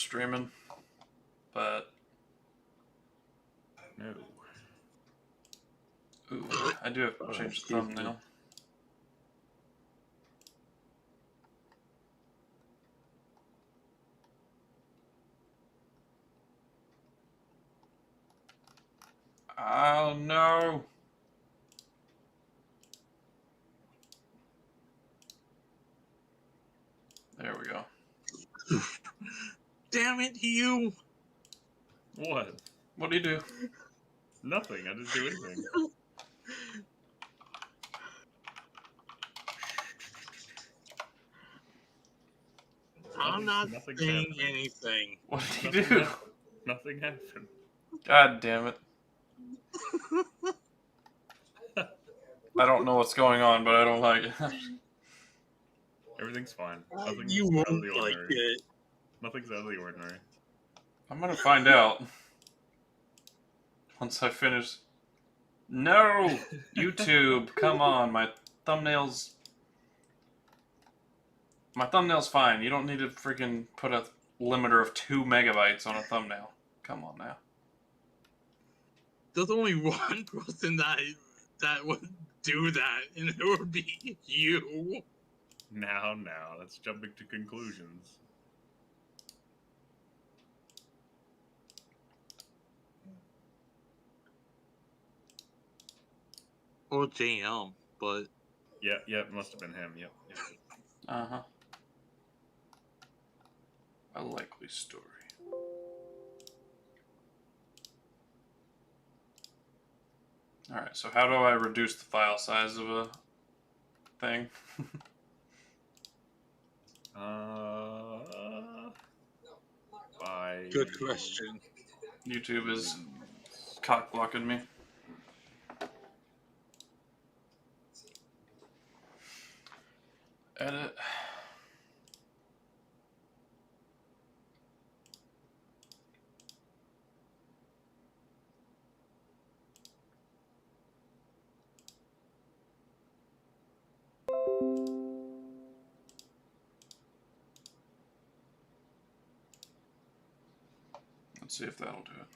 streaming, but no. Ooh, I do have to change the thumbnail. Oh no! There we go. Damn it, Hugh! What? What do you do? Nothing. I didn't do anything. I'm not Nothing's saying happening. anything. What did you do? Nothing happened. God damn it. I don't know what's going on, but I don't like it. Everything's fine. Nothing's You out of won't the like ordinary. it. Nothing's out of the ordinary. I'm gonna find out. Once I finish. No! YouTube, come on, my thumbnail's fine. You don't need to freaking put a limiter of 2 megabytes on a thumbnail. Come on now. There's only one person that would do that, and it would be you. Now, that's jumping to conclusions. Or JM, but... Yeah, it must have been him, yep. Uh-huh. A likely story. Alright, so how do I reduce the file size of a thing? Good question. YouTube is cock blocking me. Edit. Let's see if that'll do it.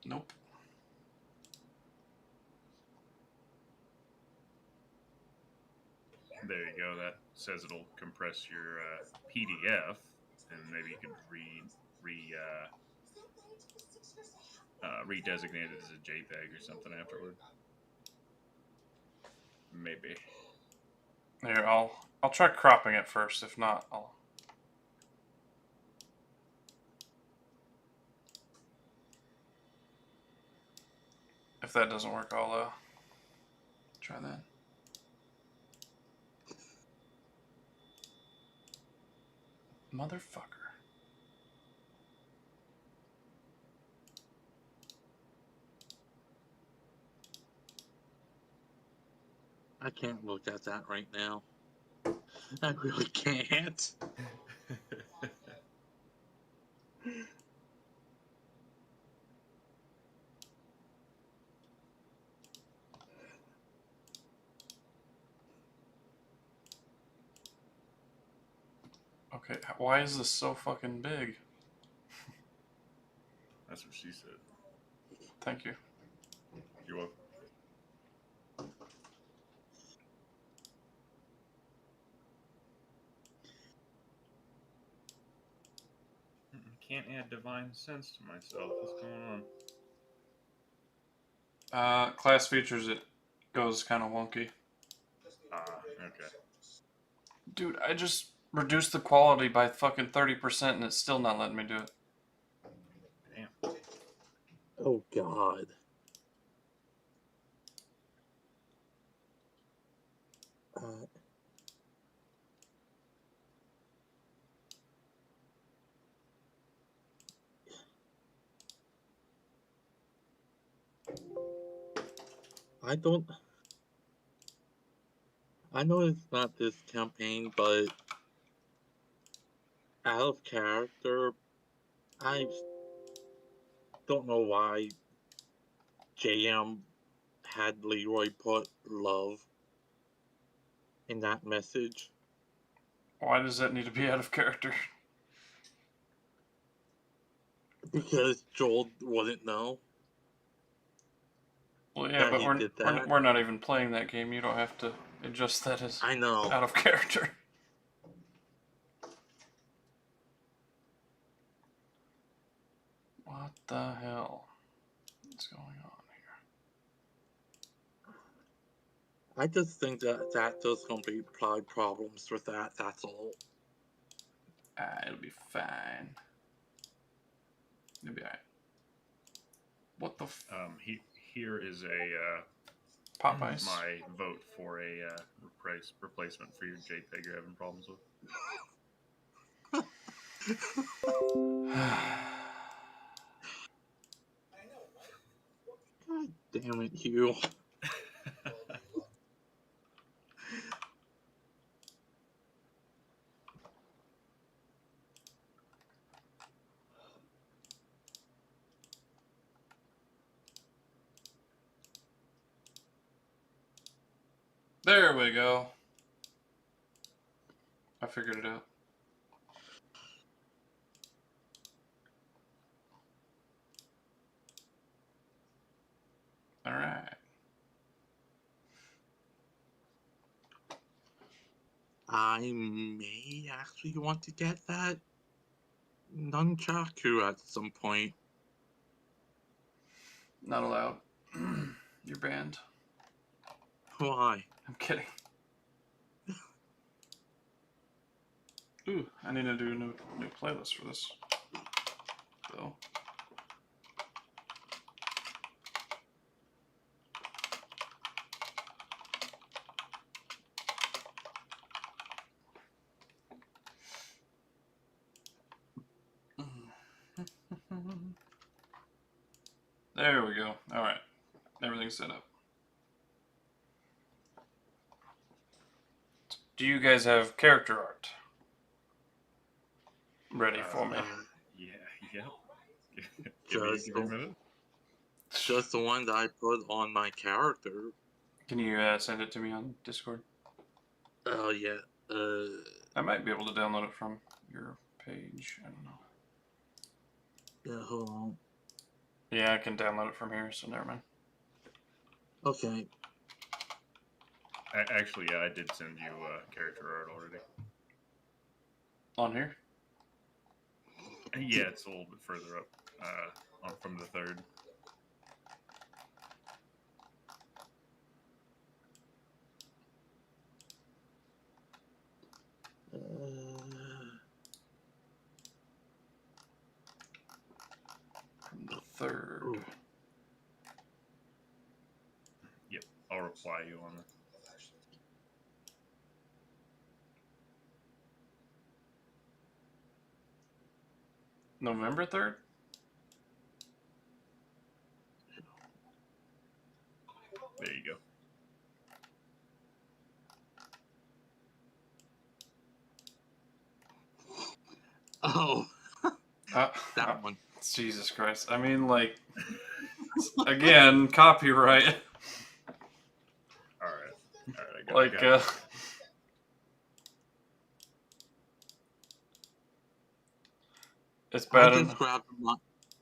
Nope. There you go. That says it'll compress your PDF, and maybe you can redesignate it as a JPEG or something afterward. Maybe. Here, I'll try cropping it first. If not, I'll. If that doesn't work, I'll try that. Motherfucker. I can't look at that right now. I really can't. Okay, why is this so fucking big? That's what she said. Thank you. You're welcome. Can't add divine sense to myself. What's going on? Class features, it goes kind of wonky. Okay. Dude, I just reduced the quality by fucking 30% and it's still not letting me do it. Damn. Oh, God. I know it's not this campaign, but out of character, I don't know why JM had Leroy put love in that message. Why does that need to be out of character? Because Joel wouldn't know. Well, yeah, That but he we're, did we're, that. we're not even playing that game. You don't have to adjust that as I know. out of character. What the hell? What's going on here? I just think that there's going to be probably problems with that. That's all. It'll be fine. It'll be alright. What the Here is a Popeyes? my vote for a replacement for your JPEG you're having problems with. God damn it, Hugh. There we go. I figured it out. Alright. I may actually want to get that nunchaku at some point. Not allowed. You're banned. Why? I'm kidding. Ooh, I need to do a new playlist for this. So. There we go. Alright. Everything's set up. Do you guys have character art ready for me? Yep. Give me a minute. Just the one that I put on my character. Can you send it to me on Discord? Oh, yeah. I might be able to download it from your page. I don't know. Yeah, hold on. Yeah, I can download it from here, so never mind. Okay. Actually, yeah, I did send you character art already. On here? Yeah, it's a little bit further up from the third. From the third. Ooh. Yep, I'll reply you on it. November 3rd? There you go. Oh. That one. Jesus Christ. I mean, like, again, copyright. Alright, I got Like, it. it's bad.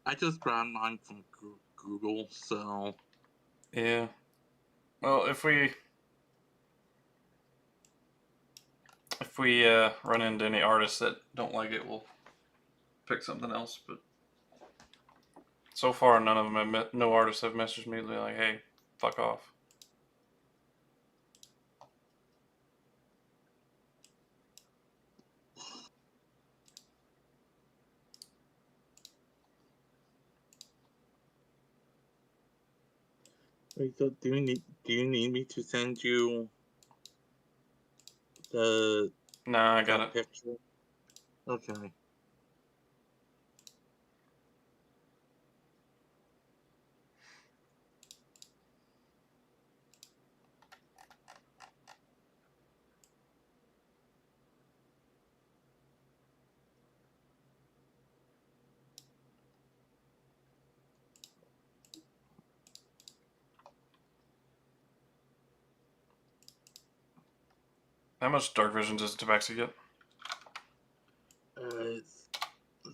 I just grabbed mine from Google, so. Yeah. Well, if we run into any artists that don't like it, we'll pick something else. But so far, none of them no artists have messaged me like, "Hey, fuck off." Wait, so do you need me to send you the Nah, I got it. picture? Okay. How much dark vision does Tabaxi get? It's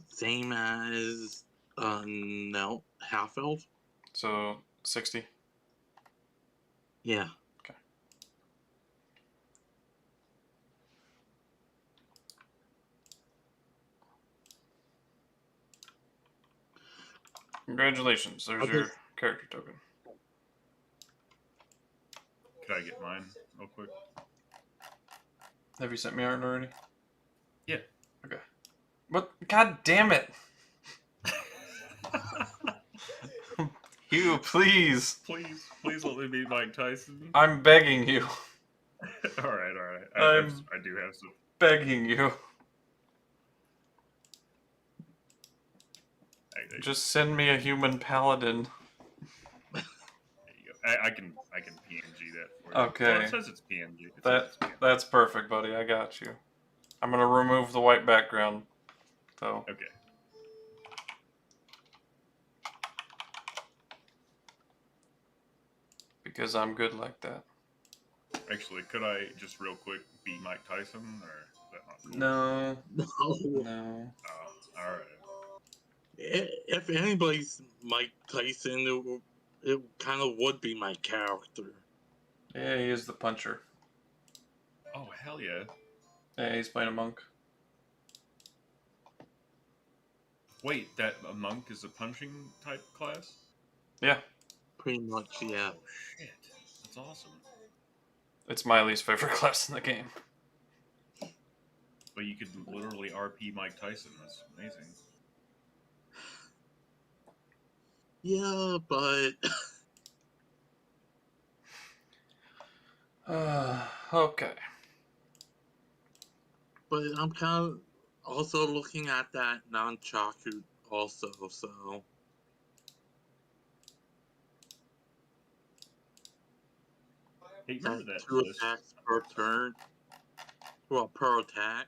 same as no half elf. So 60. Yeah. Okay. Congratulations. There's your character token. Could I get mine real quick? Have you sent me art already? Yeah. Okay. What? God damn it! Hugh, please! Please let me be Mike Tyson. I'm begging you. all right. I do have some. Begging you. Just send me a human paladin. There you go. I can PNG that for you. Okay. Well, it says it's PNG. That's perfect, buddy. I got you. I'm gonna remove the white background, though. Okay. Because I'm good like that. Actually, could I just real quick be Mike Tyson, or is that not cool? No. No. No. Oh, all right. If anybody's Mike Tyson, it kind of would be my character. Yeah, he is the puncher. Oh, hell yeah. Yeah, he's playing a monk. Wait, that a monk is a punching type class? Yeah. Pretty much, yeah. Shit, that's awesome. It's my least favorite class in the game. But you could literally RP Mike Tyson. That's amazing. Yeah, but Okay. but I'm kind of also looking at that non-chaku also, so Hey, remember that two list? attacks per turn. Well, per attack.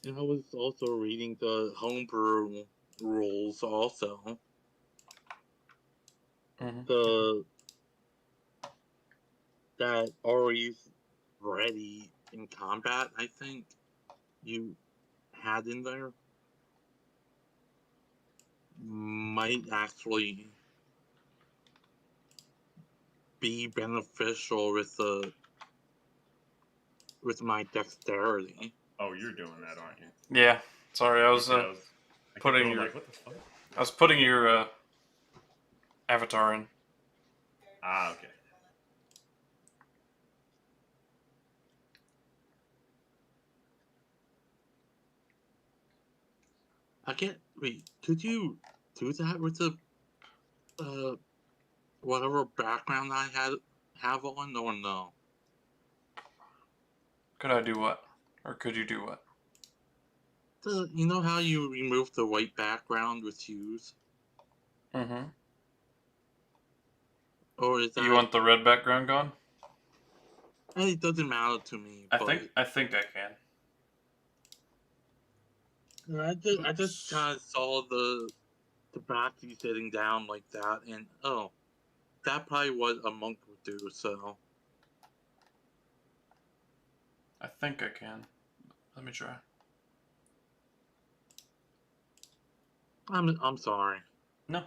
And I was also reading the homebrew rules also. Mm-hmm. That already ready in combat, I think you had in there might actually be beneficial with my dexterity. Oh, you're doing that, aren't you? Yeah. Sorry, I was Okay, I kept putting going your like, what the fuck? I was putting your avatar in. Ah, okay. Wait, could you do that with the whatever background I have on or no? Could I do what? Or could you do what? You know how you remove the white background with Hugh's? Mm-hmm. Or is that You want the red background gone? it doesn't matter to me, I but think I can. I just kind of saw the Tabaxi sitting down like that, and oh, that probably what a monk would do. So I think I can. Let me try. I'm sorry. No,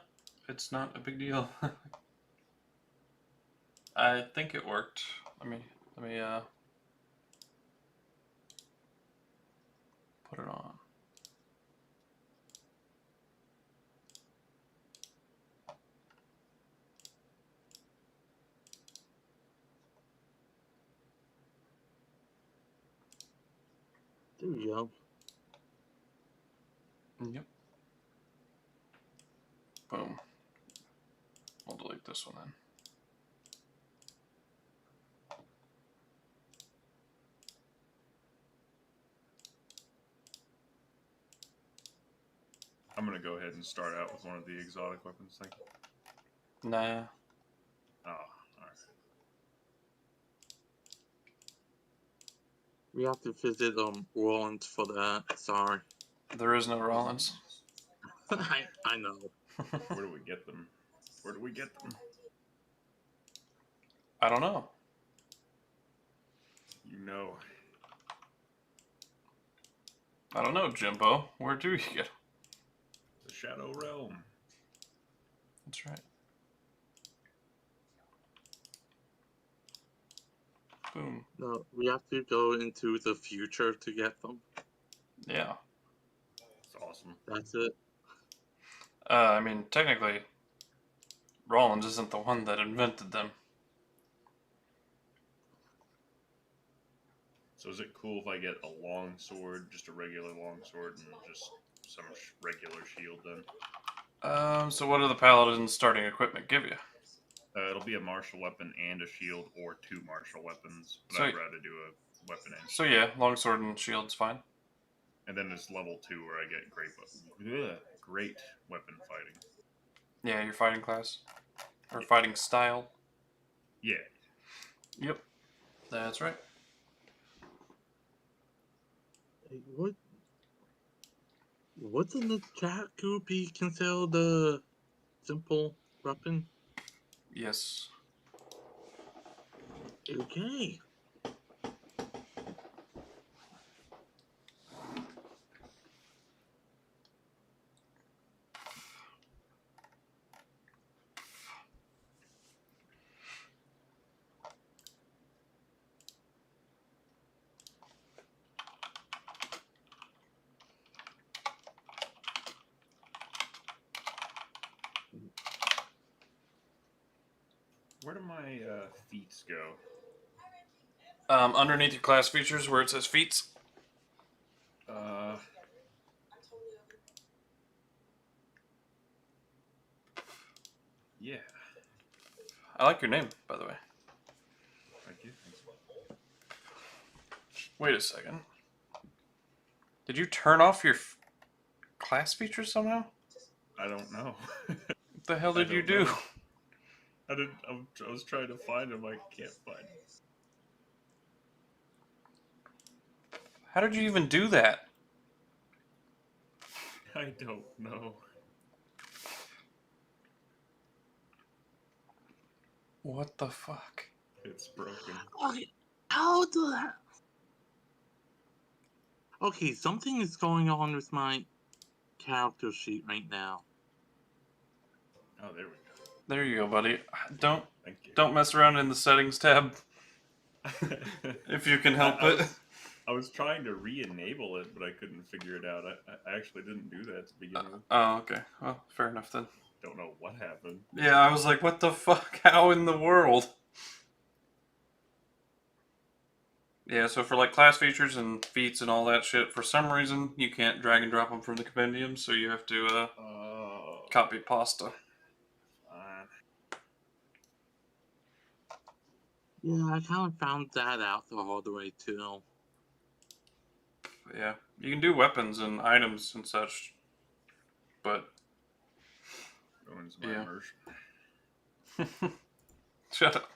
it's not a big deal. I think it worked. Let me put it on. There you go. Yep. Boom. We'll delete this one then. I'm gonna go ahead and start out with one of the exotic weapons. Thank you. Nah. Oh, alright. We have to visit Rollins for that. Sorry. There is no Rollins. I know. Where do we get them? Where do we get them? I don't know. You know. I don't know, Jimbo. Where do you get? The Shadow Realm. That's right. Boom. No, we have to go into the future to get them. Yeah. It's awesome. That's it. I mean, technically, Rollins isn't the one that invented them. So is it cool if I get a long sword, just a regular long sword, and just some regular shield then? So what do the Paladin's starting equipment give you? It'll be a martial weapon and a shield, or 2 martial weapons. But So- I'd rather do a weapon and So shield. yeah, longsword and shield's fine. And then there's level 2 where I get great weapon fighting. Yeah, your fighting class. Or fighting style. Yeah. Yep. That's right. Hey, wouldn't the Jakku be considered a simple weapon? Yes. Okay. Where do my feats go? Underneath your class features where it says feats. Yeah. I like your name, by the way. Thank you. Wait a second. Did you turn off your class features somehow? I don't know. What the hell I did you don't do? know. I was trying to find him. I can't find him. How did you even do that? I don't know. What the fuck? It's broken. Okay, how the... Okay, something is going on with my character sheet right now. Oh, there we go. There you go, buddy. Don't Thank you. don't mess around in the settings tab if you can help it. I was trying to re-enable it, but I couldn't figure it out. I actually didn't do that to begin with. Oh, okay. Well, fair enough then. Don't know what happened. Yeah, I was like, what the fuck? How in the world? Yeah, so for like class features and feats and all that shit, for some reason you can't drag and drop them from the compendium, so you have to copy pasta. Fine. Yeah, I kind of found that out the hard way too. Yeah, you can do weapons and items and such, but Ruins my Yeah. immersion. shut up.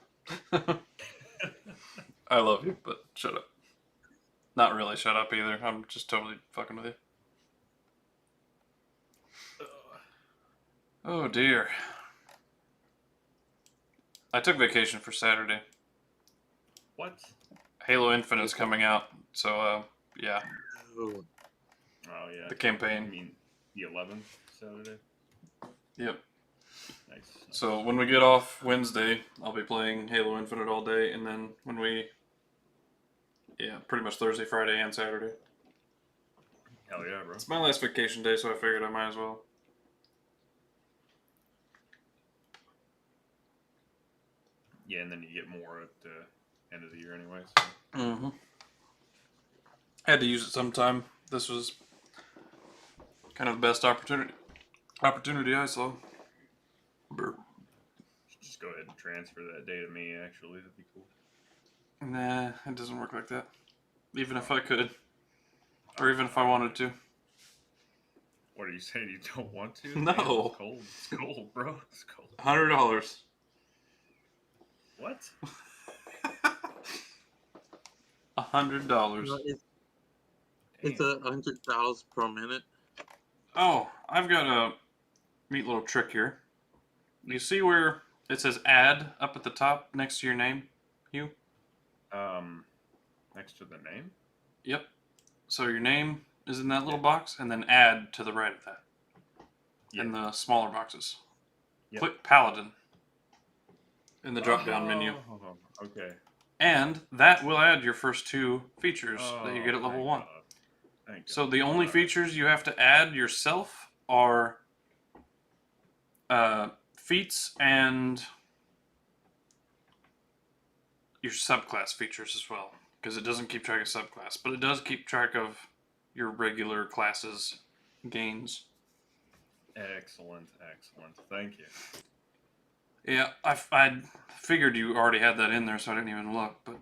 I love you, but shut up. Not really shut up either. I'm just totally fucking with you. Oh dear. I took vacation for Saturday. What? Halo Infinite's coming out, so yeah, Oh, Oh yeah. the I campaign. mean, the 11th Saturday. Yep. Nice. So when we get off Wednesday, I'll be playing Halo Infinite all day, and then when pretty much Thursday, Friday, and Saturday. Hell yeah, bro. It's my last vacation day, so I figured I might as well. Yeah, and then you get more at the end of the year anyway. So. Mm-hmm. Had to use it sometime. This was kind of the best opportunity I saw. Just go ahead and transfer that day to me, actually. That'd be cool. Nah, it doesn't work like that. Even if I could. Or even if I wanted to. What are you saying? You don't want to? No. Damn, it's cold. It's cold, bro. It's cold. $100. What? $100. It's Damn. 100,000 per minute. Oh, I've got a neat little trick here. You see where it says add up at the top next to your name, Hugh? Next to the name? Yep. So your name is in that little box, and then add to the right of that. In the smaller boxes. Yep. Click Paladin in the drop-down menu. Okay. And that will add your first 2 features that you get at level thank 1. God. Thank So God. the only Alright. features you have to add yourself are feats and your subclass features as well. Because it doesn't keep track of subclass, but it does keep track of your regular classes gains. Excellent. Thank you. Yeah, I figured you already had that in there, so I didn't even look. But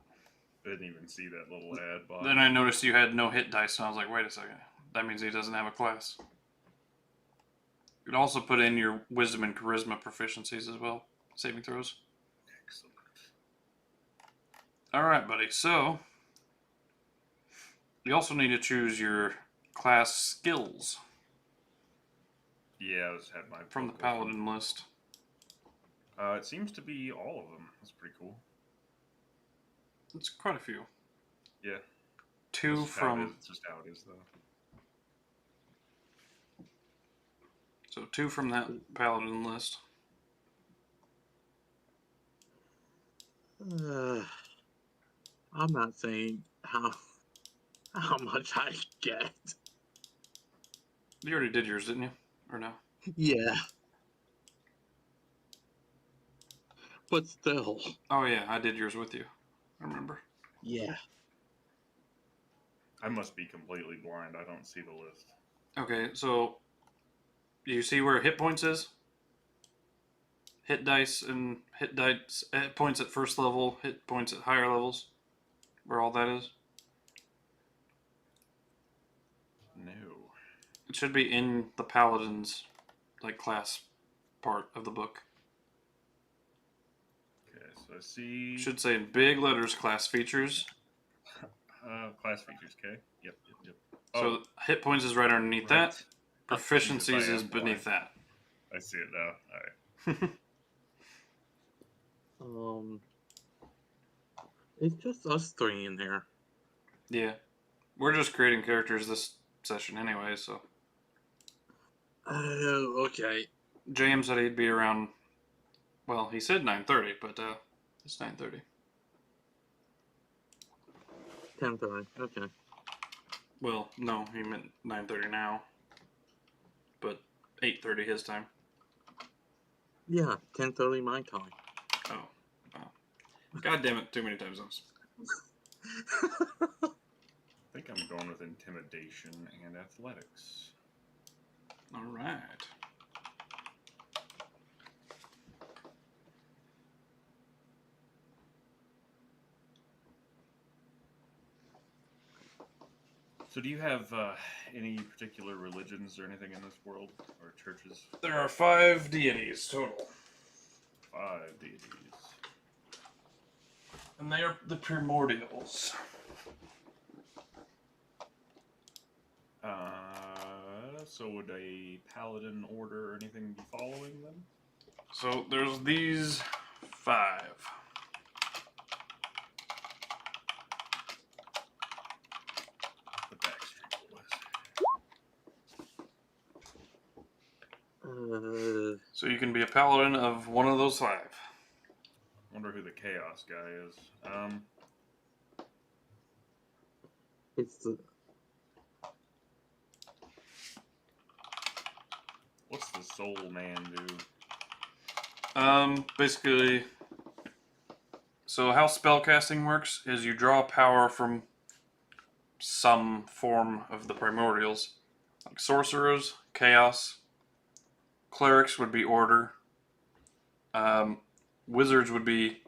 I didn't even see that little ad box. then I noticed you had no hit dice, and I was like, wait a second. That means he doesn't have a class. You could also put in your wisdom and charisma proficiencies as well. Saving throws. Excellent. Alright, buddy. So, you also need to choose your class skills Yeah, I just had my from the book open. Paladin list. It seems to be all of them. That's pretty cool. It's quite a few. Yeah. 2 That's how it is. from... It's just how it is, though. So 2 from that Paladin list. I'm not saying how much I get. You already did yours, didn't you? Or no? Yeah. But still. Oh yeah, I did yours with you. I remember. Yeah. I must be completely blind. I don't see the list. Okay, so... Do you see where hit points is? Hit dice and hit points at first level, hit points at higher levels. Where all that is. No. It should be in the Paladin's class part of the book. Okay, so I see... It should say in big letters class features. Class features, okay. Yep. So hit points is right underneath that. Proficiencies Jesus, I is am beneath blind. that. I see it now. Alright. It's just us 3 in there. Yeah. We're just creating characters this session anyway, so. Okay. James said he'd be around, well, he said 9:30, but it's 9:30. 10:30. Okay. Well, no, he meant 9:30 now, but 8:30 his time. Yeah, 10:30 my time. Oh, wow. God damn it, too many time zones. I think I'm going with intimidation and athletics. All right. So do you have any particular religions or anything in this world? Or churches? There are 5 deities total. 5 deities. And they are the primordials. So would a paladin order or anything be following them? So there's these 5. The Backstreet Boys. So you can be a paladin of one of those 5. Wonder who the chaos guy is. It's the... What's the soul man do? Basically, so how spellcasting works is you draw power from some form of the primordials. Like sorcerers, chaos. Clerics would be order. Wizards would be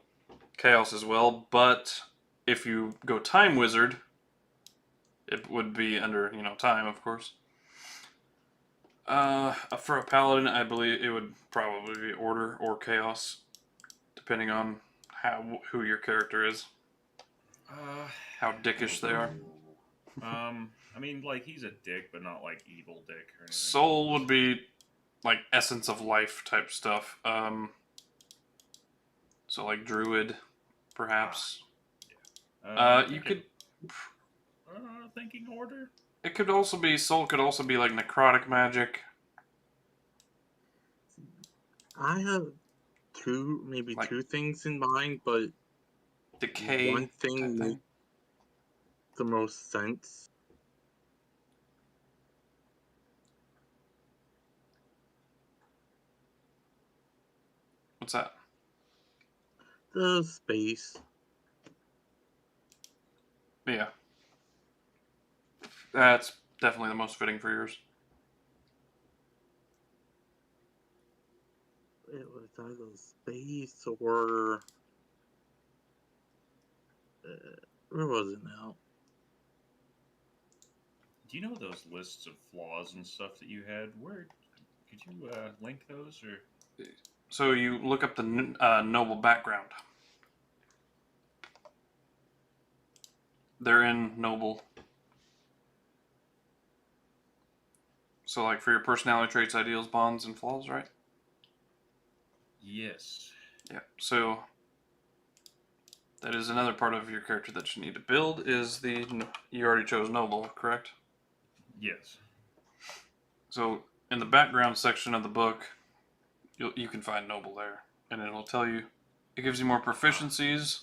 chaos as well, but if you go time wizard, it would be under, time, of course. For a paladin, I believe it would probably be order or chaos, depending on who your character is. How dickish they are. I mean, like, he's a dick, but not like evil dick or anything. Soul would be like essence of life type stuff. So like druid, perhaps. You could. Thinking order. It could also be soul. Could also be like necrotic magic. I have maybe Like- two things in mind, but Decay. one thing type makes the most sense. What's that? The space. Yeah. That's definitely the most fitting for yours. It was either space or where was it now? Do you know those lists of flaws and stuff that you had? Where could you link those or? So you look up the noble background. They're in noble. So like for your personality traits, ideals, bonds, and flaws, right? Yes. Yeah. So that is another part of your character that you need to build. Is you already chose noble, correct? Yes. So in the background section of the book, you can find noble there, and it'll tell you. It gives you more proficiencies.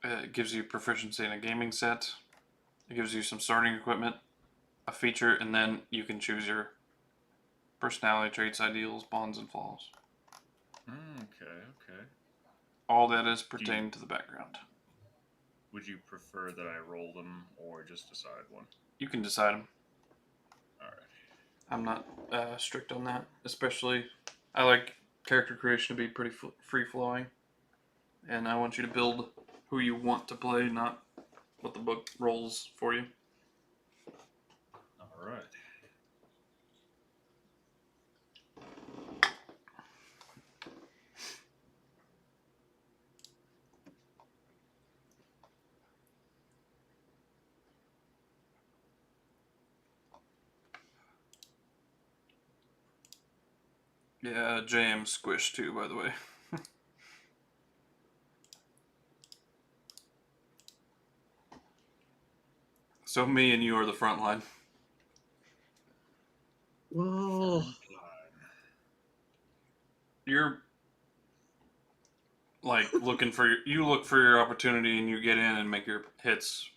It gives you proficiency in a gaming set. It gives you some starting equipment, a feature, and then you can choose your personality traits, ideals, bonds, and flaws. Okay. All that is pertained to the background. Would you prefer that I roll them or just decide one? You can decide them. All right. I'm not strict on that. Especially, I like character creation to be pretty free-flowing. And I want you to build who you want to play, not what the book rolls for you. All right. Yeah, JM squished too, by the way. So me and you are the front line. Well, You're like looking for you look for your opportunity and you get in and make your hits.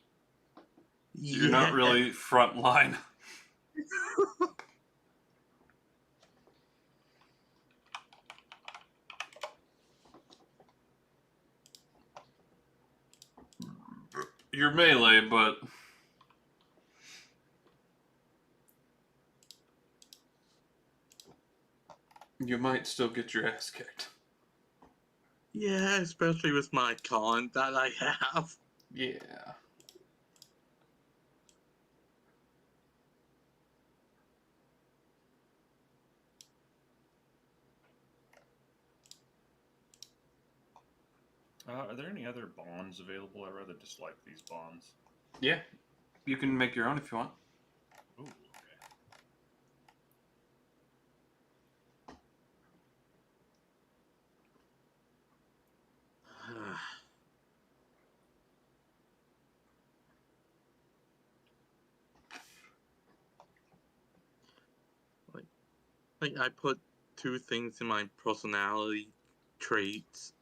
You're not really front line. You're melee, but you might still get your ass kicked. Yeah, especially with my con that I have. Yeah. Are there any other bonds available? I rather dislike these bonds. Yeah. You can make your own if you want. Ooh, Like I put two things in my personality traits.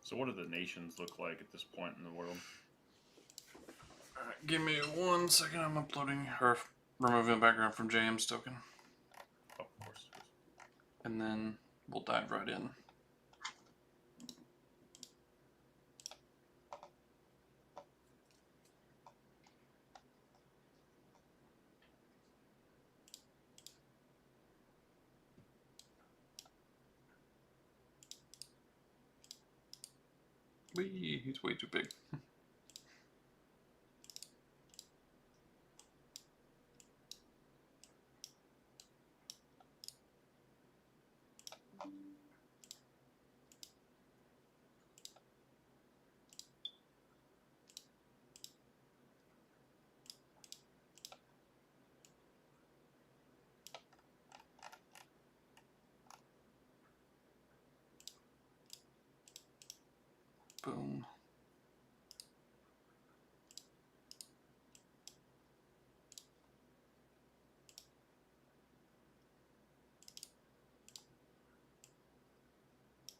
So what do the nations look like at this point in the world? Alright, give me 1 second. I'm uploading or removing the background from JM's token. Oh, of course. And then we'll dive right in. Whee, he's way too big. Boom.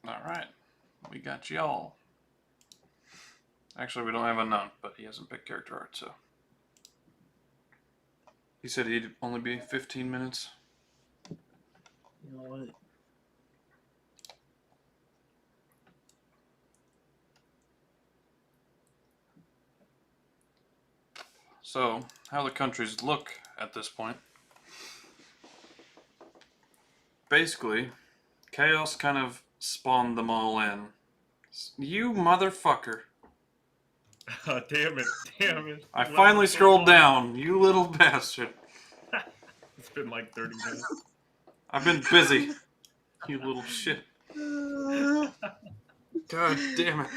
Alright, we got y'all. Actually, we don't have a nun, but he hasn't picked character art, so. He said he'd only be 15 minutes. You know what? So, how the countries look at this point. Basically, chaos kind of spawned them all in. You motherfucker. Damn it. Damn it. I Left finally it so scrolled long. down, you little bastard. It's been like 30 minutes. I've been busy. You little shit. God damn it.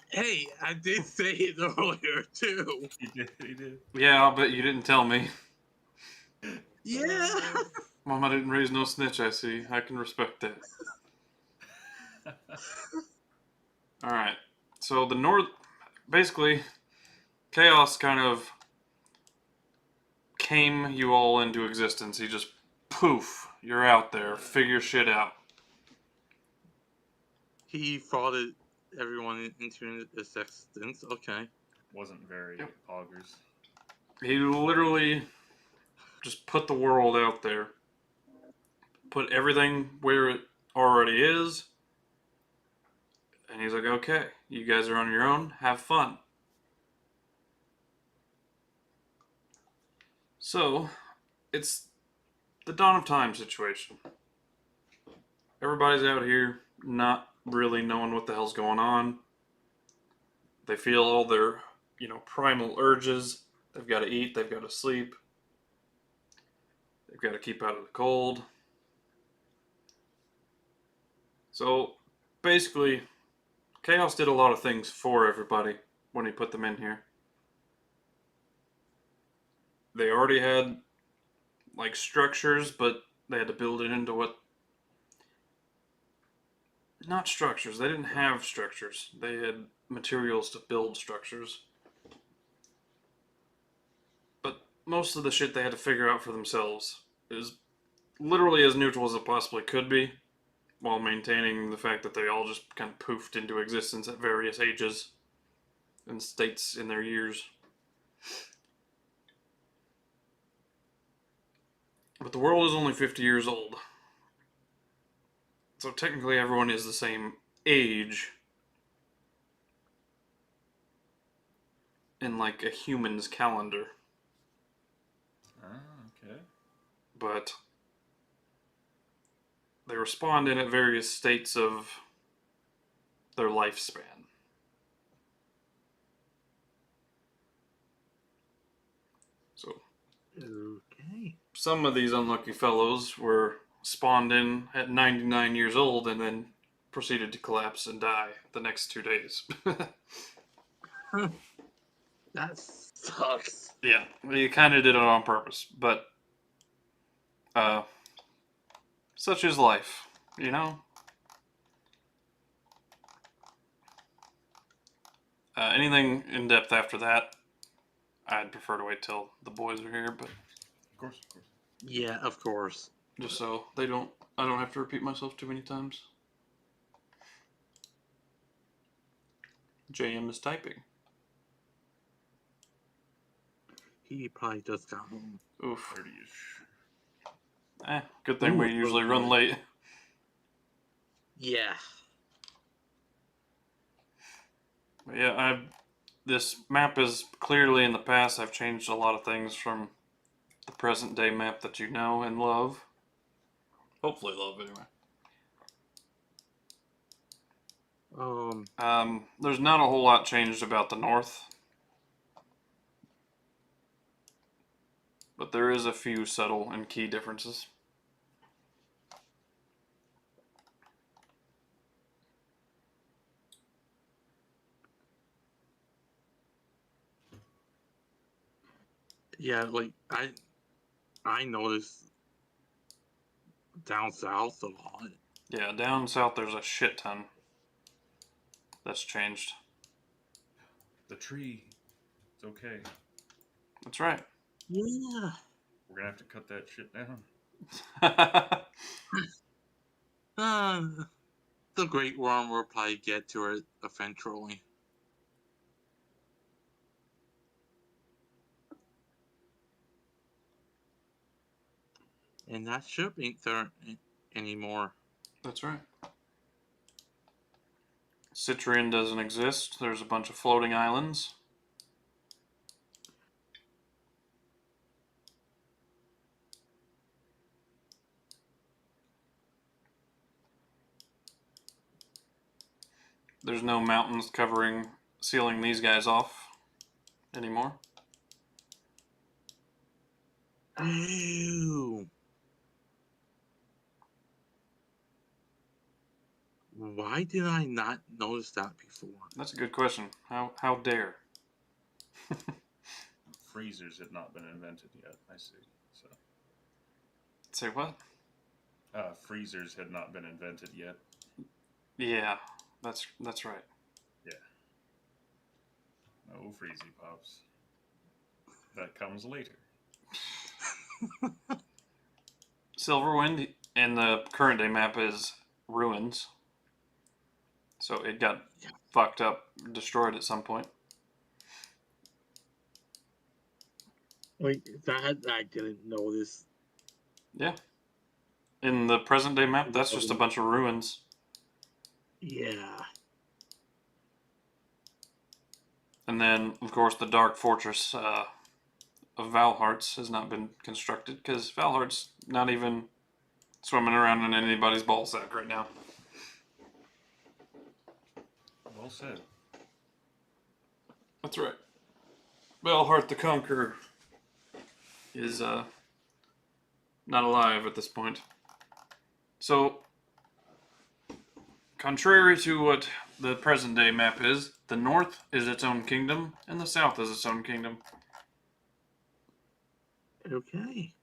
Hey, I did say it earlier too. He did. Yeah, I'll bet you didn't tell me. Yeah. Mama didn't raise no snitch, I see. I can respect that. Alright. So the North... Basically, chaos kind of came you all into existence. He just... Poof. You're out there. Figure shit out. He frauded everyone into existence. Okay. Wasn't very Yep. poggers. He literally just put the world out there. Put everything where it already is. And he's like, okay, you guys are on your own. Have fun. So, it's the dawn of time situation. Everybody's out here not really knowing what the hell's going on. They feel all their, primal urges. They've got to eat, they've got to sleep. They've got to keep out of the cold. So, basically, Chaos did a lot of things for everybody when he put them in here. They already had, structures, but they had to build it into what... Not structures. They didn't have structures. They had materials to build structures. But most of the shit they had to figure out for themselves. It was literally as neutral as it possibly could be, while maintaining the fact that they all just kind of poofed into existence at various ages and states in their years. But the world is only 50 years old. So technically everyone is the same age in a human's calendar. Ah, okay. But they respond in at various states of their lifespan. So Okay. some of these unlucky fellows were spawned in at 99 years old and then proceeded to collapse and die the next 2 days. That sucks. Yeah, they kind of did it on purpose, but such is life, anything in depth after that, I'd prefer to wait till the boys are here, but Of course. Yeah, of course. just so I don't have to repeat myself too many times. JM is typing. He probably just got home. Oof. 30-ish. Good thing we usually run late. Yeah. But yeah, this map is clearly in the past. I've changed a lot of things from the present day map that you know and love. Hopefully love, anyway. There's not a whole lot changed about the north, but there is a few subtle and key differences. Yeah, like I noticed down south a lot. Yeah, down south there's a shit ton that's changed. The tree. It's okay. That's right. Yeah. We're gonna have to cut that shit down. The Great Worm will probably get to it eventually. And that ship ain't there anymore. That's right. Citrian doesn't exist. There's a bunch of floating islands. There's no mountains sealing these guys off anymore. Ew. Why did I not notice that before? That's a good question. How dare? Freezers had not been invented yet. I see. So. Say what? Freezers had not been invented yet. Yeah, that's right. Yeah. No freezy pops. That comes later. Silverwind in the current day map is ruins. So it got fucked up, destroyed at some point. Like, that I didn't notice. Yeah. In the present day map, that's just a bunch of ruins. Yeah. And then, of course, the Dark Fortress of Valhearts has not been constructed because Valheart's not even swimming around in anybody's ballsack right now. Well said. That's right. Valhart the Conqueror is not alive at this point. So, contrary to what the present day map is, the north is its own kingdom and the south is its own kingdom. Okay.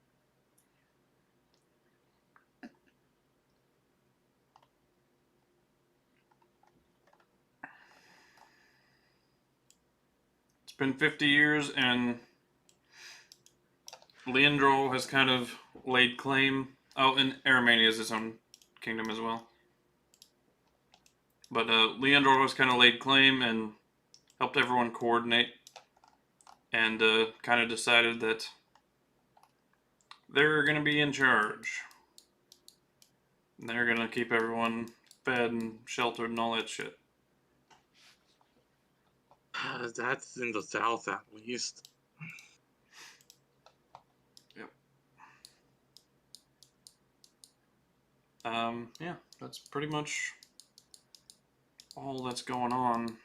It's been 50 years and Leandro has kind of laid claim. Oh, and Aramania is its own kingdom as well. But Leandro has kind of laid claim and helped everyone coordinate and kind of decided that they're going to be in charge. They're going to keep everyone fed and sheltered and all that shit. That's in the south, at least. Yep. Yeah, that's pretty much all that's going on.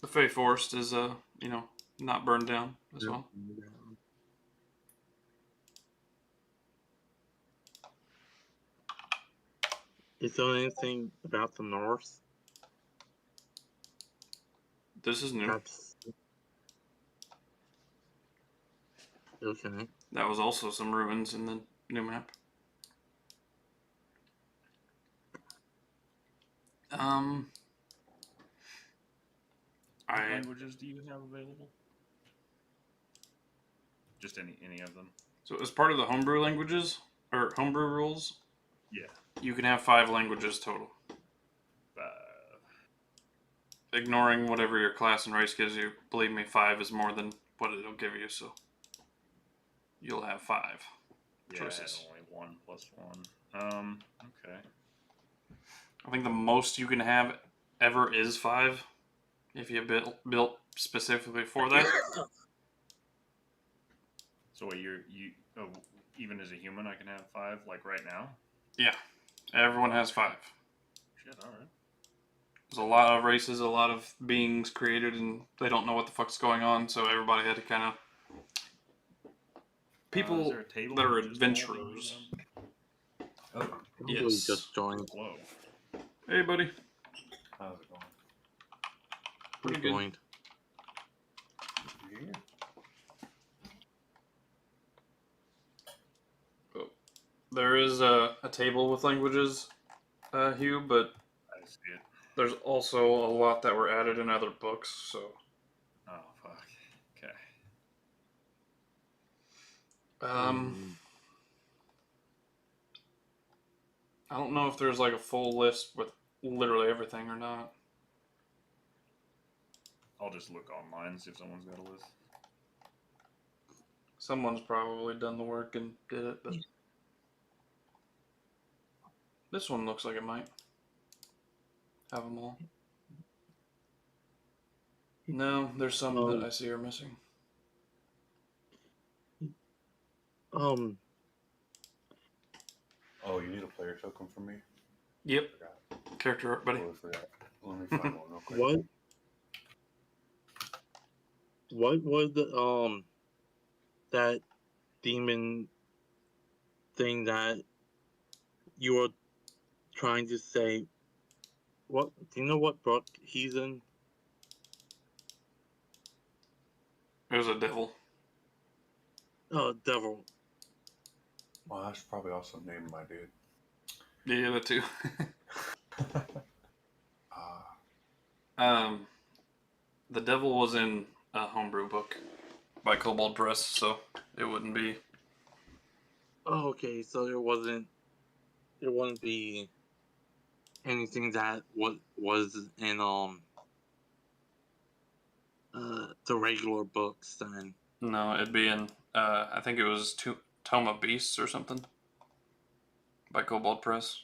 The Fey Forest is, not burned down as well. Is there anything about the north? This is new. That's okay. That was also some ruins in the new map. What languages do you have available? Just any of them? So as part of the homebrew languages, or homebrew rules, Yeah. you can have 5 languages total. Ignoring whatever your class and race gives you, believe me, 5 is more than what it'll give you, so you'll have 5 choices. I had only 1 plus 1. Okay. I think the most you can have ever is 5, if you built specifically for that. So wait, even as a human, I can have 5, like right now? Yeah, everyone has 5. shit, alright. There's a lot of races, a lot of beings created, and they don't know what the fuck's going on, so everybody had to kind of... People is there a table that are with just all adventurers. Oh, Probably Yes. just joined. hello. Hey, buddy. How's it going? Pretty Who good. joined? Yeah. There is a table with languages, Hugh, but I see it. there's also a lot that were added in other books, so... Oh, fuck. Okay. I don't know if there's like a full list with literally everything or not. I'll just look online and see if someone's got a list. Someone's probably done the work and did it, but... This one looks like it might have them all. No, there's some that I see are missing. Oh, you need a player token from me? Yep. Character art, buddy. Totally forgot. Let me find one real quick. What was the that demon thing that you were trying to say? What do you know? What book he's in? There's a devil. Oh, devil. Well, I should probably also name my dude. Yeah, that too. uh, The devil was in a homebrew book by Kobold Press, so it wouldn't be. Oh, okay. So it wouldn't be anything that was in the regular books then. No, it'd be in. I think it was Tome of Beasts or something by Kobold Press.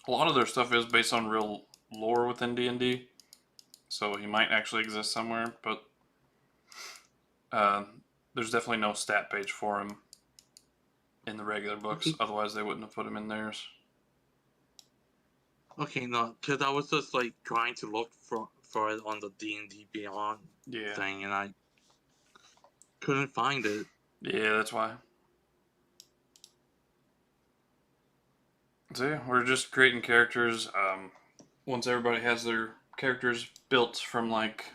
A lot of their stuff is based on real lore within D&D, so he might actually exist somewhere, but there's definitely no stat page for him in the regular books. Okay. Otherwise, they wouldn't have put him in theirs. Okay, no, because I was just like trying to look for it on the D&D Beyond Yeah. thing, and I couldn't find it. Yeah, that's why. So yeah, we're just creating characters. Once everybody has their characters built from like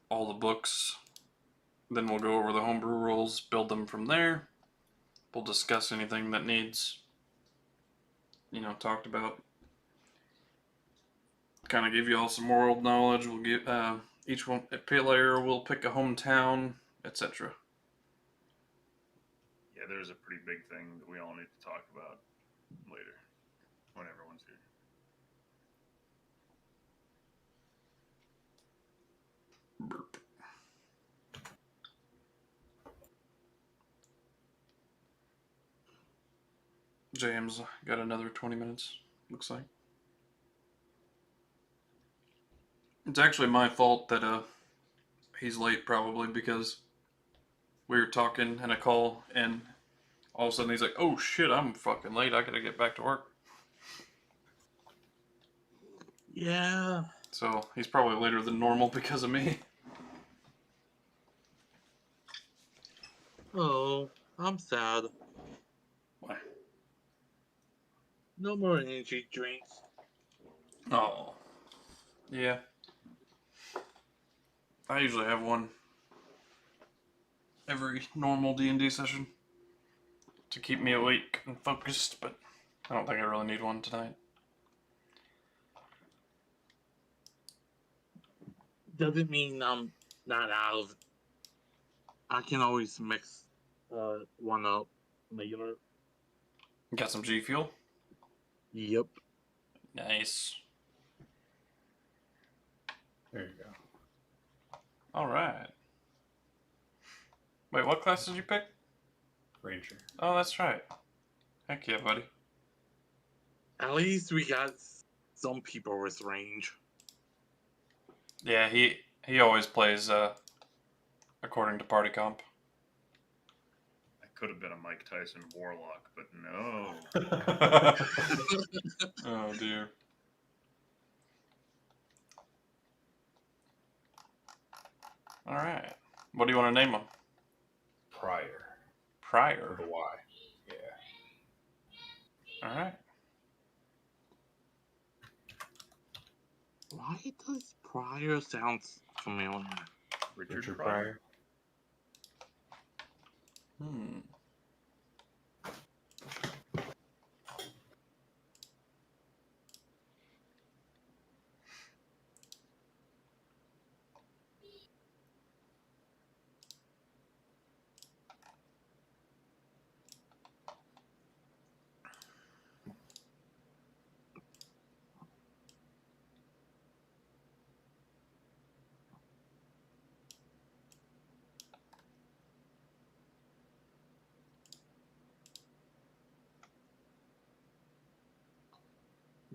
all the books, then we'll go over the homebrew rules, build them from there. We'll discuss anything that needs, talked about. Kind of give you all some world knowledge. We'll give each one a player will pick a hometown, etc. Yeah, there's a pretty big thing that we all need to talk about later when everyone's here. Burp. James got another 20 minutes, looks like. It's actually my fault that he's late, probably, because we were talking in a call, and all of a sudden he's like, oh shit, I'm fucking late, I gotta get back to work. Yeah. So he's probably later than normal because of me. Oh, I'm sad. Why? No more energy drinks. Oh. Yeah. I usually have one every normal D&D session to keep me awake and focused, but I don't think I really need one tonight. Doesn't mean I'm not out of. I can always mix one up later. Got some G Fuel? Yep. Nice. there you go. Alright. Wait, what class did you pick? Ranger. Oh, that's right. Heck yeah, buddy. At least we got some people with range. Yeah, he always plays according to party comp. I could have been a Mike Tyson Warlock, but no. Oh dear. All right. What do you want to name them? Prior. Prior. With a Y. Yeah. All right. Why does Pryor sound familiar? Richard Pryor. Hmm.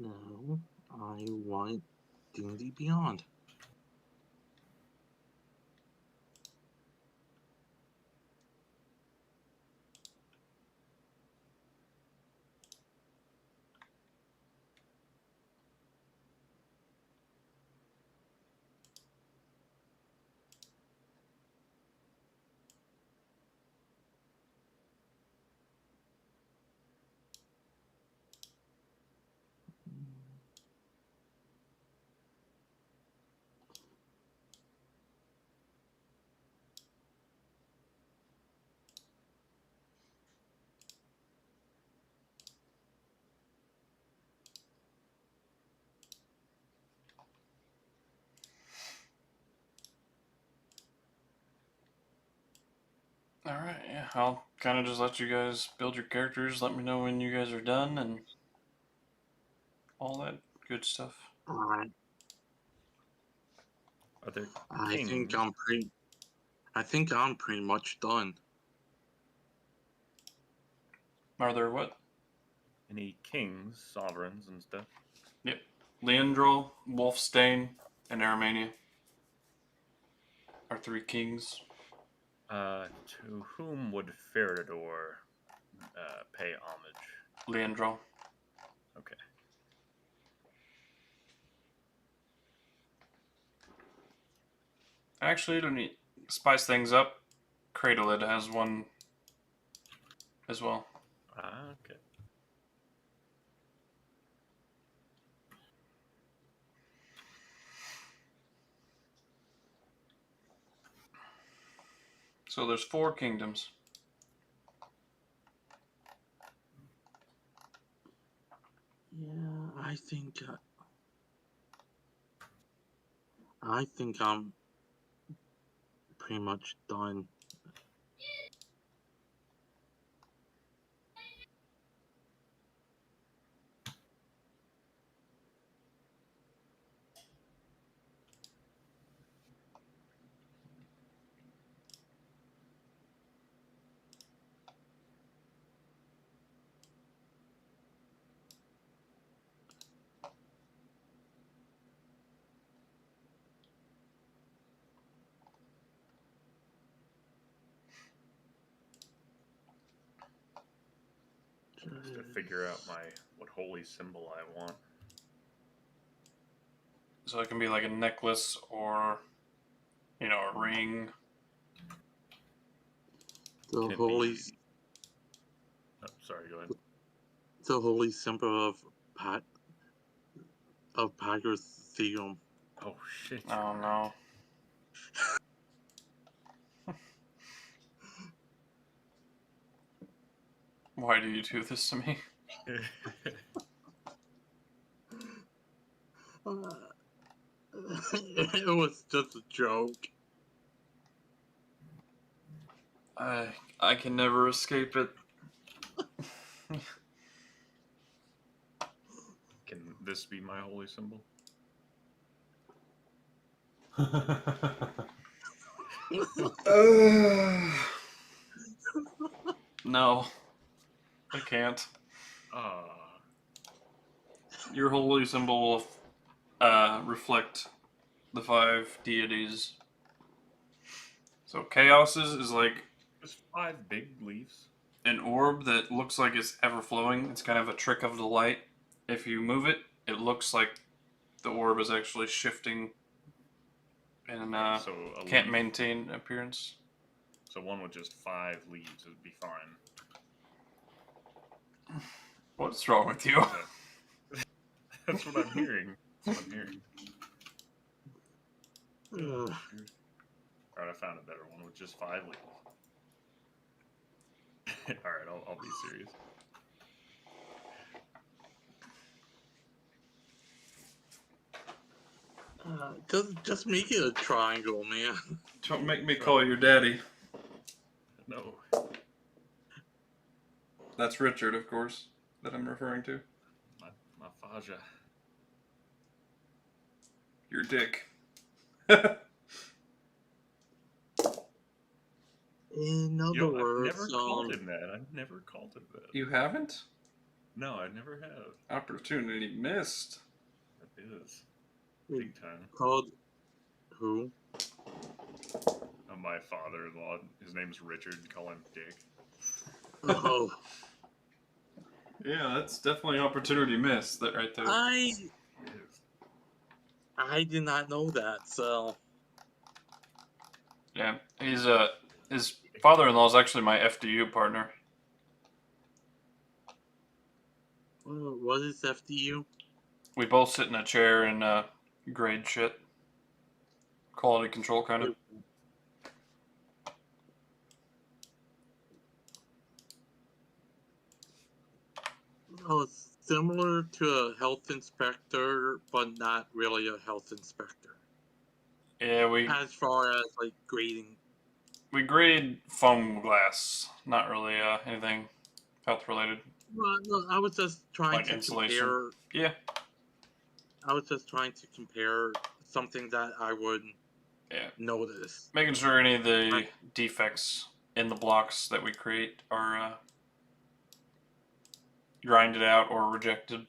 No, I want D&D Beyond. All right. Yeah. I'll kind of just let you guys build your characters. Let me know when you guys are done and all that good stuff. Alright, Are there I kings? think I'm pretty much done. Are there what? Any kings, sovereigns, and stuff? Yep. Leandrol, Wolfstain, and Aramania are 3 kings. To whom would Feridor pay homage? Leandrol. Okay. Actually, to spice things up, Cradleid has one as well. Okay. So there's 4 kingdoms. Yeah, I think I'm pretty much done. Just to figure out what holy symbol I want. So it can be like a necklace or, a ring. The Can it holy, be... Oh, sorry, go ahead. the holy symbol of Pagotheum. Oh, shit. Oh no. Why do you do this to me? It was just a joke. I can never escape it. Can this be my holy symbol? No, I can't. Your holy symbol will reflect the 5 deities. So Chaos's is like... Just 5 big leaves. an orb that looks like it's ever flowing. It's kind of a trick of the light. If you move it, it looks like the orb is actually shifting and So a can't leaf- maintain appearance. So one with just 5 leaves would be fine. What's wrong with you? That's what I'm hearing. That's what I'm hearing. Ugh. Alright, I found a better one with just 5 leaves. Alright, I'll be serious. Just make it a triangle, man. Don't make me call you daddy. No. That's Richard, of course, that I'm referring to. My Faja. Your dick. In other I've words, never called him that. I've never called him that. You haven't? No, I never have. Opportunity missed. That is. Big time. called who? My father-in-law, his name's Richard, call him Dick. Oh, Yeah, that's definitely opportunity missed. That right there. I It is. did not know that. So Yeah, he's his father-in-law is actually my FDU partner. what is FDU? We both sit in a chair and grade shit. Quality control, kind of. Oh, it's similar to a health inspector, but not really a health inspector. Yeah, we As far as like grading. grade foam glass, not really anything health related. Well, no, I was just trying Like to insulation. compare. Yeah, I was just trying to compare something that I would yeah. notice. Making sure any of the defects in the blocks that we create are grinded out or rejected.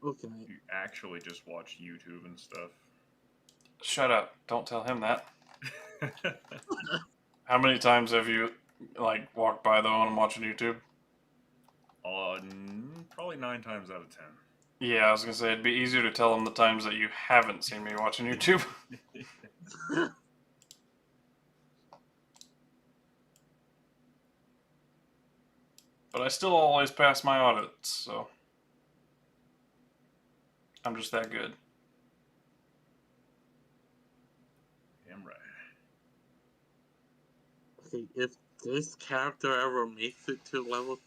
Okay. You actually just watch YouTube and stuff. Shut up! Don't tell him that. How many times have you like walked by though and I'm watching YouTube? Probably 9 times out of 10. Yeah, I was gonna say it'd be easier to tell him the times that you haven't seen me watching YouTube. But I still always pass my audits, so I'm just that good. Damn right. Okay, if this character ever makes it to level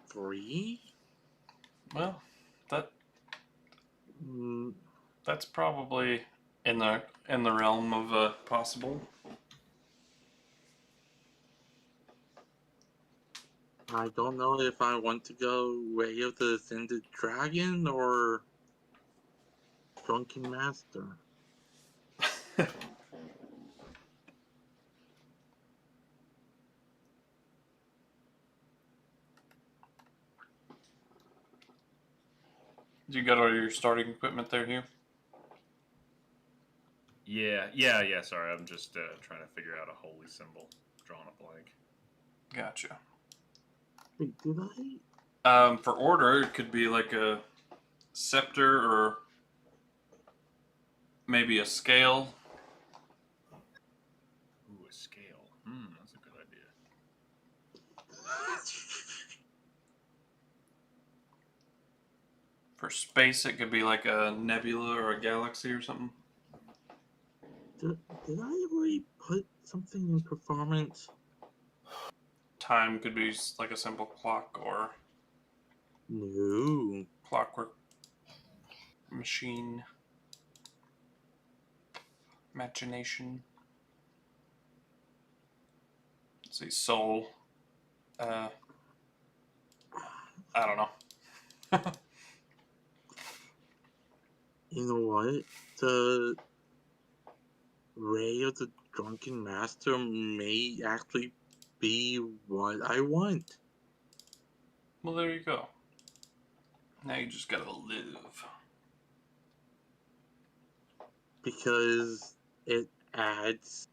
3, Well, mm, that's probably in the realm of possible. I don't know if I want to go Way of the Ascended Dragon or Drunken Master. You got all your starting equipment there, Hugh? Yeah. Sorry, I'm just trying to figure out a holy symbol. Drawing a blank. Gotcha. Wait, did I? For order, it could be like a scepter or maybe a scale. Ooh, a scale. That's a good idea. For space, it could be like a nebula or a galaxy or something. Did I already put something in performance? Time could be like a simple clock or No. clockwork machine. Imagination. Let's see, soul. I don't know. You know what? The Ray of the Drunken Master may actually be what I want. Well, there you go. Now you just gotta live. Because it adds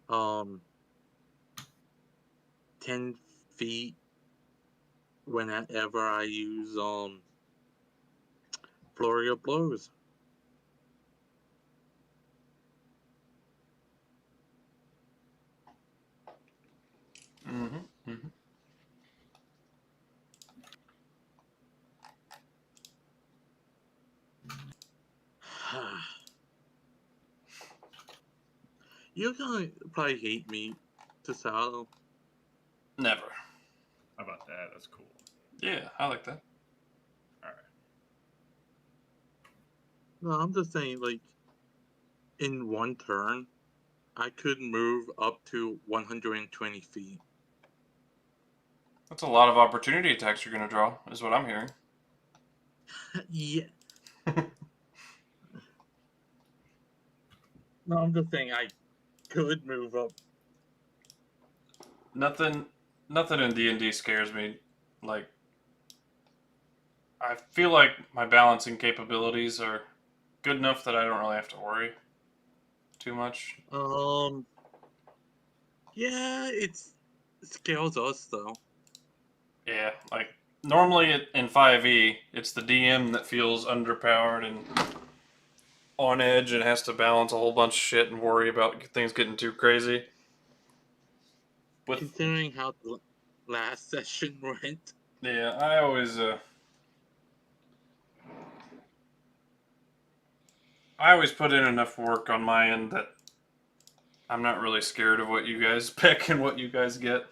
10 10 feet whenever I use Flurry of Blows. Mm-hmm. Mm-hmm. You're gonna probably hate me, Desoato. Never. How about that? That's cool. Yeah, I like that. All right. No, I'm just saying, like, in one turn, I could move up to 120 feet. That's a lot of opportunity attacks you're going to draw, is what I'm hearing. Yeah. No, I'm just saying I could move up. Nothing in D&D scares me. Like, I feel like my balancing capabilities are good enough that I don't really have to worry too much. Yeah, it scales us though. Yeah, like normally in 5e, it's the DM that feels underpowered and on edge and has to balance a whole bunch of shit and worry about things getting too crazy. With Considering how the last session went. yeah, I always put in enough work on my end that I'm not really scared of what you guys pick and what you guys get.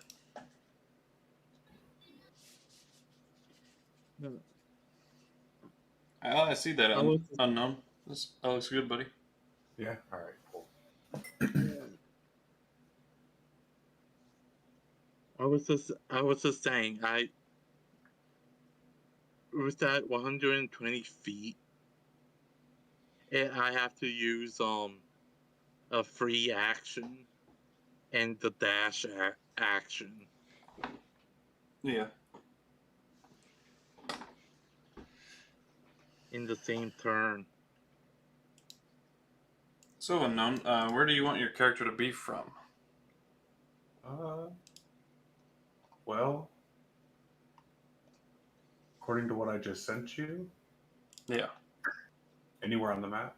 I see that unknown. That looks good, buddy. Yeah. All right. Cool. I was just saying, I was at 120 feet, and I have to use a free action and the dash action Yeah. in the same turn. So unknown. Where do you want your character to be from? Well, according to what I just sent you, Yeah. anywhere on the map,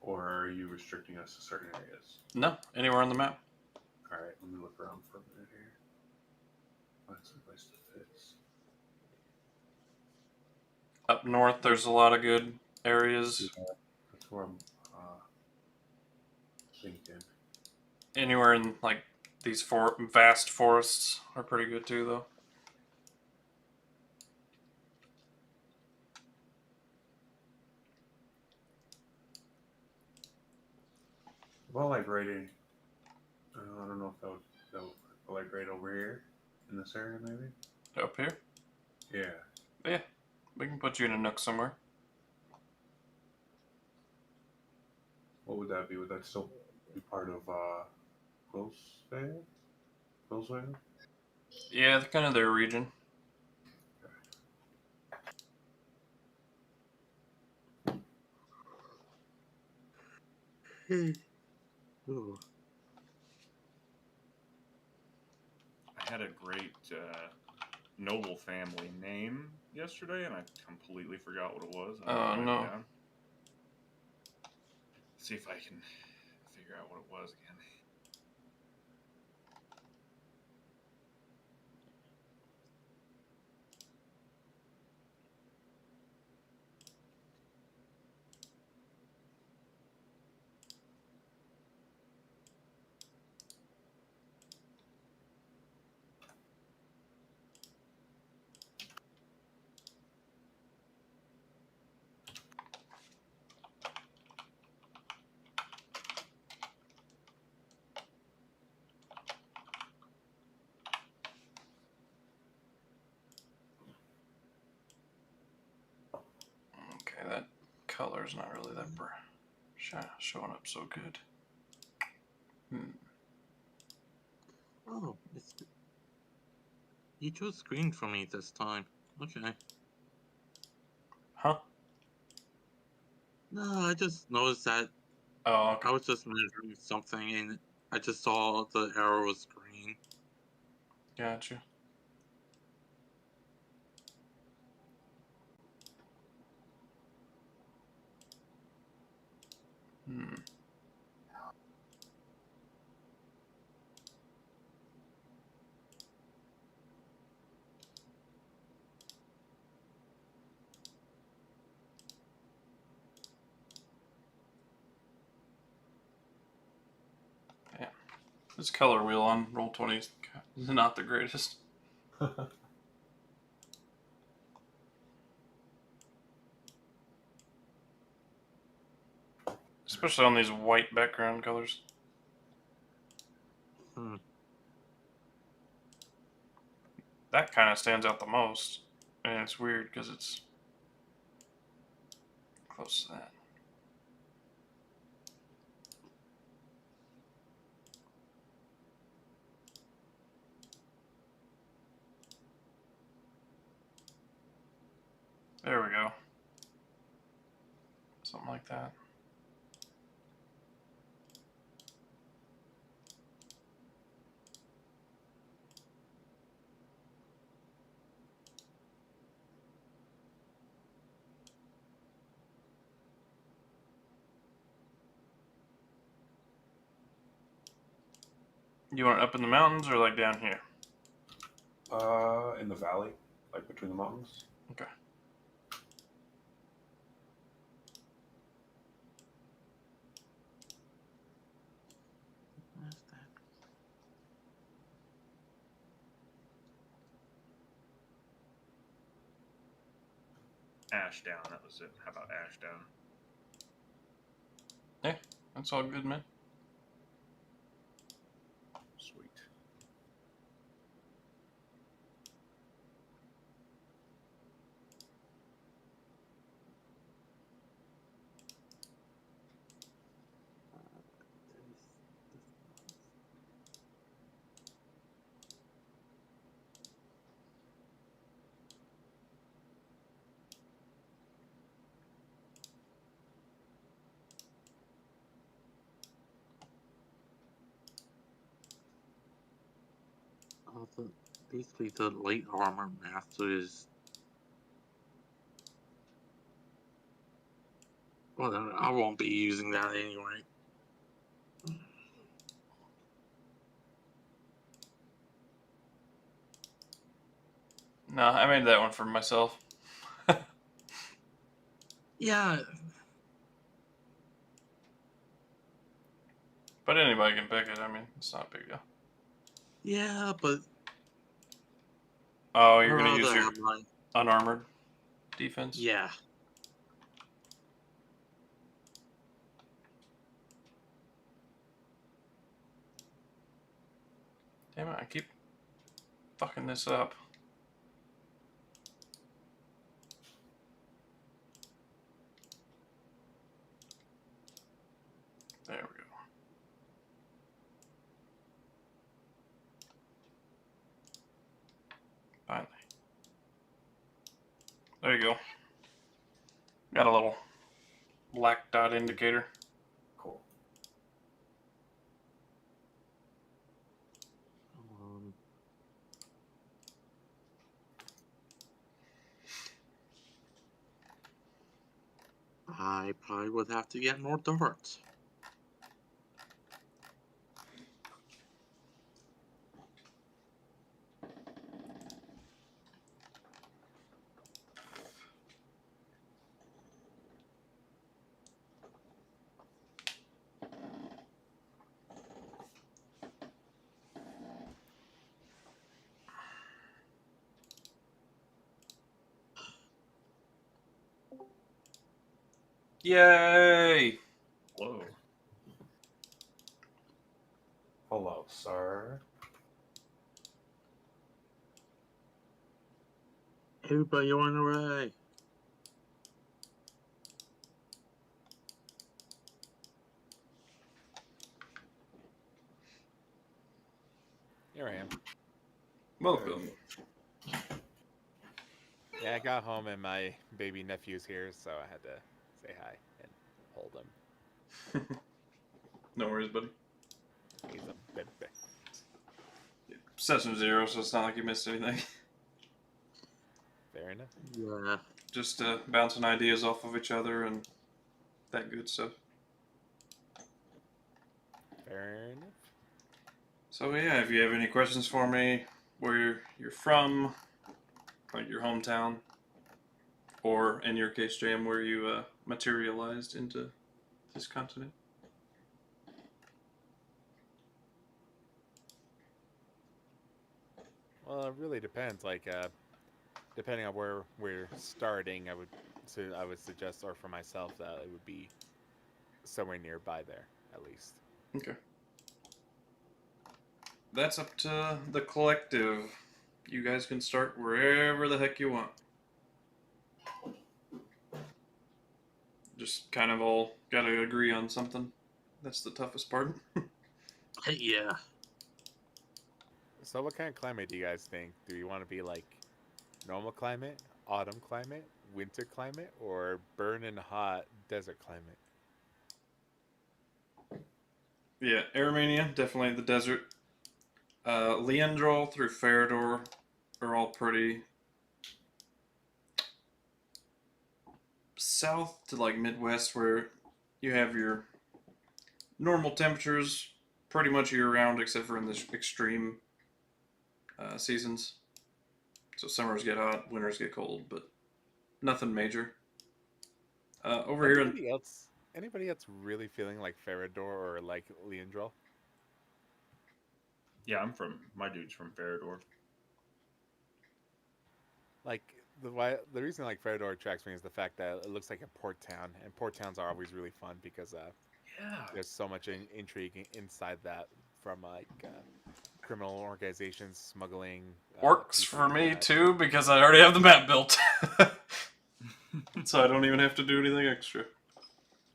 or are you restricting us to certain areas? No, anywhere on the map. All right. Let me look around for a minute here. Find some place to fit. Up north, there's a lot of good areas. Yeah, that's where I'm thinking. Anywhere in like these vast forests are pretty good too, though. Well, like right in. I don't know if that would like right over here in this area, maybe. Up here. Yeah. Yeah, we can put you in a nook somewhere. What would that be? Would that still be part of Closevale? Closevale? Yeah, it's kind of their region. Ooh. I had a great noble family name yesterday, and I completely forgot what it was. I Oh, wrote it no. down. See if I can figure out what it was again. Okay, that color's not really that showing up so good. Oh, you chose green for me this time. Okay. Huh? No, I just noticed that Oh, okay. I was just measuring something and I just saw the arrow was green. Gotcha. Hmm. Yeah. This color wheel on Roll20 is not the greatest. Especially on these white background colors. That kind of stands out the most. And it's weird because it's close to that. There we go. Something like that. You want it up in the mountains or like down here? In the valley, like between the mountains. Okay. Where's that? Ash down. That was it. How about ash down? Yeah, that's all good, man. Sweet. Basically, the light armor master is. Well, I won't be using that anyway. No, I made that one for myself. Yeah, But anybody can pick it. I mean, it's not a big deal. yeah, but Oh, I'd you're going to use rather your have my. unarmored defense? Yeah. Damn it, I keep fucking this up. There we go. Finally. There you go. Got a little black dot indicator. Cool. I probably would have to get more darts. Yay! Whoa. Hello, sir. Everybody on the way. Here I am. Welcome. Yeah, I got home and my baby nephew's here, so I had to say hi and hold him. No worries, buddy. He's a baby. Session 0, so it's not like you missed anything. Fair enough. Yeah. Just bouncing ideas off of each other and that good stuff. Fair enough. So yeah, if you have any questions for me, where you're from, like your hometown, or in your case, Jam, where you materialized into this continent. Well, it really depends. Like, depending on where we're starting, I would suggest, or for myself, that it would be somewhere nearby there, at least. Okay. That's up to the collective. You guys can start wherever the heck you want. Just kind of all gotta agree on something. That's the toughest part. Yeah. So, what kind of climate do you guys think? Do you want to be like normal climate, autumn climate, winter climate, or burning hot desert climate? Yeah, Aramania, definitely the desert. Leandrol through Farador are all pretty south to like Midwest, where you have your normal temperatures pretty much year round, except for in the extreme seasons. So summers get hot, winters get cold, but nothing major. Over here, Anybody else really feeling like Farador or like Leandrol? Yeah, my dude's from Farador. Like the reason like Farador attracts me is the fact that it looks like a port town, and port towns are always really fun because Yeah. there's so much intrigue inside that from like criminal organizations, smuggling. works people for like me that. too because I already have the map built. So I don't even have to do anything extra.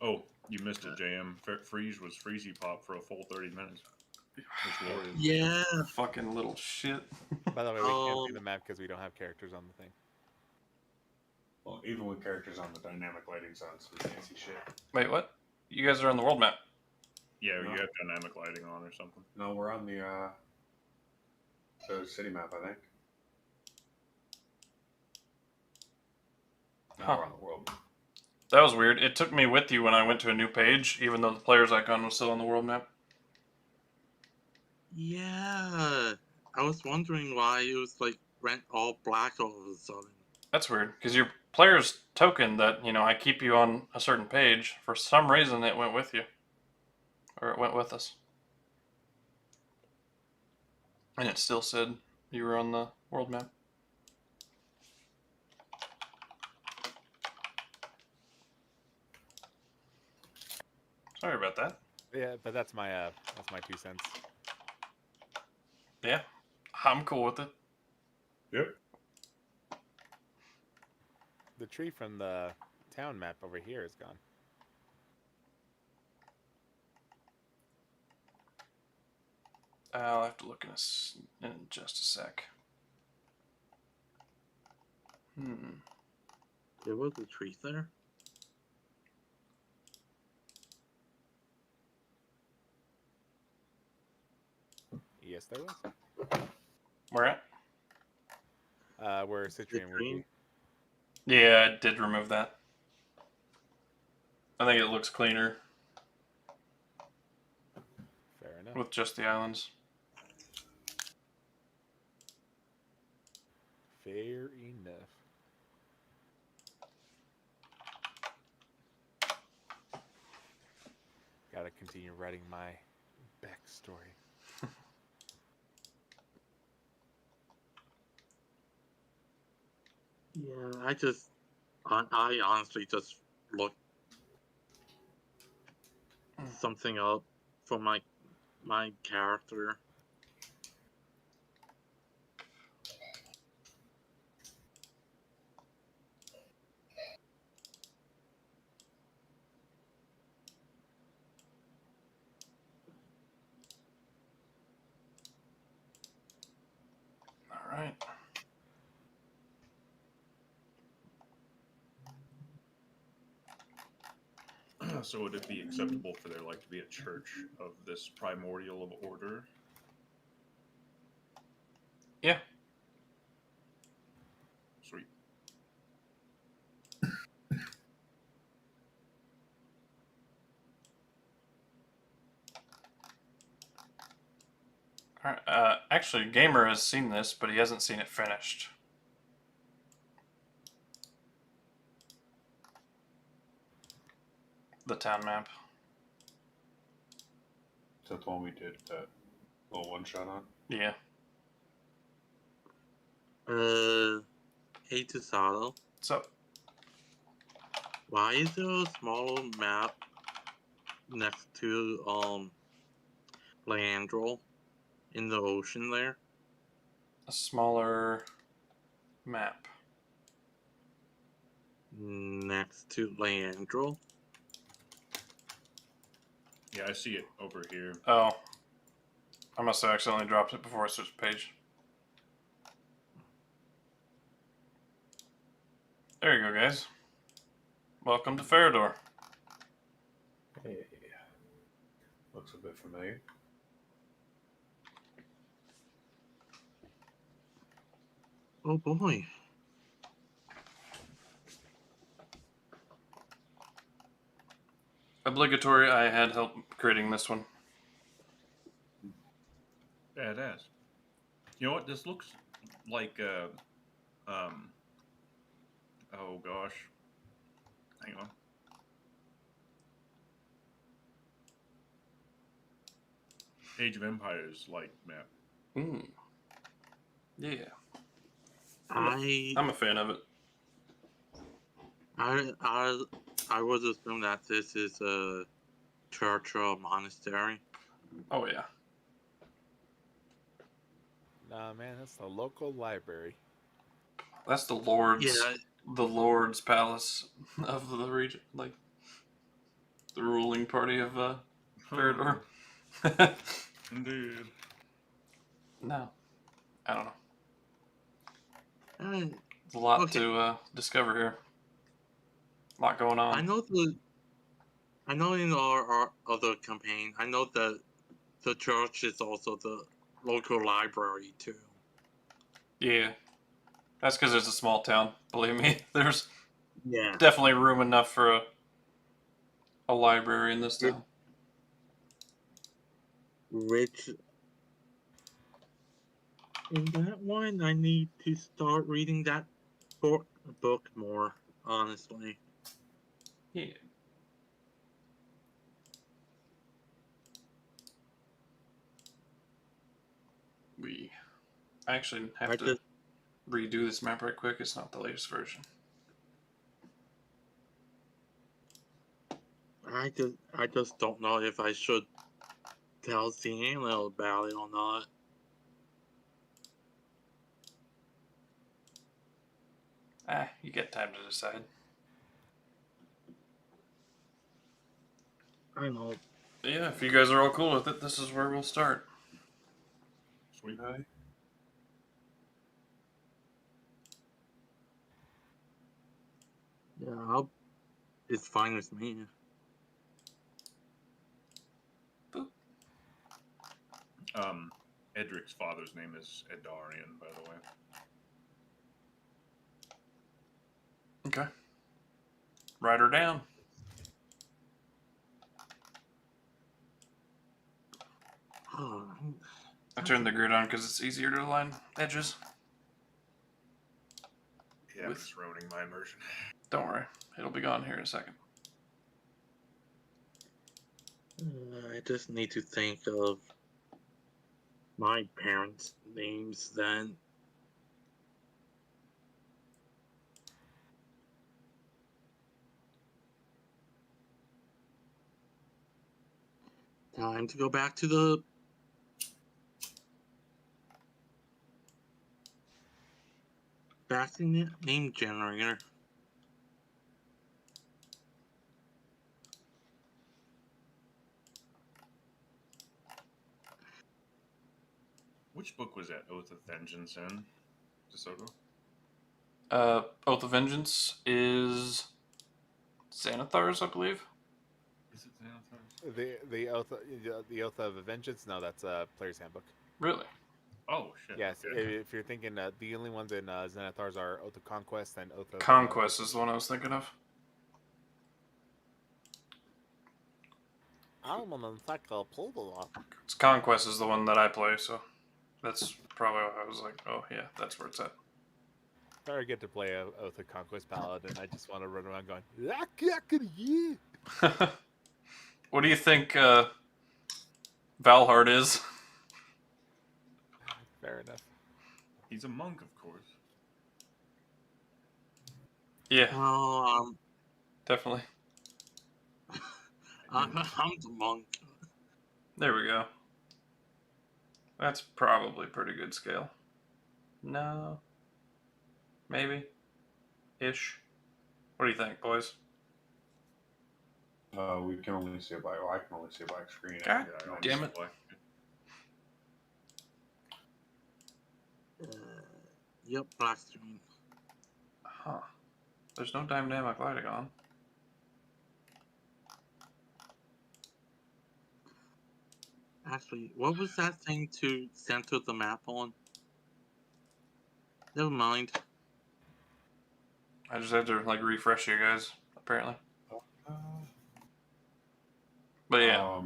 Oh, you missed it, JM. Freeze was Freezy Pop for a full 30 minutes. It's glorious. Yeah. Fucking little shit. By the way, we can't see the map because we don't have characters on the thing. Well, even with characters on the dynamic lighting's on, so we can't see shit. Wait, what? You guys are on the world map. Yeah, No. you have dynamic lighting on or something. No, we're on the city map, I think. Now Huh. we're on the world. That was weird. It took me with you when I went to a new page, even though the player's icon was still on the world map. Yeah. I was wondering why it was like went all black all of a sudden. That's weird, because your player's token that, I keep you on a certain page, for some reason it went with you. Or it went with us. And it still said you were on the world map. Sorry about that. Yeah, but that's my 2 cents. Yeah, I'm cool with it. Yep. The tree from the town map over here is gone. I'll have to look in just a sec. There was a tree there. Yes, there was. Where at? Where Citrian would green? be. Yeah, I did remove that. I think it looks cleaner Fair enough. with just the islands. Fair enough. Gotta continue writing my backstory. Yeah, I honestly just looked something up for my character. All right. So would it be acceptable for there to be a church of this primordial of order? Yeah. Sweet. Alright, actually, Gamer has seen this, but he hasn't seen it finished. The town map. Is that the one we did that little one shot on? Yeah. Hey Desoato, So, why is there a smaller map next to Leandro in the ocean there? a smaller map. Next to Leandro? Yeah, I see it over here. Oh. I must have accidentally dropped it before I switched page. There you go, guys. Welcome to Farador. Hey. Looks a bit familiar. Oh boy. Obligatory, I had help creating this one. Badass. You know what? This looks like oh gosh. Hang on. Age of Empires map. Mm. Yeah. I I'm a fan of it. would assume that this is a church or a monastery. Oh, yeah. Nah, man, that's the local library. That's the Lord's palace of the region, the ruling party of Farador. Indeed. No, I don't know. Uh, There's a lot Okay. to discover here. A lot going on. I know in our other campaign, I know that the church is also the local library too. Yeah, that's because it's a small town. Believe me, there's Yeah. definitely room enough for a library in this town. Which in that one, I need to start reading that book more, honestly. Yeah. I actually have to redo this map right quick. It's not the latest version. I just don't know if I should tell Cielo about it or not. You get time to decide. I know. Yeah, if you guys are all cool with it, this is where we'll start. Sweet. Hi. Yeah, it's fine with me. Edric's father's name is Edarian, by the way. Okay. Write her down. Oh, I turned the grid on because it's easier to align edges. Yeah, I'm just ruining my immersion. Don't worry. It'll be gone here in a second. I just need to think of my parents' names then. Time to go back to the name generator. Which book was that? Oath of Vengeance in? Desoato? Oath of Vengeance is Xanathar's, I believe. Is it Xanathars? The oath of vengeance. No, that's a player's handbook. Really? Oh shit. Yes, Okay. if you're thinking the only ones in Xanathars are Oath of Conquest and Oath of Conquest is the one I was thinking of. I'm an encyclopedia. It's Conquest is the one that I play, so that's probably why I was like, oh yeah, that's where it's at. If I ever get to play a Oath of Conquest Paladin, I just want to run around going, yeah. What do you think Valhart is? Fair enough. He's a monk, of course. Yeah, Oh, definitely. I'm the monk. There we go. That's probably pretty good scale. No. Maybe. Ish. What do you think, boys? We can only see it by. Well, I can only see it by screen. God Yeah, I damn always it. select Yep, black screen. Huh. There's no dynamic lighting on. Actually, what was that thing to center the map on? Never mind. I just had to like refresh you guys, apparently. But yeah,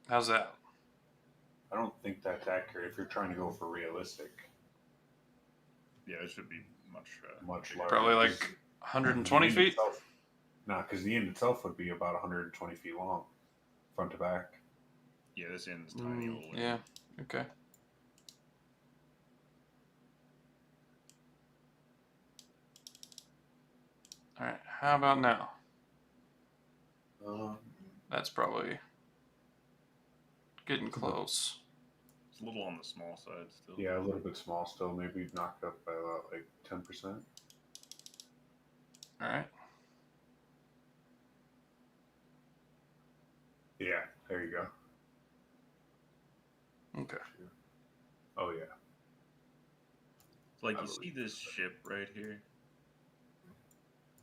how's that? I don't think that's accurate if you're trying to go for realistic. Yeah, it should be much Much bigger. larger. Probably like 120 feet? Nah, because the end itself would be about 120 feet long, front to back. Yeah, this end's tiny. Little Yeah, okay. Alright, how about now? That's probably getting close. It's a little on the small side still. Yeah, a little bit small still. Maybe knocked up by about like 10%. Alright. Yeah, there you go. Okay. Oh yeah. Like I you believe see this ship right here.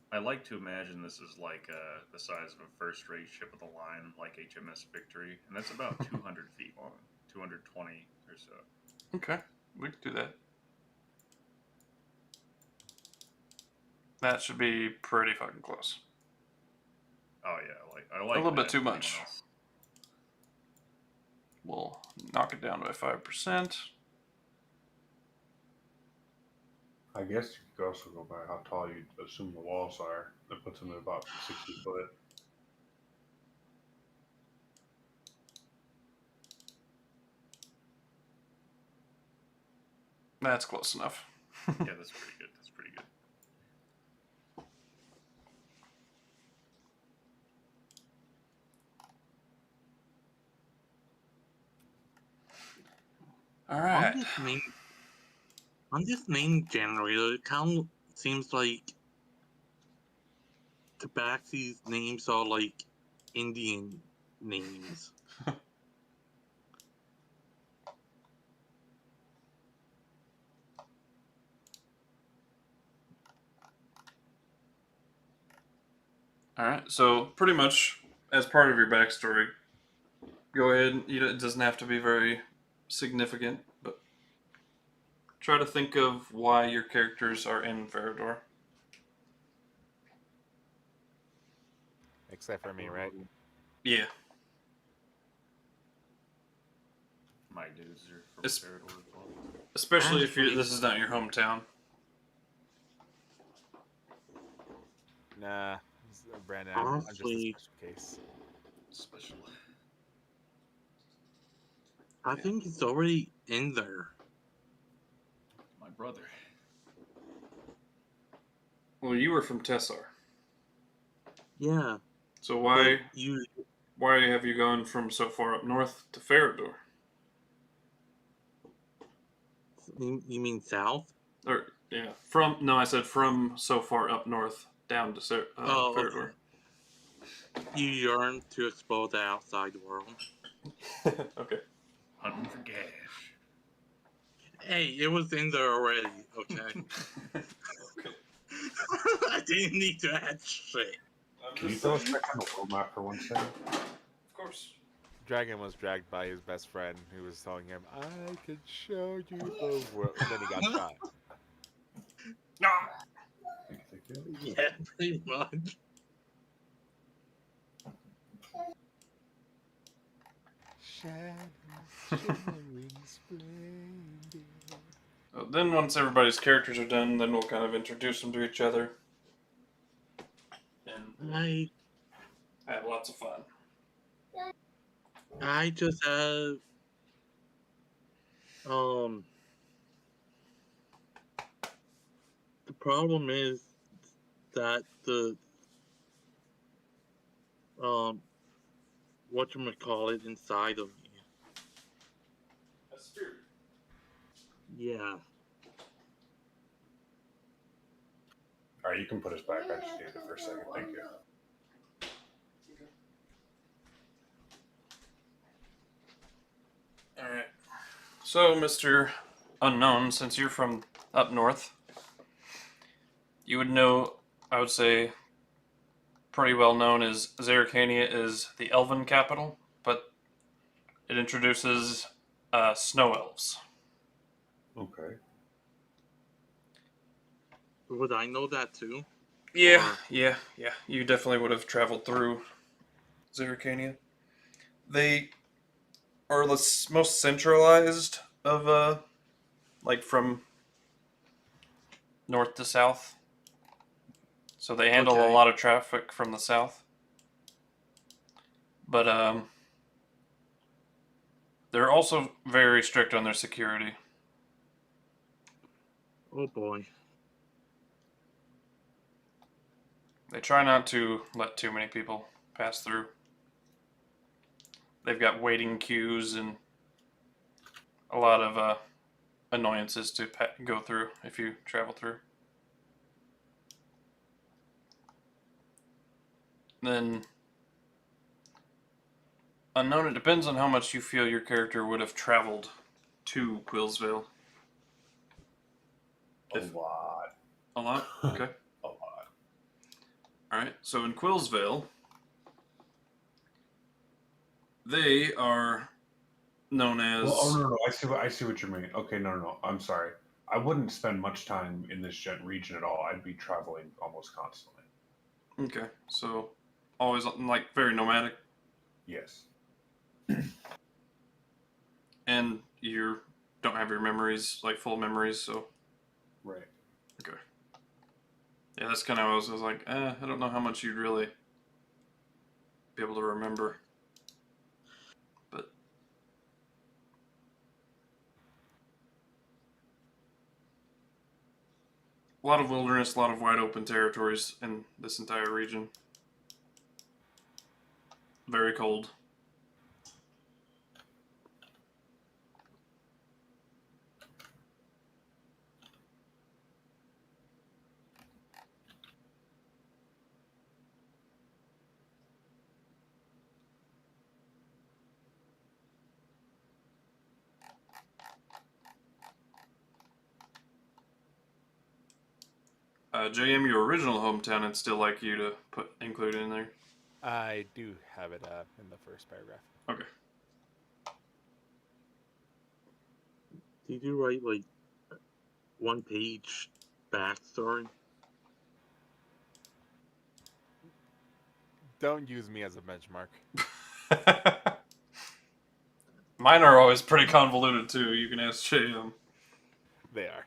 I like to imagine this is like the size of a first-rate ship of the line, like HMS Victory, and that's about 200 feet long, 220 or so. Okay, we can do that. That should be pretty fucking close. Oh yeah, I like A little bit that. too Anyone much. else? We'll knock it down by 5%. I guess you could also go by how tall you assume the walls are. That puts them at about 60 foot. That's close enough. Yeah, that's pretty good. That's pretty good. Alright. On this main generator, it kind of seems like Tabaxi's names are like Indian names. Alright, so pretty much as part of your backstory, go ahead. It doesn't have to be very significant, but try to think of why your characters are in Farador. Except for me, right? Yeah. My dudes are from It's- Farador as well. Especially if this is not your hometown. Nah, Brandon, I'm just a Honestly, special case. Special. I think it's already in there. My brother. Well, you were from Tessar. Yeah. So why But have you gone from so far up north to Farador? you mean south? Or yeah, I said from so far up north down to Farador. You yearn to explore the outside world. Okay. Hunting for cash. Hey, it was in there already, okay? I didn't need to add shit. Can you throw us back on the world map for 1 second? Of course. Dragon was dragged by his best friend who was telling him, I can show you the world. And then he got shot. Ah! Thank you. Yeah, pretty much. Shimmering splendid. Then once everybody's characters are done, then we'll kind of introduce them to each other. And I have lots of fun. just have the problem is that the whatchamacallit inside of me. A spirit. Yeah. Alright, you can put us back. I just needed it for a second. Thank you. Alright. So, Mr. Unknown, since you're from up north, you would know, I would say, pretty well known as Zerrikania is the elven capital, but it introduces snow elves. Okay. Would I know that too? Yeah. You definitely would have traveled through Zerrikania. They are the most centralized of, like from north to south. So they handle a Okay. lot of traffic from the south. But they're also very strict on their security. Oh boy. They try not to let too many people pass through. They've got waiting queues and a lot of annoyances to go through if you travel through. Then, Unknown, it depends on how much you feel your character would have traveled to Quillsvale. A lot. A lot? Okay. A lot. Alright, so in Quillsvale, they are known as... Well, oh, no. I see what you mean. Okay, no. I'm sorry. I wouldn't spend much time in this region at all. I'd be traveling almost constantly. Okay, so always like very nomadic, Yes. and you don't have your memories, like full memories, so Right. okay. Yeah, that's kind of I was like, I don't know how much you'd really be able to remember, but a lot of wilderness, a lot of wide open territories in this entire region. Very cold. JM, your original hometown, I'd still like you to include in there. I do have it in the first paragraph. Okay. Did you write like 1-page backstory? Don't use me as a benchmark. Mine are always pretty convoluted too. You can ask JM. They are.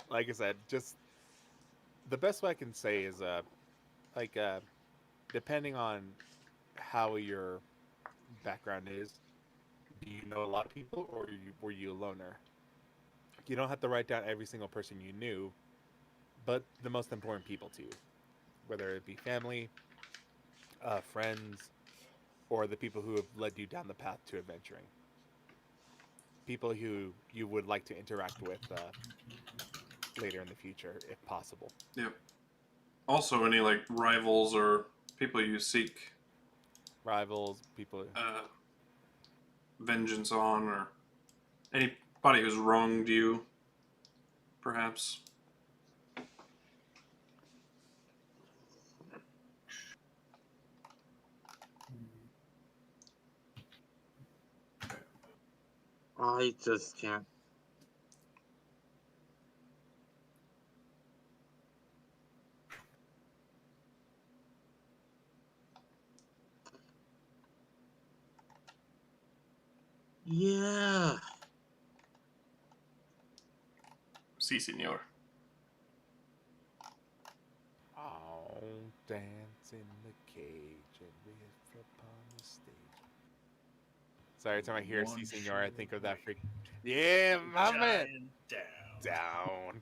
Like I said, just the best way I can say is depending on how your background is, do you know a lot of people or were you a loner? You don't have to write down every single person you knew, but the most important people to you, whether it be family, friends, or the people who have led you down the path to adventuring. People who you would like to interact with later in the future, if possible. Yep. Also, any like rivals or people you seek Rivals, people. Vengeance on, or anybody who's wronged you, perhaps. I just can't. Yeah. Si, senor. Oh, dance in the cage and riff upon the stage. Sorry, every time I hear One C Senor, I think of that short freak. Yeah, my man. giant down.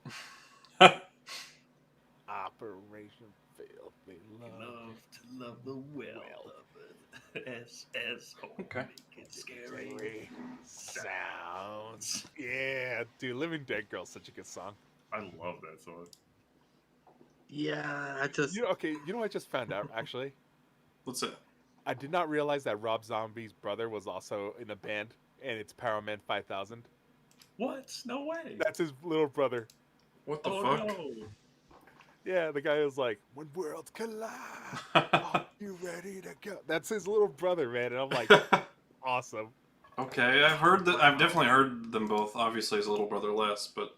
Down. Operation Filthy Love to love the well of it. S Okay. make it scary. Scary sounds. Yeah, dude, Living Dead Girl's such a good song. I love that song. Yeah, I just. Okay, you know what I just found out, actually? What's that? I did not realize that Rob Zombie's brother was also in a band, and it's Powerman 5000. What? No way. That's his little brother. What the Oh fuck? no. Yeah, the guy was like, when worlds collide, are you ready to go? That's his little brother, man. And I'm like, awesome. Okay, I've heard that. I've definitely heard them both. Obviously, his little brother less, but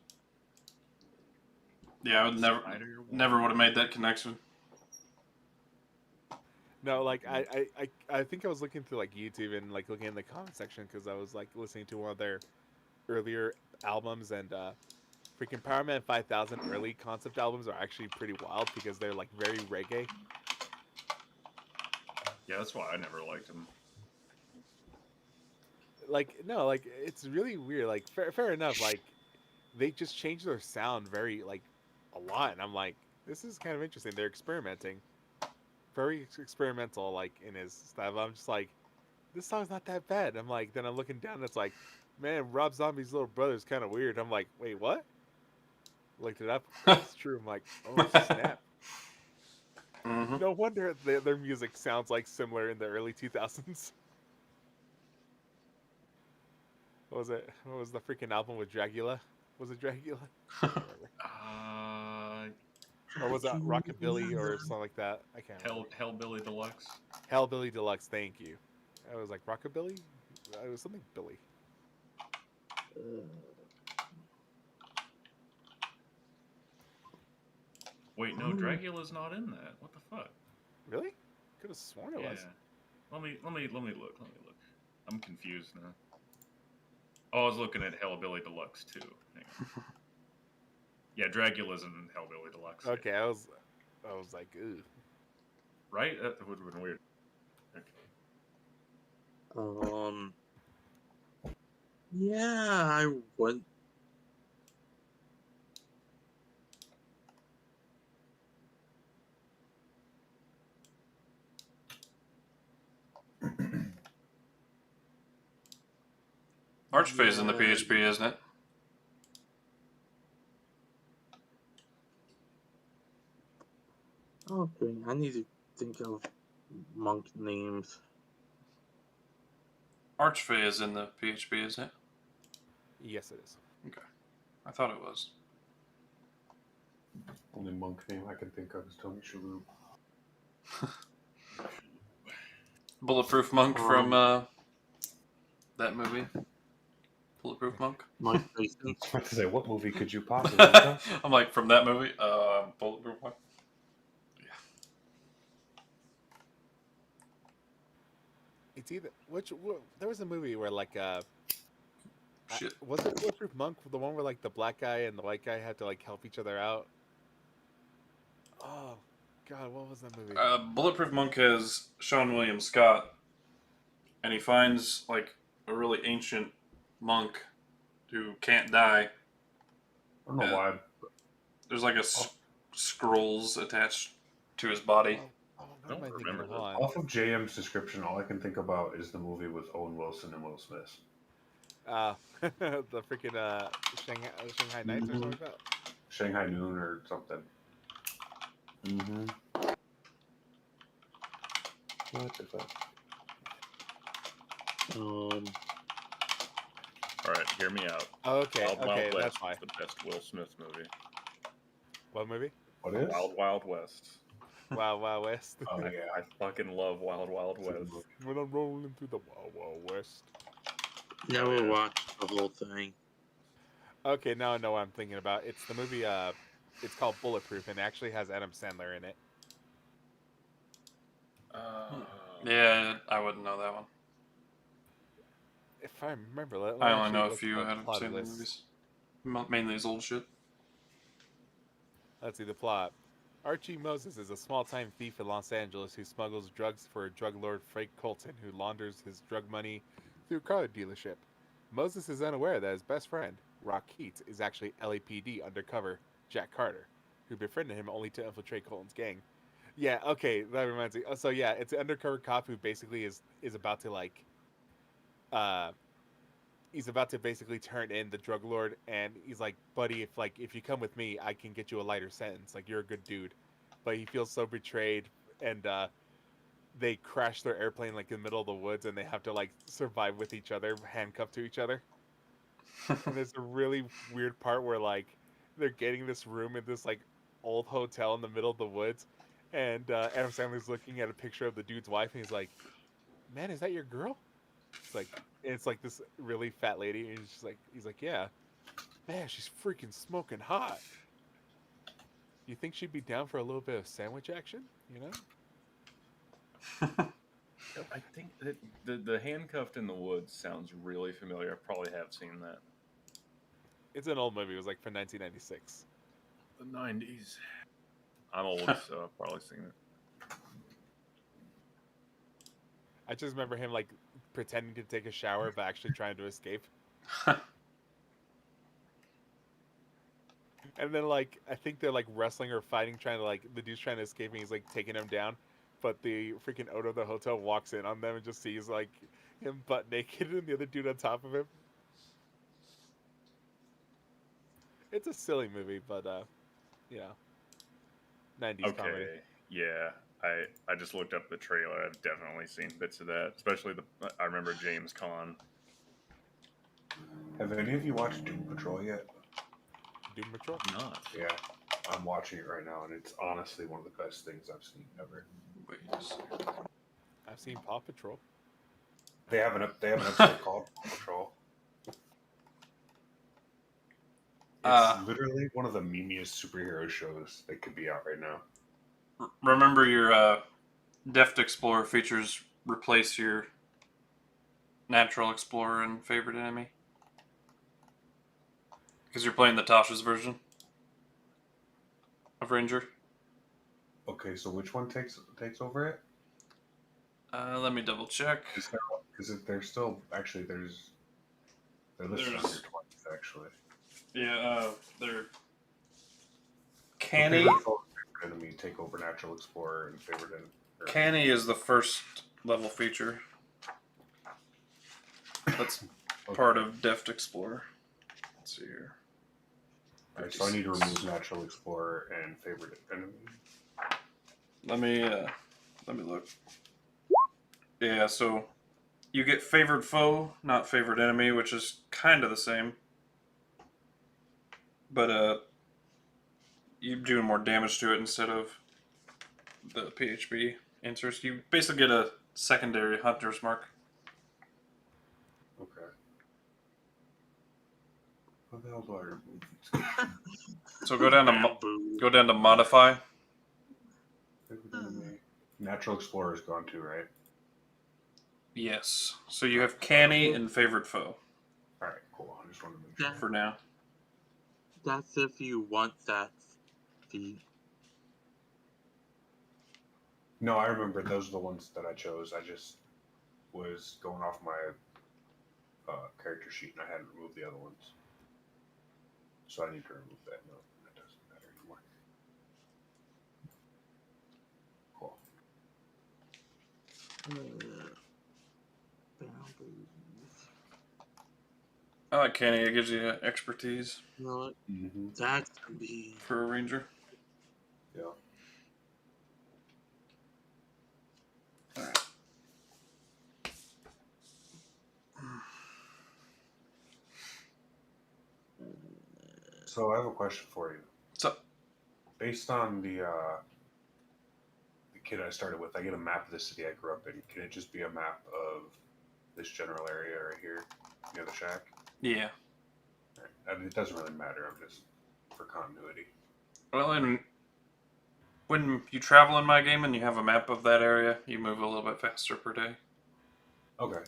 yeah, I would never would have made that connection. No, like I think I was looking through like YouTube and like looking in the comment section because I was like listening to one of their earlier albums, and freaking Powerman 5000 early concept albums are actually pretty wild because they're like very reggae. Yeah, that's why I never liked him. Like no, like it's really weird. Like fair enough. Like they just changed their sound very like a lot, and I'm like, this is kind of interesting. They're experimenting, very experimental, like in his style. I'm just like, this song's not that bad. I'm like, then I'm looking down, and it's like, man, Rob Zombie's little brother is kind of weird. I'm like, wait, what? Looked it up. It's true. I'm like, oh snap. Mm-hmm. No wonder their music sounds like similar in the early 2000s. What was it? What was the freaking album with Dragula? Was it Dragula? I can't remember. Or was that Rockabilly or something like that? I can't remember. Hellbilly Deluxe. Hellbilly Deluxe, thank you. I was like, Rockabilly? It was something Billy. Wait, no, Dragula's not in that. What the fuck? Really? Could have sworn it Yeah. was. Let me look. I'm confused now. Oh, I was looking at Hellbilly Deluxe too. Hang on. Yeah, Dragula's in Hellbilly Deluxe. Okay, I was like, ew. Right? That would have been weird. Okay. Yeah, I went. Archfey's in the PHP, isn't it? Okay, I need to think of monk names. Archfey is in the PHP, isn't it? Yes, it is. Okay. I thought it was. Only monk name I can think of is Tony Shalhoub. Bulletproof Monk from that movie. Bulletproof Monk. Mike Tyson. I was about to say, what movie could you possibly think? I'm like, from that movie? Bulletproof Monk? It's either there was a movie where like Shit. was it Bulletproof Monk, the one where like the black guy and the white guy had to like help each other out? Oh god, what was that movie? Bulletproof Monk has Sean William Scott, and he finds like a really ancient monk who can't die. I don't know why. There's like scrolls attached to his body. What am I thinking of? Hold on. Off of JM's description, all I can think about is the movie with Owen Wilson and Will Smith. The freaking Shanghai Nights or something like that. Shanghai Noon or something. Mm-hmm. What the fuck? Alright, hear me out. Okay, Wild okay, West that's fine. is the best Will Smith movie. What movie? What is? Wild West. Wild Wild West. Oh, yeah. I fucking love Wild West. When I'm rolling through the Wild Wild West. Never yeah. watched the whole thing. Okay, now I know what I'm thinking about. It's the movie. It's called Bulletproof, and it actually has Adam Sandler in it. Yeah, I wouldn't know that one. If I remember, let I me only actually know a look few at the Adam plot of Sandler this. movies. Mainly his old shit. Let's see the plot. Archie Moses is a small-time thief in Los Angeles who smuggles drugs for drug lord Frank Colton, who launders his drug money through a car dealership. Moses is unaware that his best friend, Rock Keats, is actually LAPD undercover Jack Carter, who befriended him only to infiltrate Colton's gang. Yeah, okay, that reminds me. So yeah, it's an undercover cop who basically is about to like, uh, he's about to basically turn in the drug lord, and he's like, buddy, if you come with me, I can get you a lighter sentence. Like, you're a good dude. But he feels so betrayed, and they crash their airplane like in the middle of the woods, and they have to like survive with each other, handcuffed to each other. And there's a really weird part where like they're getting this room in this like old hotel in the middle of the woods, and Adam Sandler's looking at a picture of the dude's wife, and he's like, "Man, is that your girl?" It's like this really fat lady, and he's like, "Yeah, man, she's freaking smoking hot." You think she'd be down for a little bit of sandwich action? You know? I think that the handcuffed in the woods sounds really familiar. I probably have seen that. It's an old movie. It was like from 1996. The 90s. I'm old, so I've probably seen it. I just remember him like pretending to take a shower, but actually trying to escape. And then like I think they're like wrestling or fighting, trying to like the dude's trying to escape, and he's like taking him down. But the freaking owner of the hotel walks in on them and just sees like him butt naked and the other dude on top of him. It's a silly movie, but you know, 90s Okay, comedy. yeah. I just looked up the trailer. I've definitely seen bits of that. Especially I remember James Caan. Have any of you watched Doom Patrol yet? Doom Patrol. Not. Yeah, I'm watching it right now, and it's honestly one of the best things I've seen ever. Wait a second. I've seen Paw Patrol. They have an episode called Paw Patrol. It's literally one of the memeiest superhero shows that could be out right now. Remember your Deft Explorer features replace your Natural Explorer and Favorite Enemy? Because you're playing the Tasha's version of Ranger. Okay, so which one takes over it? Let me double check. Because they're still actually they're listed on your 20s actually. Yeah, they're So Canny. favorite foe, favorite enemy take over Natural Explorer and favorite enemy. Canny is the first level feature. That's part of Deft Explorer. Let's see here. Alright, so I need to remove Natural Explorer and favorite enemy. Let me look. Yeah, so you get favored foe, not favored enemy, which is kind of the same. But you're doing more damage to it instead of the PHB answers. You basically get a secondary hunter's mark. Okay. How the hell do I remove these? So go down to modify. Favorite enemy. Natural Explorer is gone too, right? Yes. So you have Canny and favored foe Alright, cool. I just wanted to make sure. for now. That's if you want that feed. No, I remember those are the ones that I chose. I just was going off my character sheet and I hadn't removed the other ones. So I need to remove that. No, that doesn't matter anymore. Cool. Boundaries. I like Canny. It gives you expertise You know what? Mm-hmm. That's gonna be. for a ranger. Yeah. Alright. So I have a question for you. What's up? Based on the kid I started with, I get a map of the city I grew up in. Can it just be a map of this general area right here? near the shack? Yeah. Right. I mean, it doesn't really matter. I'm just for continuity. Well, and when you travel in my game and you have a map of that area, you move a little bit faster per day. Okay.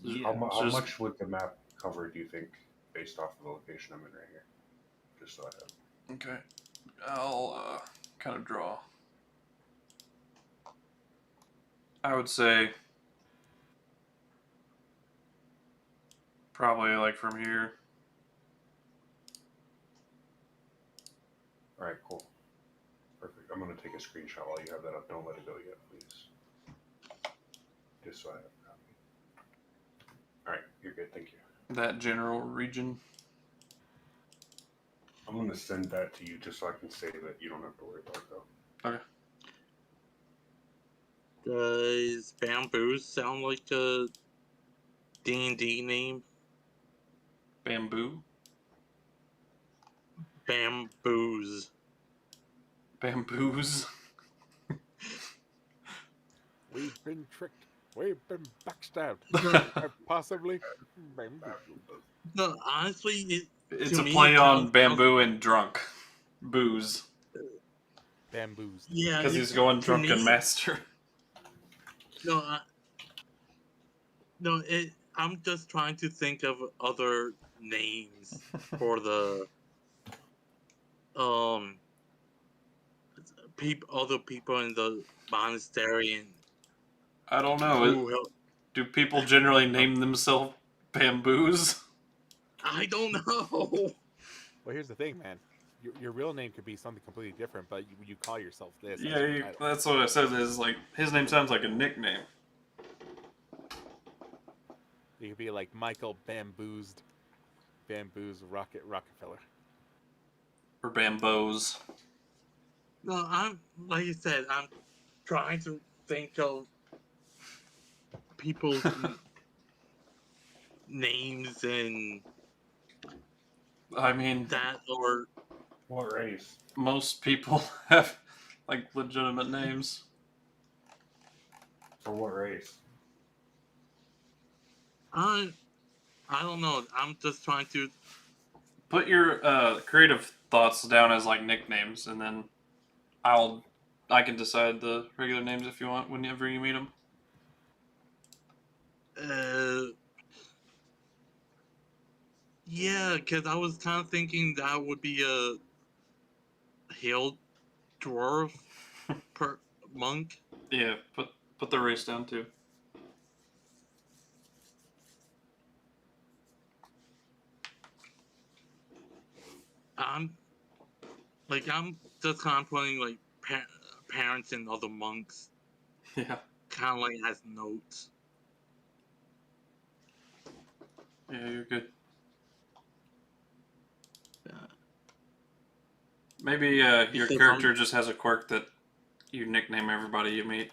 Yeah. How Just- much would the map cover, do you think, based off of the location I'm in right here? Just so I have. Okay. I'll kind of draw. I would say probably like from here. All right, cool. Perfect. I'm going to take a screenshot while you have that up. Don't let it go yet, please. Just so I have a copy. All right, you're good. Thank you. That general region. I'm going to send that to you just so I can say that you don't have to worry about it, though. Okay. Does bamboo sound like a D&D name? Bamboo. Bamboos. Bamboos. We've been tricked. We've been backstabbed. And possibly bamboozled. No, honestly, It's to a me, play it on sounds- bamboo and drunk. Booze. Bamboozled. Yeah, Because he's going to drunken me- master. No, I'm just trying to think of other names for the other people in the monastery and I don't know. who help. Do people generally name themselves bamboos? I don't know. Well, here's the thing, man. Your real name could be something completely different, but you call yourself this. as Yeah, your title. that's what I said. Is like his name sounds like a nickname. You could be like Michael Bamboos Rockefeller. Or bamboos. No, I'm like you said. I'm trying to think of people's names and I mean, that, or What race? most people have like legitimate names. For what race? I don't know. I'm just trying to. Put your creative thoughts down as like nicknames, and then I can decide the regular names if you want whenever you meet them. Yeah, because I was kind of thinking that would be a hill dwarf per monk. Yeah, put the race down too. I'm just kind of putting like parents and other monks Yeah, kind of like as notes. yeah, you're good. Yeah. Maybe your Because character just has a quirk that you nickname everybody you meet.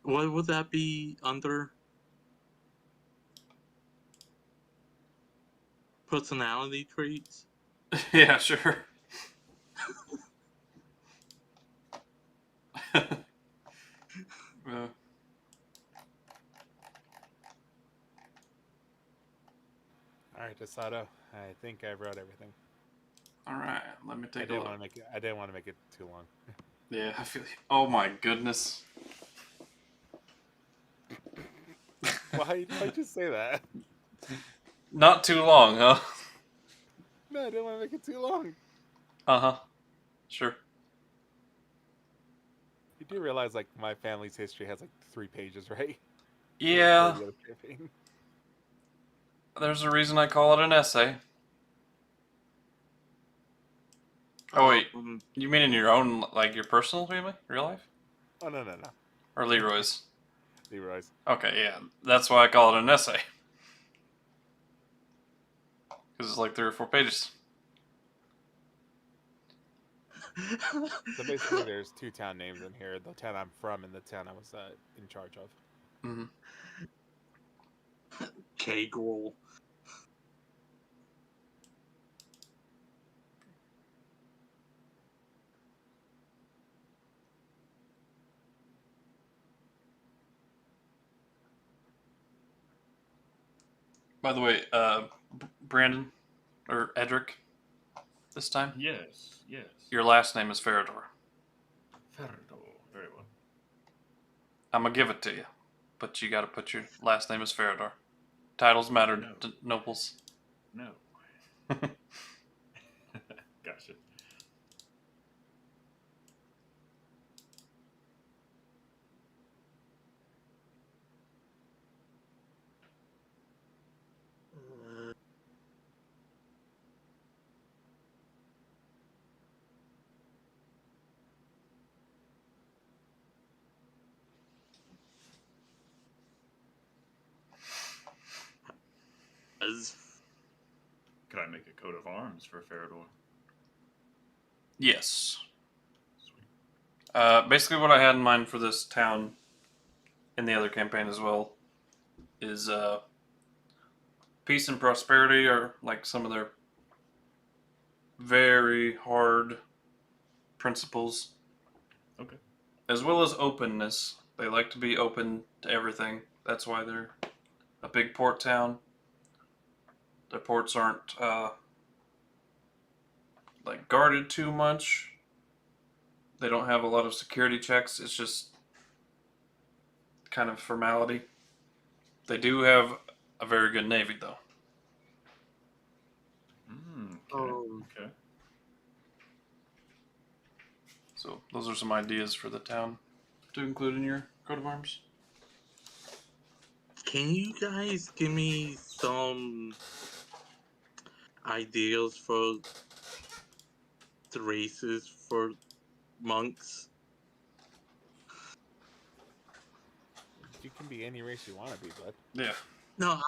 What would that be under? Personality traits? Yeah, sure. All right, Desoato. I think I wrote everything. All right, let me I take a didn't look. want to make it. I didn't want to make it too long. Yeah, I feel. Oh my goodness. Why'd you say that? Not too long, huh? No, I didn't want to make it too long. Uh-huh. Sure. You do realize, like, my family's history has like 3 pages, right? Yeah, For the illustrating. there's a reason I call it an essay. Oh wait, you mean in your own, like your personal family, real life, Oh no. or Leroy's? Leroy's. Okay, yeah, that's why I call it an essay. Because it's like 3 or 4 pages. So basically, there's 2 town names in here: the town I'm from and the town I was in charge of. Mm-hmm. Kegel. By the way, Brandon or Edric, this time. Yes, yes. Your last name is Farador. Ferdo. Very well. I'm gonna give it to you, but you got to put your last name as Farador. Titles matter No. to nobles. No. Gotcha. As Could I make a coat of arms for Farador? Yes. Sweet. Basically, what I had in mind for this town in the other campaign as well is peace and prosperity are like some of their very hard principles, Okay. as well as openness. They like to be open to everything. That's why they're a big port town. Their ports aren't like guarded too much. They don't have a lot of security checks. It's just kind of formality. They do have a very good navy, though. Okay. Okay. So those are some ideas for the town to include in your coat of arms. can you guys give me some ideas for the races for monks? You can be any race you want to be, bud. Yeah. No,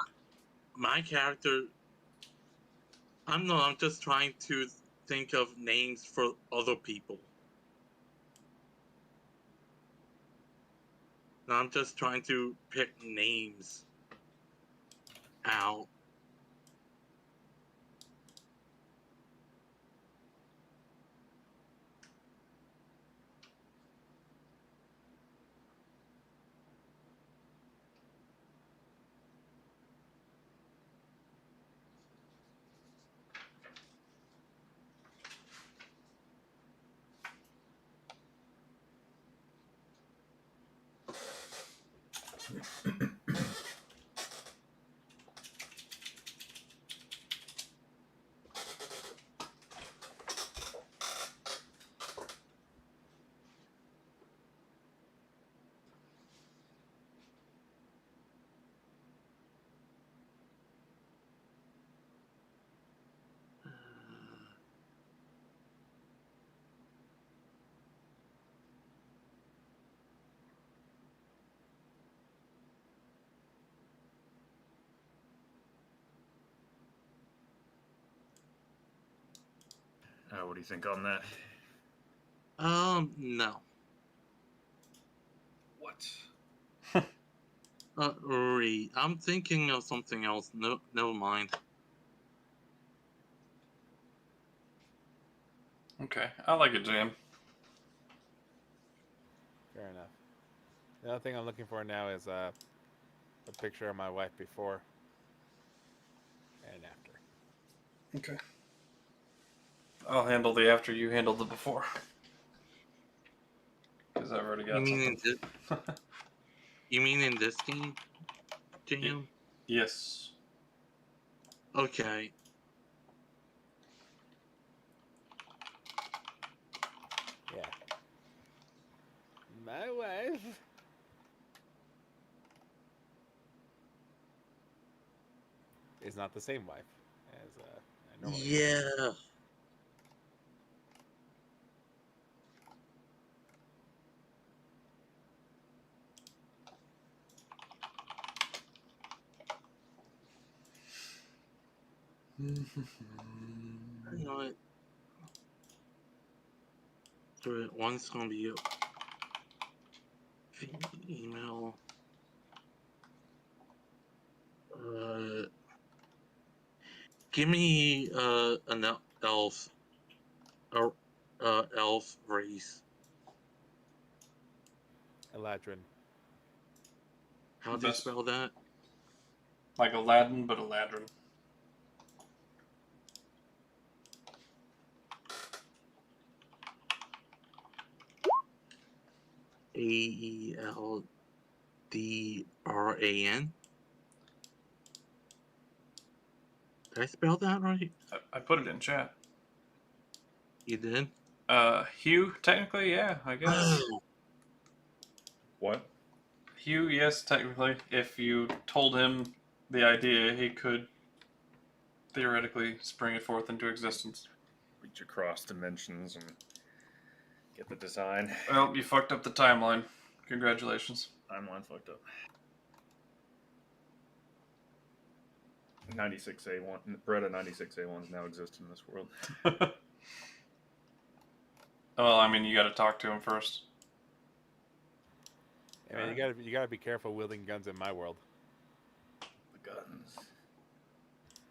my character. I'm just trying to think of names for other people. No, I'm just trying to pick names out. What do you think on that? No. What? Reed, I'm thinking of something else. No, never mind. Okay. I like it, Jam. Fair enough. The other thing I'm looking for now is a picture of my wife before and after. Okay. I'll handle the after, you handle the before. Because I've already You got mean something. you mean in this game, Jam? Yes. Okay. Yeah. My wife. Is not the same wife as I normally have. Yeah. You know what? One's gonna be a email. Give me an elf or elf race. Eladrin. How do you Best- spell that? Like Aladdin, but Aladrin. Aeldran. Did I spell that right? I put it in chat. You did? Hugh, technically, yeah, I guess. What? Hugh, yes, technically. If you told him the idea, he could theoretically spring it forth into existence. Reach across dimensions and get the design. Well, you fucked up the timeline. Congratulations. Timeline fucked up. 96A1, Beretta 96A1s now exist in this world. Well, I mean, you got to talk to him first. I mean, you gotta be careful wielding guns in my world. The guns.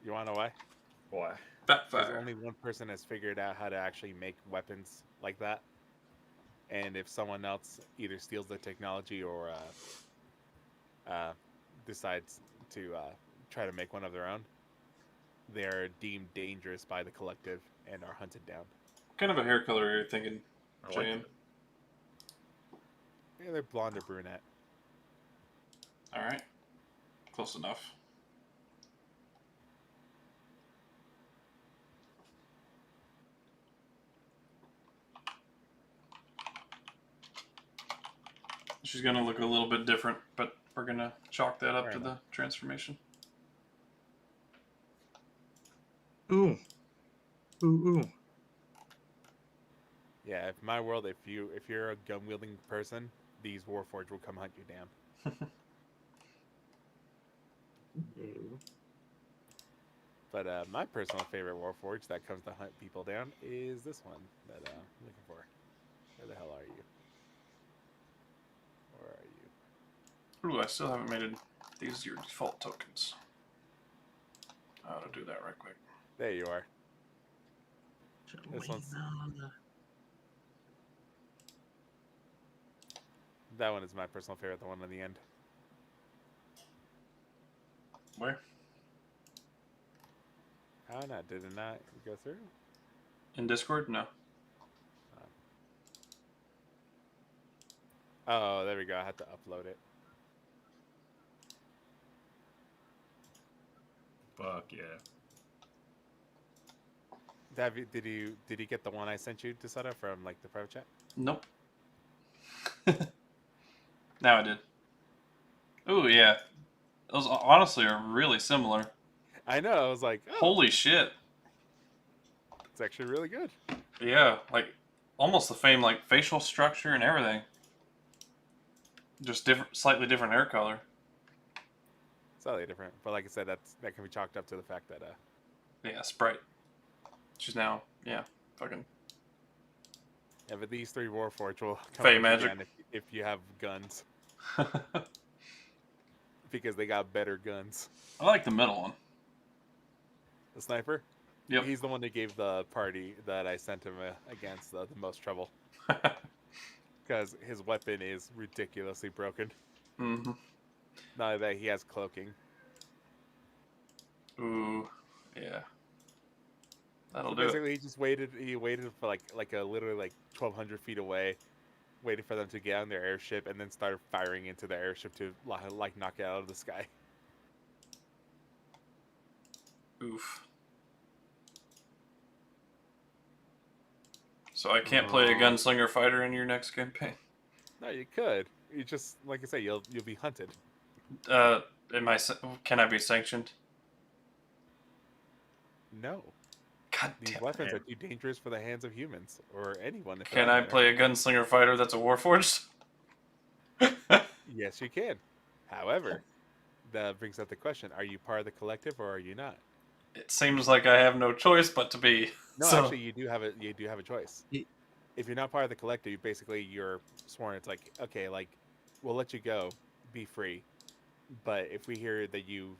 You wanna know why? Why? That Because fire. only one person has figured out how to actually make weapons like that. And if someone else either steals the technology or decides to try to make one of their own, they're deemed dangerous by the collective and are hunted down. What kind of a hair color are you thinking, I like Jan? it. Yeah, they're blonde or brunette. All right. Close enough. She's going to look a little bit different, but we're going to chalk that up Fair to enough. the transformation. Ooh. Ooh. Yeah, if my world, if you're a gun wielding person, these Warforged will come hunt you down. Ooh. But my personal favorite Warforged that comes to hunt people down is this one that I'm looking for. Where the hell are you? Where are you? Ooh, I still haven't made it. These are your default tokens. I ought to do that right quick. There you are. This one's- That one is my personal favorite, the one on the end. Where? How not? Did it not go through? In Discord? No. Oh, there we go. I had to upload it. Fuck yeah. Did you get the one I sent you, Desoato, from like the private chat? Nope. Now I did. Ooh, yeah. Those honestly are really similar. I know. I was like, oh, Holy shit. it's actually really good. Yeah, like almost the same like facial structure and everything. Just different, slightly different hair color. Slightly different, but like I said, that can be chalked up to the fact that Yeah, Sprite. She's now, yeah, fucking. yeah, but these three Warforged will come Fey hunt you magic. down if you have guns, because they got better guns. I like the middle one. The sniper. Yep. He's the one that gave the party that I sent him against the most trouble, because his weapon is ridiculously broken. Mm-hmm. Not that he has cloaking. Ooh, yeah. That'll So do it. basically, he just waited. He waited for like a literally like 1,200 feet away, waiting for them to get on their airship, and then started firing into the airship to like knock it out of the sky. Oof. So I can't play a gunslinger fighter in your next campaign. No, you could. You just like I say, you'll be hunted. Can I be sanctioned? No, God these damn. weapons are too dangerous for the hands of humans or anyone. For Can that I matter. play a gunslinger fighter that's a warforged? Yes, you can. However, that brings up the question: are you part of the collective or are you not? It seems like I have no choice but to be. No, So- actually, you do have a choice. If you're not part of the collective, you're sworn. It's like, okay, like we'll let you go, be free, but if we hear that you've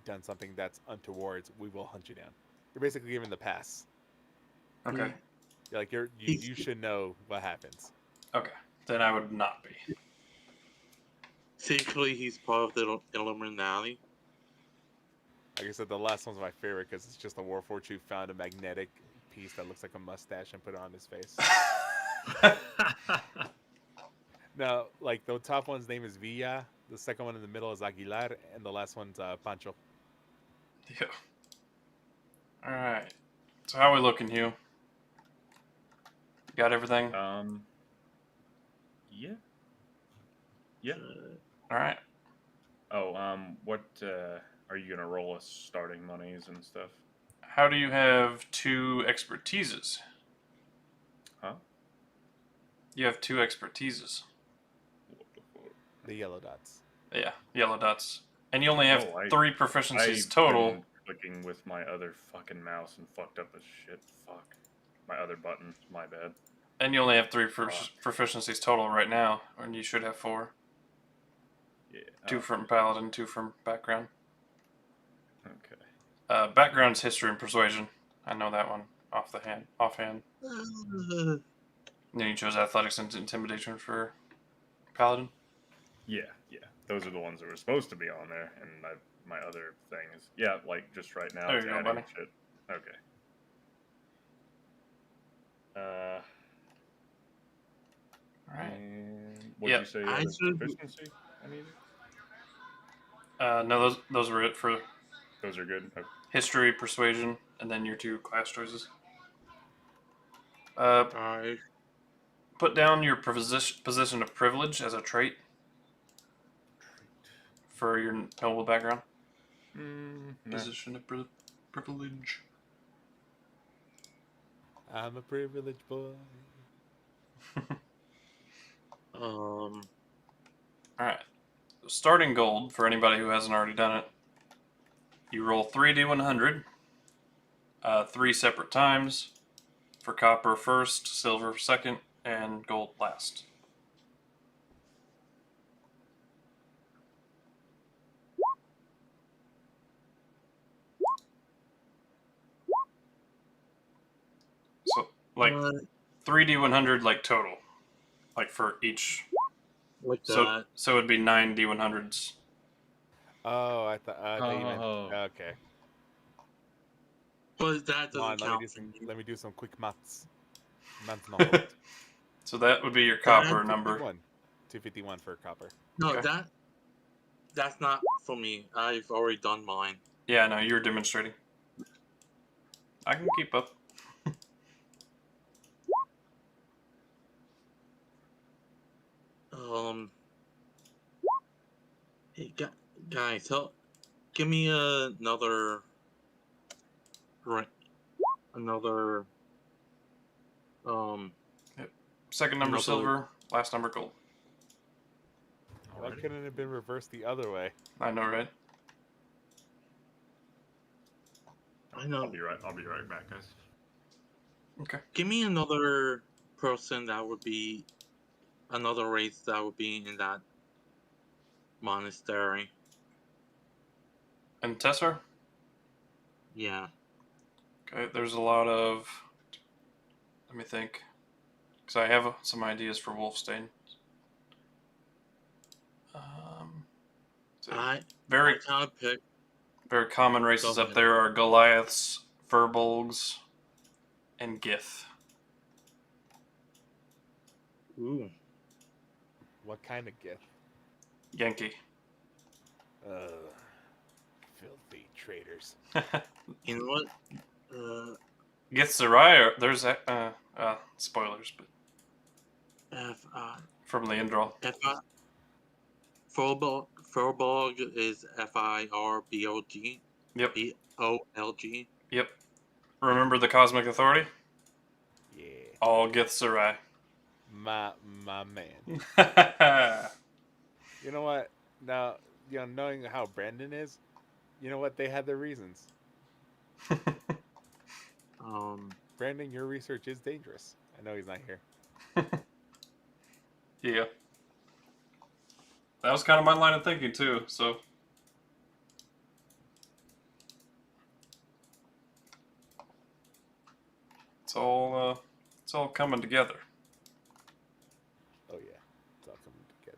done something that's untowards, we will hunt you down. You're basically given the pass. Okay. You're like you should know what happens. Okay. Then I would not be. Secretly, he's part of the Illuminati. Like I said, the last one's my favorite because it's just a Warforged who found a magnetic piece that looks like a mustache and put it on his face. Now, like the top one's name is Villa, the second one in the middle is Aguilar, and the last one's Pancho. Yeah. All right. So how are we looking, Hugh? Got everything? Yeah. Yeah. All right. Oh, what are you gonna roll us starting monies and stuff? How do you have 2 expertises? Huh? You have 2 expertises. The yellow dots. Yeah, yellow dots. And you only have Oh, 3 proficiencies I've total. been clicking with my other fucking mouse and fucked up the shit. Fuck. My other button. My bad. And you only have 3 proficiencies total right now, and you should have 4. Yeah. 2 from Paladin, 2 from background. Okay. Background's history and persuasion. I know that one offhand. And then you chose athletics and intimidation for Paladin. Yeah. Those are the ones that were supposed to be on there, and my other thing is like just right now There it's you go, adding buddy. shit. Okay. All right. And what Yep. did you say? I Other should- proficiency I needed? No, those were it for Those are good. Okay. history, persuasion, and then your 2 class choices. Alright. Put down your position of privilege as a trait for your noble background. Nah. Position of privilege. I'm a privileged boy. All right. Starting gold for anybody who hasn't already done it. You roll 3d100, 3 separate times for copper first, silver second, and gold last. So, like 3d100, like total, like for each. Like So, that. so it'd be 9 d100s. Oh, I thought you meant. Oh. Okay. But that Come on, doesn't count for me. let me do some quick maths. Maths no. So that would be your copper number. 251 for copper. No, Okay. that's not for me. I've already done mine. Yeah, no, you're demonstrating. I can keep up. Hey, guys, give me another Second number Another- silver, last number gold. Why couldn't it have been reversed the other way? I know, right? I know. I'll be right back, guys. Okay. Give me another person that would be another race that would be in that monastery. And Tessar? Yeah. Okay, there's a lot of... Let me think. Because I have some ideas for Wolfstain. So I very kind of picked. very common races Go up ahead. there are Goliaths, Furbolgs, and Gith. Ooh. What kind of gift? Yankee. Filthy traitors. You know what? Gith's Sarai, there's spoilers, but from the Indral. Furbolg is Firbog. Yep. Bolg. Yep. Remember the Cosmic Authority? Yeah. All Gith Sarai. My man. Yeah. You know what? Now, knowing how Brandon is, you know what? They had their reasons. Brandon, your research is dangerous. I know he's not here. That was kind of my line of thinking too, so it's all coming together. Oh yeah, it's all coming together.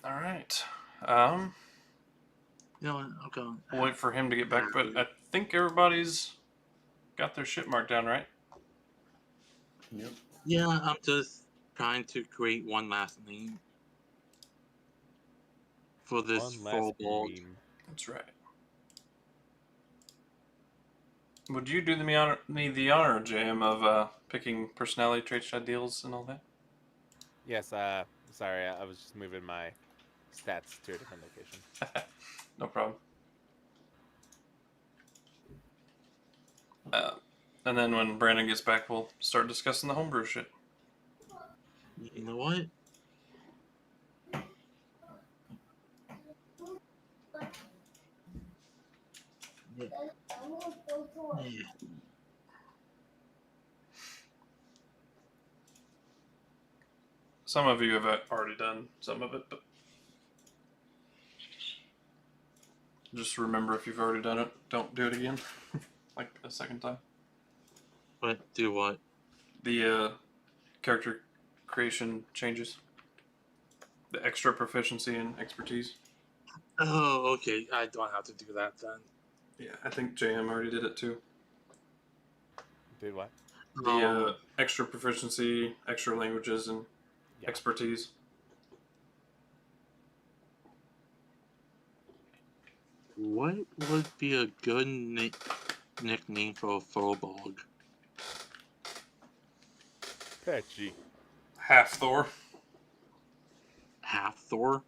All right. Okay. We'll wait for him to get back, but I think everybody's got their shit marked down, right? Yep. Yeah, I'm just trying to create one last name for this One last Furbolg. meme. That's right. Would you do me the honor, JM, of picking personality traits, ideals, and all that? Yes, sorry, I was just moving my stats to a different location. No problem. And then when Brandon gets back, we'll start discussing the homebrew shit. You know what? Yeah. Yeah. Some of you have already done some of it, but just remember if you've already done it, don't do it again, like a second time. But do what? The character creation changes, the extra proficiency and expertise. Oh, okay. I don't have to do that then. Yeah, I think JM already did it too. Did what? The extra proficiency, extra languages, and Yeah. expertise. What would be a good nickname for a Furbolg? Patchy. Half Thor, Half Thor?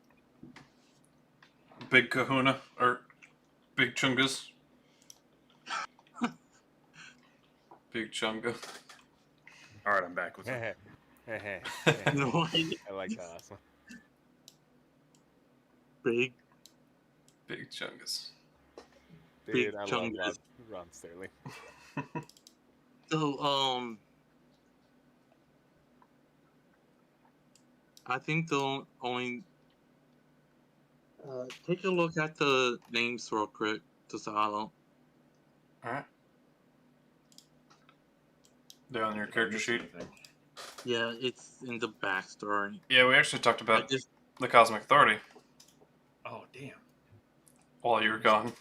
Big Kahuna, or Big Chungus. Big Chunga. All right, I'm back with you. No, I like that last one. Big. Big Chungus. Dude, Big I love Chungus. Ron Sterling. So, I think the only. Take a look at the names real quick, Desoato. Alright. They're on your character sheet. Anything. Yeah, it's in the backstory. Yeah, we actually talked I about just. the Cosmic Authority Oh, damn. while you were gone.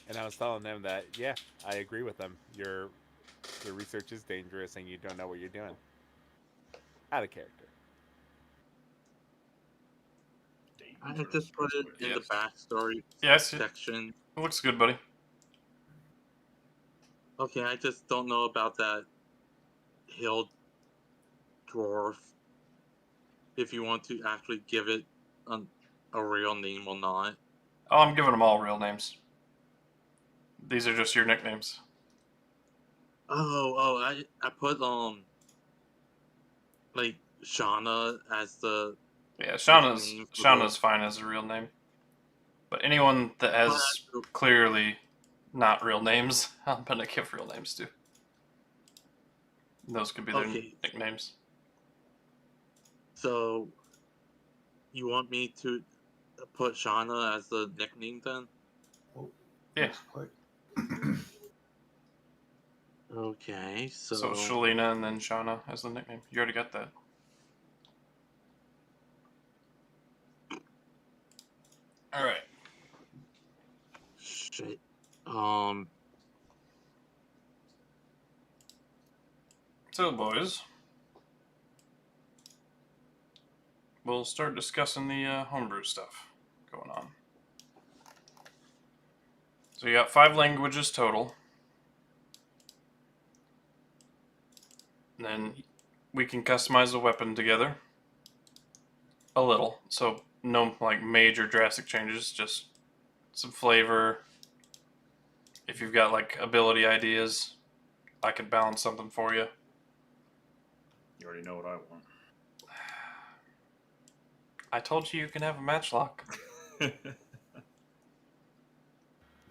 And I was telling them that, yeah, I agree with them. Your research is dangerous and you don't know what you're doing. Out of character. I just put it in the backstory Yeah, I see it. section. It looks good, buddy. Okay, I just don't know about that hill dwarf. If you want to actually give it a real name or not. Oh, I'm giving them all real names. These are just your nicknames. I put like Shauna as the Yeah, nickname for Shauna's fine as a real name. But anyone that has clearly not real names, I'm gonna give real names to. Those could be their Okay. nicknames. So you want me to put Shauna as the nickname then? Yeah. Let's click. Okay, So so Shalina and then Shauna as the nickname. You already got that. Alright. shit. So, boys, we'll start discussing the homebrew stuff going on. So you got 5 languages total. And then we can customize the weapon together. A little. So no like major drastic changes, just some flavor. If you've got like ability ideas, I could balance something for you. You already know what I want. I told you can have a matchlock. This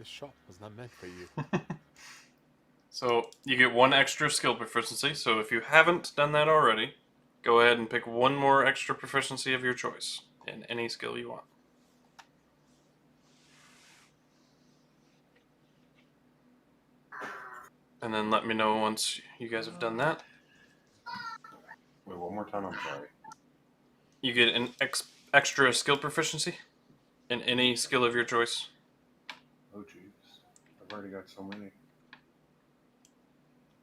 shop was not meant for you. So you get 1 extra skill proficiency. So if you haven't done that already, go ahead and pick 1 more extra proficiency of your choice in any skill you want. And then let me know once you guys have done that. Wait, one more time. I'm sorry. You get an extra skill proficiency in any skill of your choice. I've already got so many.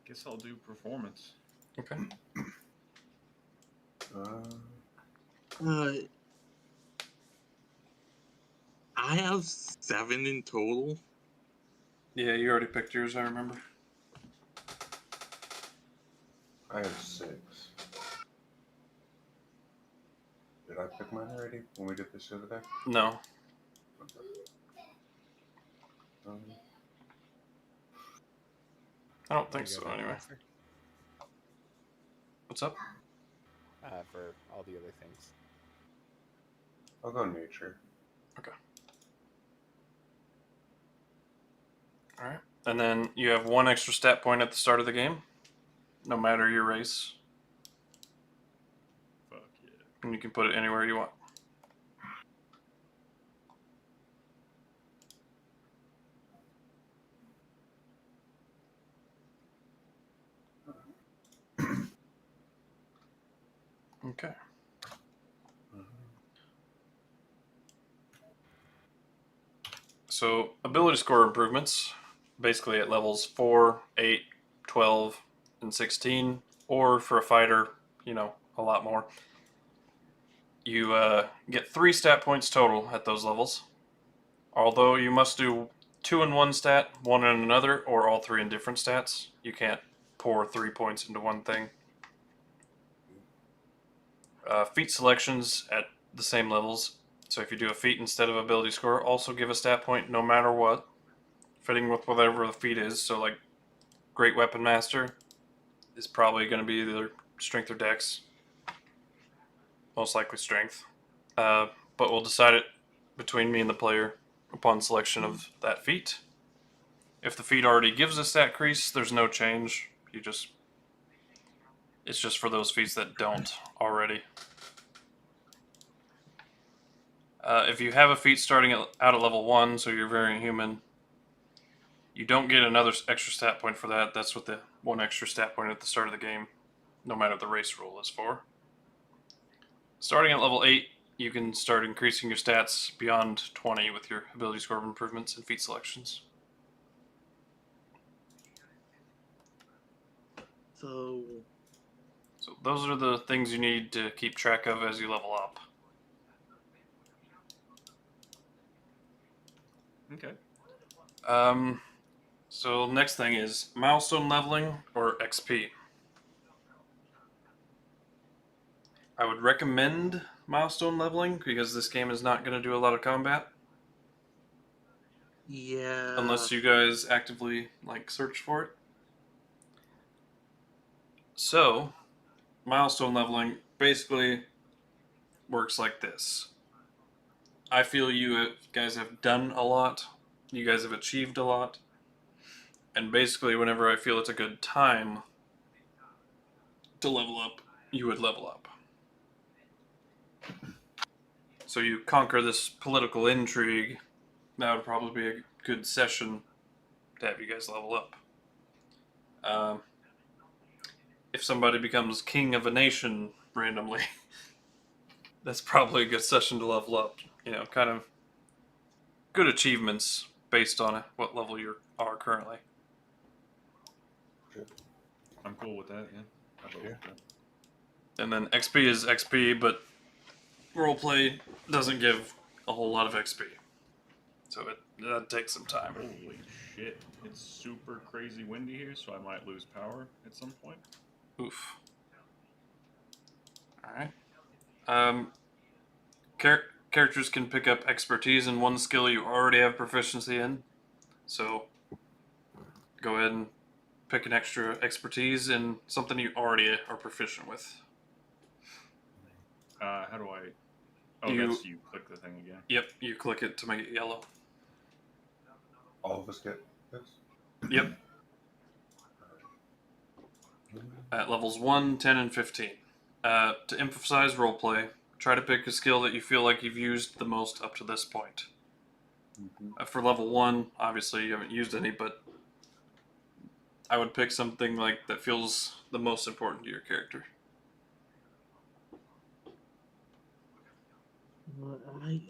Guess I'll do performance. Okay. I have 7 in total. Yeah, you already picked yours, I remember. I have 6. Did I pick mine already when we did this the other day? No. Um, I don't think You so, guys have an anyway. answer? What's up? For all the other things. I'll go nature. Okay. Alright. And then you have 1 extra stat point at the start of the game, no matter your race. Fuck yeah. And you can put it anywhere you want. Okay. So, ability score improvements, basically at levels 4, 8, 12, and 16, or for a fighter, a lot more. You get 3 stat points total at those levels. Although you must do 2 in one stat, 1 in another, or all 3 in different stats. You can't pour 3 points into one thing. Feat selections at the same levels. So if you do a feat instead of ability score, also give a stat point no matter what, fitting with whatever the feat is. So like Great Weapon Master is probably going to be either strength or dex. Most likely strength. But we'll decide it between me and the player upon selection of that feat. If the feat already gives a stat increase, there's no change. It's just for those feats that don't already. If you have a feat starting out at level 1, so you're very human, you don't get another extra stat point for that. That's what the 1 extra stat point at the start of the game, no matter what the race rule, is for. Starting at level 8, you can start increasing your stats beyond 20 with your ability score improvements and feat selections. So those are the things you need to keep track of as you level up. Okay. So next thing is Milestone Leveling or XP. I would recommend Milestone Leveling because this game is not going to do a lot of combat. yeah. Unless you guys actively search for it. So, Milestone Leveling basically works like this. I feel you guys have done a lot. You guys have achieved a lot. And basically, whenever I feel it's a good time to level up, you would level up. So you conquer this political intrigue. That would probably be a good session to have you guys level up. If somebody becomes king of a nation randomly, that's probably a good session to level up. Kind of good achievements based on what level you are currently. I'm cool with that, yeah. I vote with that. And then XP is XP, but roleplay doesn't give a whole lot of XP. So that takes some time. Holy shit. It's super crazy windy here, so I might lose power at some point. Oof. Alright. Characters can pick up expertise in one skill you already have proficiency in. So go ahead and pick an extra expertise in something you already are proficient with. How do I... Oh, You click the thing again. Yep, you click it to make it yellow. All of us get this? Yep. At levels 1, 10, and 15. To emphasize roleplay, try to pick a skill that you feel like you've used the most up to this point. Mm-hmm. For level 1, obviously you haven't used any, but I would pick something that feels the most important to your character. I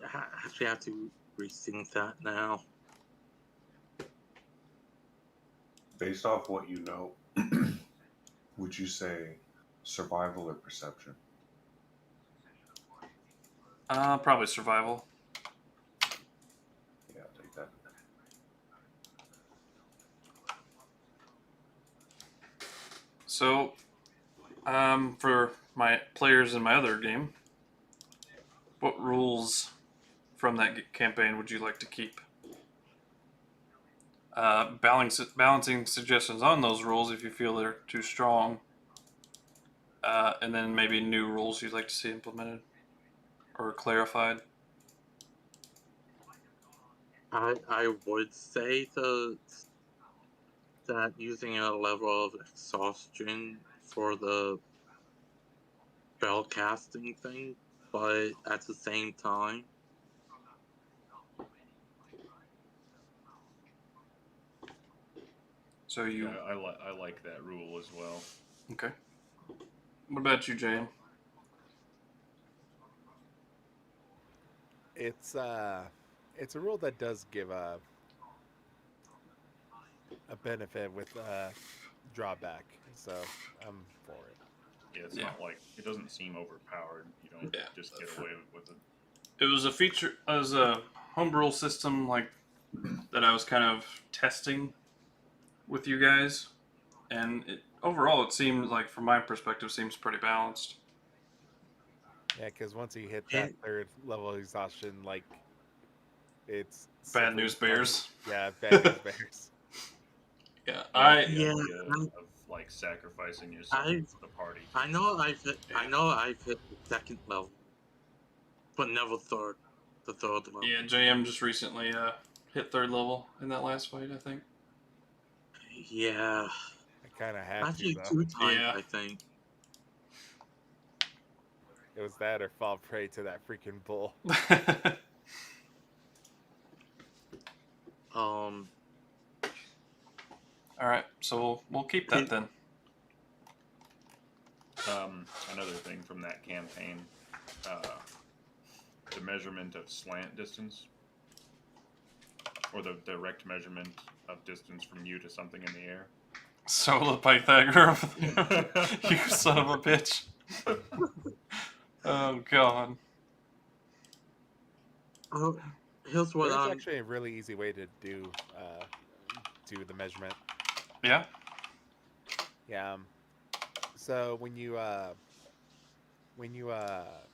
actually have to rethink that now. Based off what you know, would you say survival or perception? Probably survival. Yeah, I'll take that. So, for my players in my other game, what rules from that campaign would you like to keep? Balancing suggestions on those rules if you feel they're too strong, and then maybe new rules you'd like to see implemented or clarified. I would say that using a level of exhaustion for the spell casting thing, but at the same time, So you Yeah, I like that rule as well. okay? What about you, JM? It's a rule that does give a benefit with a drawback, so I'm for it. Yeah, it's Yeah. not like it doesn't seem overpowered. You don't Yeah. just get away with it. It was a feature as a homebrew system like that I was kind of testing with you guys, and overall it seems like, from my perspective, seems pretty balanced. Yeah, because once you hit that And- third level of exhaustion, like it's Bad simply news not- bears. Yeah, bad news bears. Yeah, I like the Yeah, idea I- of like sacrificing yourself I- for the party. I know I've hit the second level, but never third. The third level. Yeah, JM just recently hit third level in that last fight, I think. Yeah, I kind of had actually to though. 2 times Yeah. I think. It was that or fall prey to that freaking bull. All right, so we'll keep that then. Another thing from that campaign, the measurement of slant distance, or the direct measurement of distance from you to something in the air. So the Pythagoras, you son of a bitch. Oh god. Oh, here's what There's I'm. actually a really easy way to do the measurement. Yeah. Yeah. So when you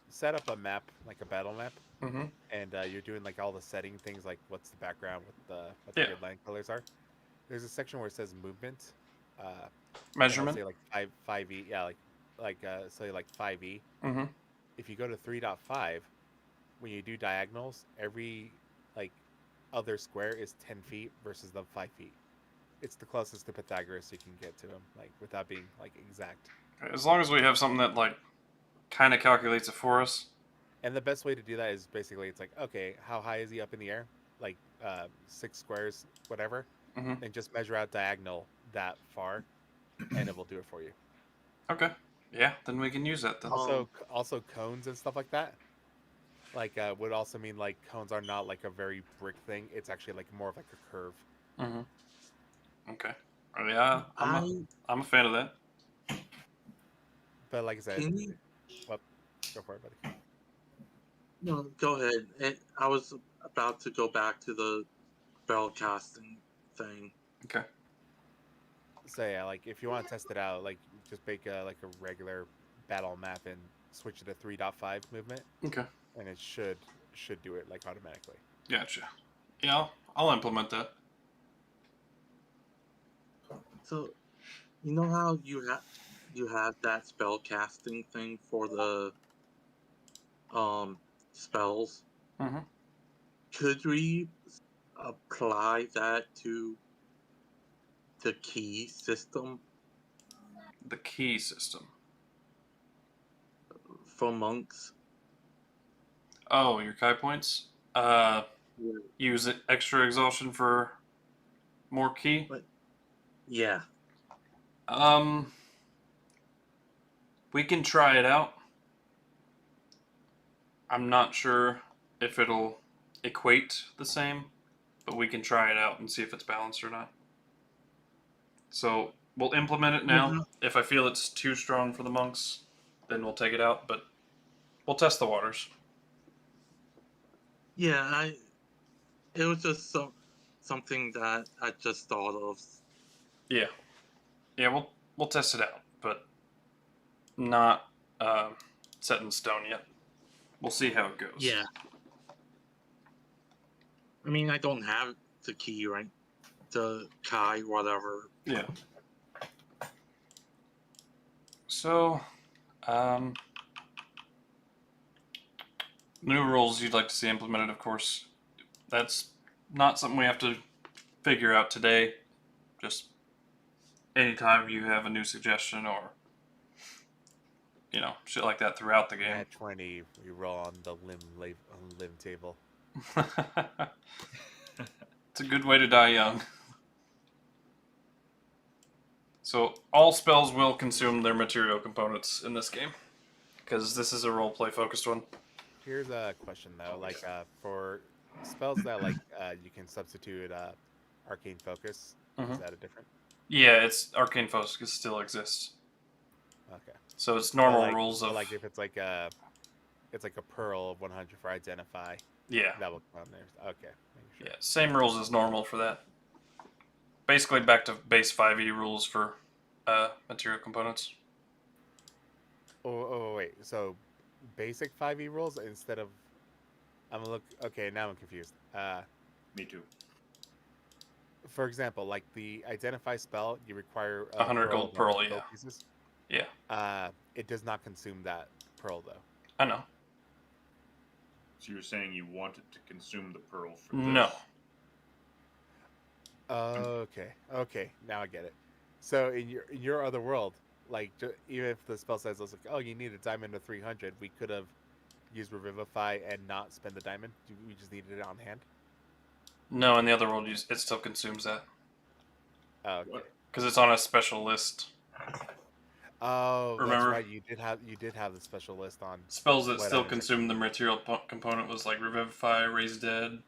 set up a map, like a battle map, Mm-hmm. and you're doing like all the setting things, like what's the background, what Yeah. the grid line colors are. There's a section where it says movement. Measurement. Say like 5e. Yeah, say like 5e. Mm-hmm. If you go to 3.5, when you do diagonals, every like other square is 10 feet versus the 5 feet. It's the closest to Pythagoras you can get to him, like without being like exact. As long as we have something that like kind of calculates it for us. And the best way to do that is basically it's like, okay, how high is he up in the air? Like 6 squares, whatever. Mm-hmm. And just measure out diagonal that far, and it will do it for you. Okay. Yeah, then we can use that then. Also cones and stuff like that. Like would also mean like cones are not like a very brick thing. It's actually like more of like a curve. Mm-hmm. Okay. Yeah, I'm a fan of that. But like I said, Can you? well, go for it, buddy. No, go ahead. I was about to go back to the spell casting thing. Okay. So yeah, like if you want to test it out, like just make a regular battle map and switch it to 3.5 movement, Okay. and it should do it like automatically. Gotcha. Yeah, I'll implement that. So, you know how you have that spell casting thing for the spells? Mm-hmm. Could we apply that to the key system The key system. for monks? Oh, your Kai points? Use it extra exhaustion for more key? Yeah. We can try it out. I'm not sure if it'll equate the same, but we can try it out and see if it's balanced or not. So we'll implement it now. Mhm. If I feel it's too strong for the monks, then we'll take it out. But we'll test the waters. Yeah, it was just something that I just thought of. Yeah, we'll test it out, but not set in stone yet. We'll see how it goes. Yeah. I mean, I don't have the key, right? The Kai, whatever. Yeah. So, new rules you'd like to see implemented, of course. That's not something we have to figure out today. Just anytime you have a new suggestion or, shit like that throughout the game. At 20, we roll on the limb table. It's a good way to die young. So all spells will consume their material components in this game, because this is a roleplay focused one. Here's a question though, like for spells that you can substitute arcane focus. Is that a different? Yeah, it's arcane focus still exists. Okay. So it's normal But rules of like if it's like a pearl of 100 for identify. yeah. That will come there. Okay. Making sure. Yeah, same rules as normal for that. Basically back to base 5e rules for material components. Oh wait. So basic 5e rules instead of okay, now I'm confused. Me too. For example, like the identify spell, you require 100 gold of pearl, 100 gold yeah. pieces. Yeah. It does not consume that pearl though. I know. So you're saying you wanted to consume the pearl for this? No. Okay. Now I get it. So in your other world, like even if the spell says, like, "Oh, you need a diamond of 300," we could have used Revivify and not spend the diamond. We just needed it on hand. No, in the other world, it still consumes that. Oh, okay. What? Because it's on a special list. Oh, Remember? that's right. You did have the special list on Spells that What still items? consume the material component was like Revivify, Raise Dead,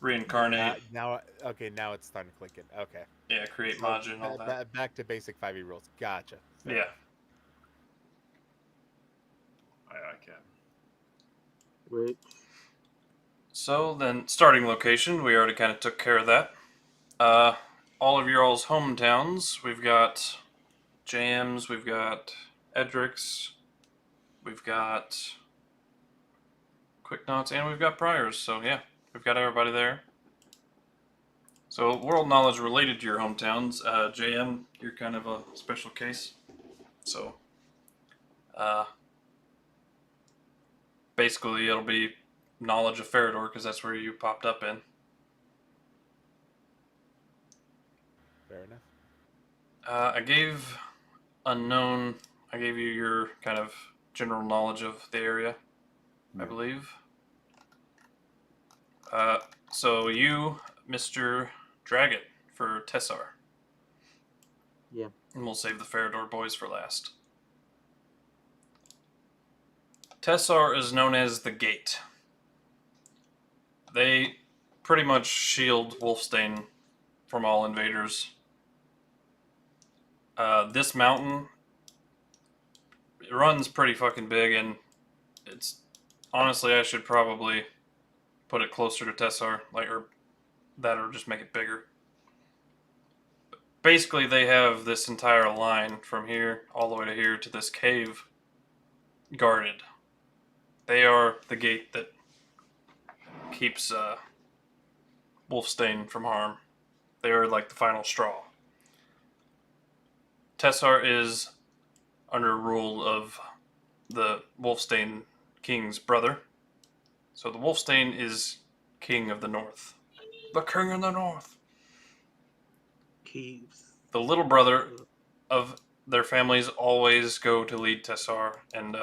Reincarnate, now it's starting to click in. Okay. yeah, Create So, Majin, all that. Back to basic 5e rules. Gotcha. Fair Yeah. enough. I can. Wait. So then, starting location, we already kind of took care of that. All of your all's hometowns, we've got JM's, we've got Edric's, we've got Quick Knots, and we've got Priors. So yeah, we've got everybody there. So world knowledge related to your hometowns, JM, you're kind of a special case. So basically it'll be knowledge of Farador because that's where you popped up in. Fair enough. I gave unknown. I gave you your kind of general knowledge of the area, I believe. So you, Mr. Dragon, for Tessar. Yeah. And we'll save the Farador boys for last. Tessar is known as the Gate. They pretty much shield Wolfstein from all invaders. This mountain, it runs pretty fucking big, and it's honestly, I should probably put it closer to Tessar, or just make it bigger. Basically, they have this entire line from here all the way to here to this cave guarded. They are the gate that keeps Wolfstein from harm. They are like the final straw. Tessar is under rule of the Wolfstein king's brother. So the Wolfstein is king of the north. The king of the north. Keeps. The little brother of their families always go to lead Tessar and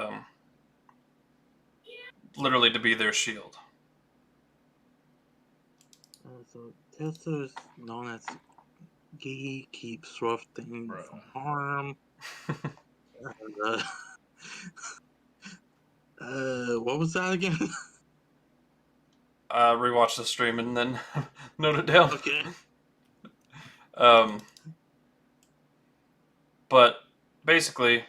literally to be their shield. So Tessa is known as he keeps rough things Bruh. from harm. What was that again? Rewatch the stream and then note it down. Okay. But basically,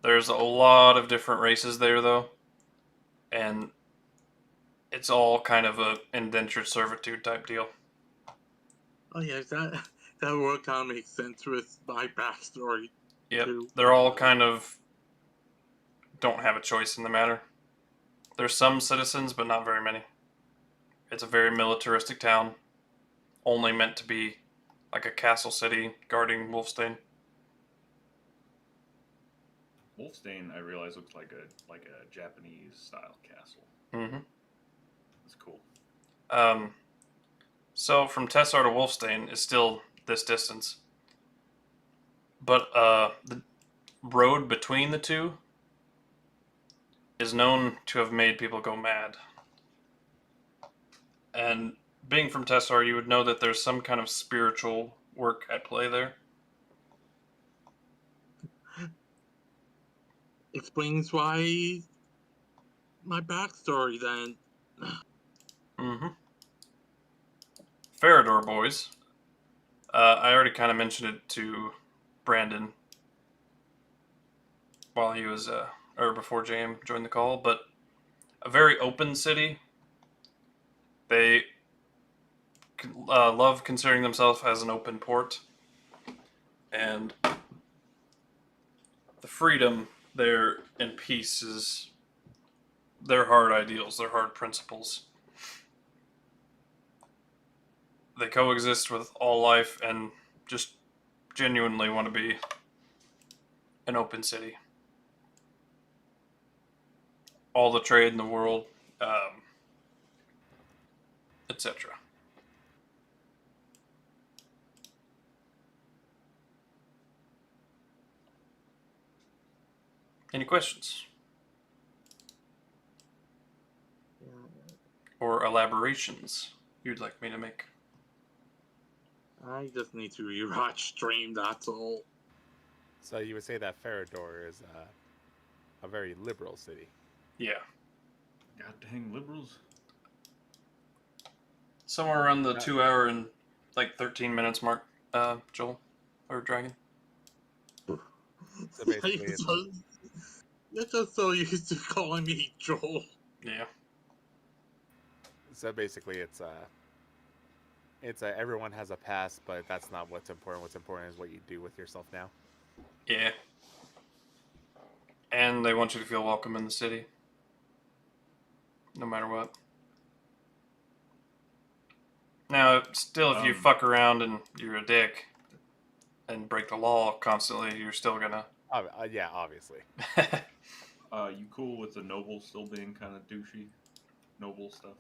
there's a lot of different races there, though, and it's all kind of a indentured servitude type deal. Oh yeah, that would kind of make sense with my backstory. Yep, too. they're all kind of don't have a choice in the matter. There's some citizens, but not very many. It's a very militaristic town, only meant to be like a castle city guarding Wolfstein. Wolfstein, I realize, looks like a Japanese style castle. Mm-hmm. That's cool. So from Tessar to Wolfstein is still this distance, but the road between the two is known to have made people go mad. And being from Tessar, you would know that there's some kind of spiritual work at play there. Explains why my backstory then. Mm-hmm. Farador boys. I already kind of mentioned it to Brandon while he was, or before JM joined the call, but a very open city. They love considering themselves as an open port, and the freedom there and peace is their hard ideals, their hard principles. They coexist with all life and just genuinely want to be an open city. All the trade in the world, etc. Any questions or elaborations you'd like me to make? I just need to rewatch stream, that's all. So you would say that Farador is a very liberal city. Yeah. God dang liberals. Somewhere around the Yeah. 2 hour and like 13 minutes mark, Joel, or Dragon. So basically, it's, You're just so used to calling me Joel. Yeah. it's everyone has a past, but that's not what's important. What's important is what you do with yourself now. Yeah. And they want you to feel welcome in the city. No matter what. Now, still, if you fuck around and you're a dick and break the law constantly, you're still gonna... Yeah, obviously. You cool with the nobles still being kind of douchey? Noble stuff?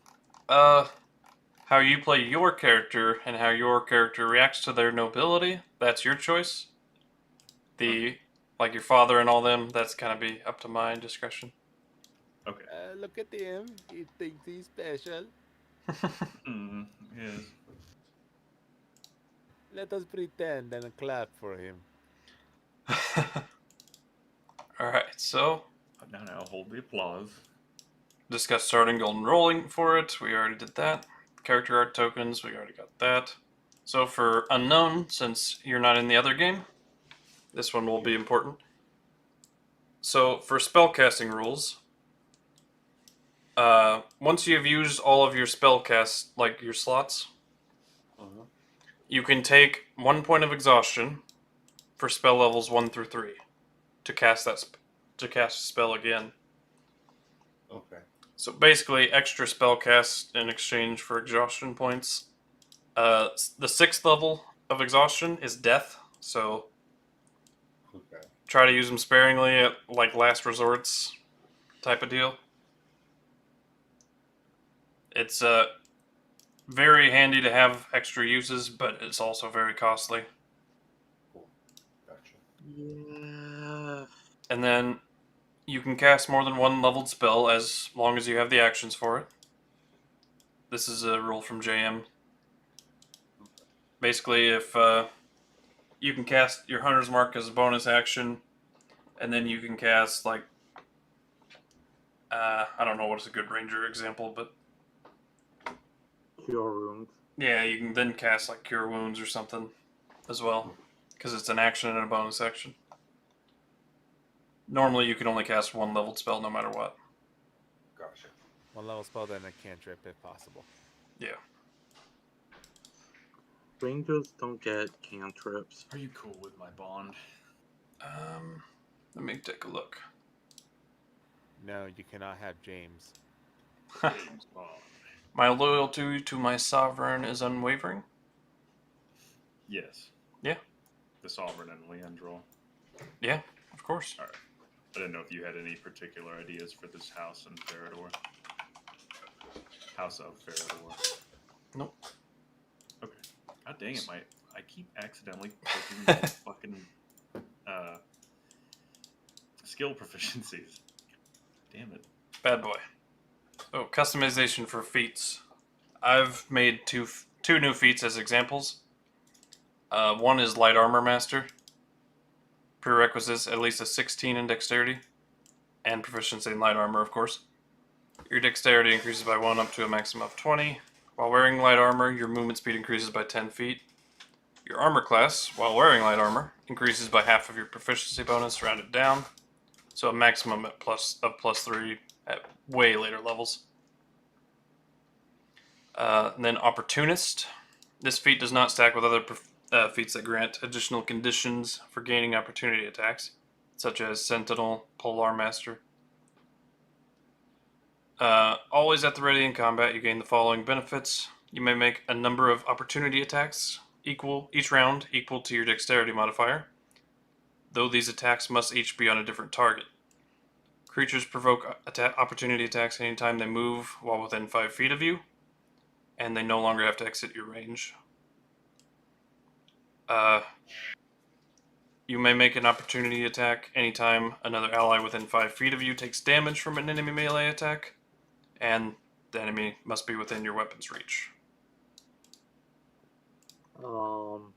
How you play your character and how your character reacts to their nobility, that's your choice. Like your father and all them, that's kind of be up to my discretion. Okay. Look at him. He thinks he's special. Yes. Let us pretend and clap for him. Alright, so Now hold the applause. discuss starting golden rolling for it. We already did that. Character art tokens, we already got that. So for unknown, since you're not in the other game, this one will be important. So for spellcasting rules, once you have used all of your spellcasts, like your slots, you can take 1 point of exhaustion for spell levels 1 through 3 to cast a spell again. Okay. So basically, extra spell cast in exchange for exhaustion points. The 6th level of exhaustion is death, so Okay. try to use them sparingly at like last resorts type of deal. It's very handy to have extra uses, but it's also very costly. Cool. Gotcha. Yeah. And then you can cast more than one leveled spell as long as you have the actions for it. This is a rule from JM. Basically, if you can cast your Hunter's Mark as a bonus action, and then you can cast, like, I don't know what's a good Ranger example, but Cure wounds. yeah, you can then cast, like, Cure Wounds or something as well. because it's an action and a bonus action. Normally, you can only cast one leveled spell no matter what. Gotcha. One level spell, then a cantrip if possible. Yeah. Rangers don't get cantrips. Are you cool with my bond? Let me take a look. No, you cannot have James. James Bond. My loyalty to my sovereign is unwavering. Yes. Yeah. The Sovereign and Leandrol. Yeah, of course. Alright. I didn't know if you had any particular ideas for this house in Farador. House of Farador. Nope. Okay. God dang it, I keep accidentally clicking the fucking skill proficiencies. Damn it. Bad boy. Oh, customization for feats. I've made two new feats as examples. One is Light Armor Master. Prerequisites, at least a 16 in Dexterity. And proficiency in Light Armor, of course. Your Dexterity increases by 1 up to a maximum of 20. While wearing Light Armor, your movement speed increases by 10 feet. Your Armor class, while wearing Light Armor, increases by half of your proficiency bonus, rounded down. So a maximum of +3 at way later levels. And then Opportunist. This feat does not stack with other feats that grant additional conditions for gaining opportunity attacks, such as Sentinel, Polar Master. Always at the ready in combat, you gain the following benefits. You may make a number of opportunity attacks each round equal to your dexterity modifier, though these attacks must each be on a different target. Creatures provoke opportunity attacks anytime they move while within 5 feet of you, and they no longer have to exit your range. You may make an opportunity attack anytime another ally within 5 feet of you takes damage from an enemy melee attack, and the enemy must be within your weapon's reach. So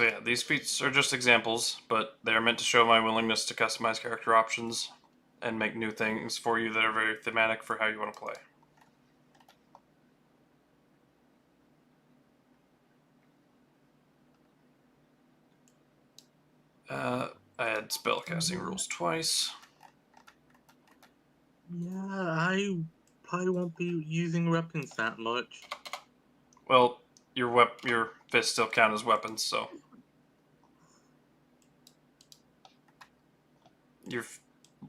yeah, these feats are just examples, but they're meant to show my willingness to customize character options and make new things for you that are very thematic for how you want to play. I had spellcasting rules twice. Yeah, I probably won't be using weapons that much. Well, your fists still count as weapons, so your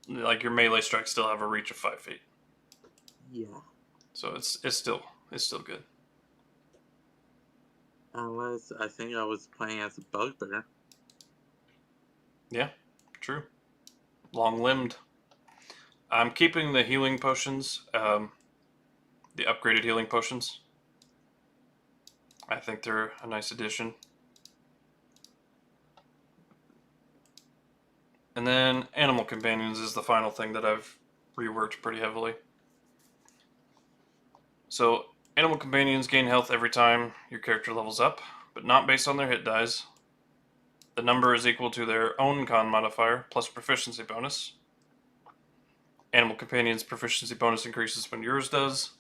melee strikes still have a reach of 5 feet. Yeah. So it's still good. Unless I think I was playing as a bugbear. Yeah, true. Long-limbed. I'm keeping the healing potions, the upgraded healing potions. I think they're a nice addition. And then Animal Companions is the final thing that I've reworked pretty heavily. So, Animal Companions gain health every time your character levels up, but not based on their hit dice. The number is equal to their own con modifier plus proficiency bonus. Animal Companions' proficiency bonus increases when yours does.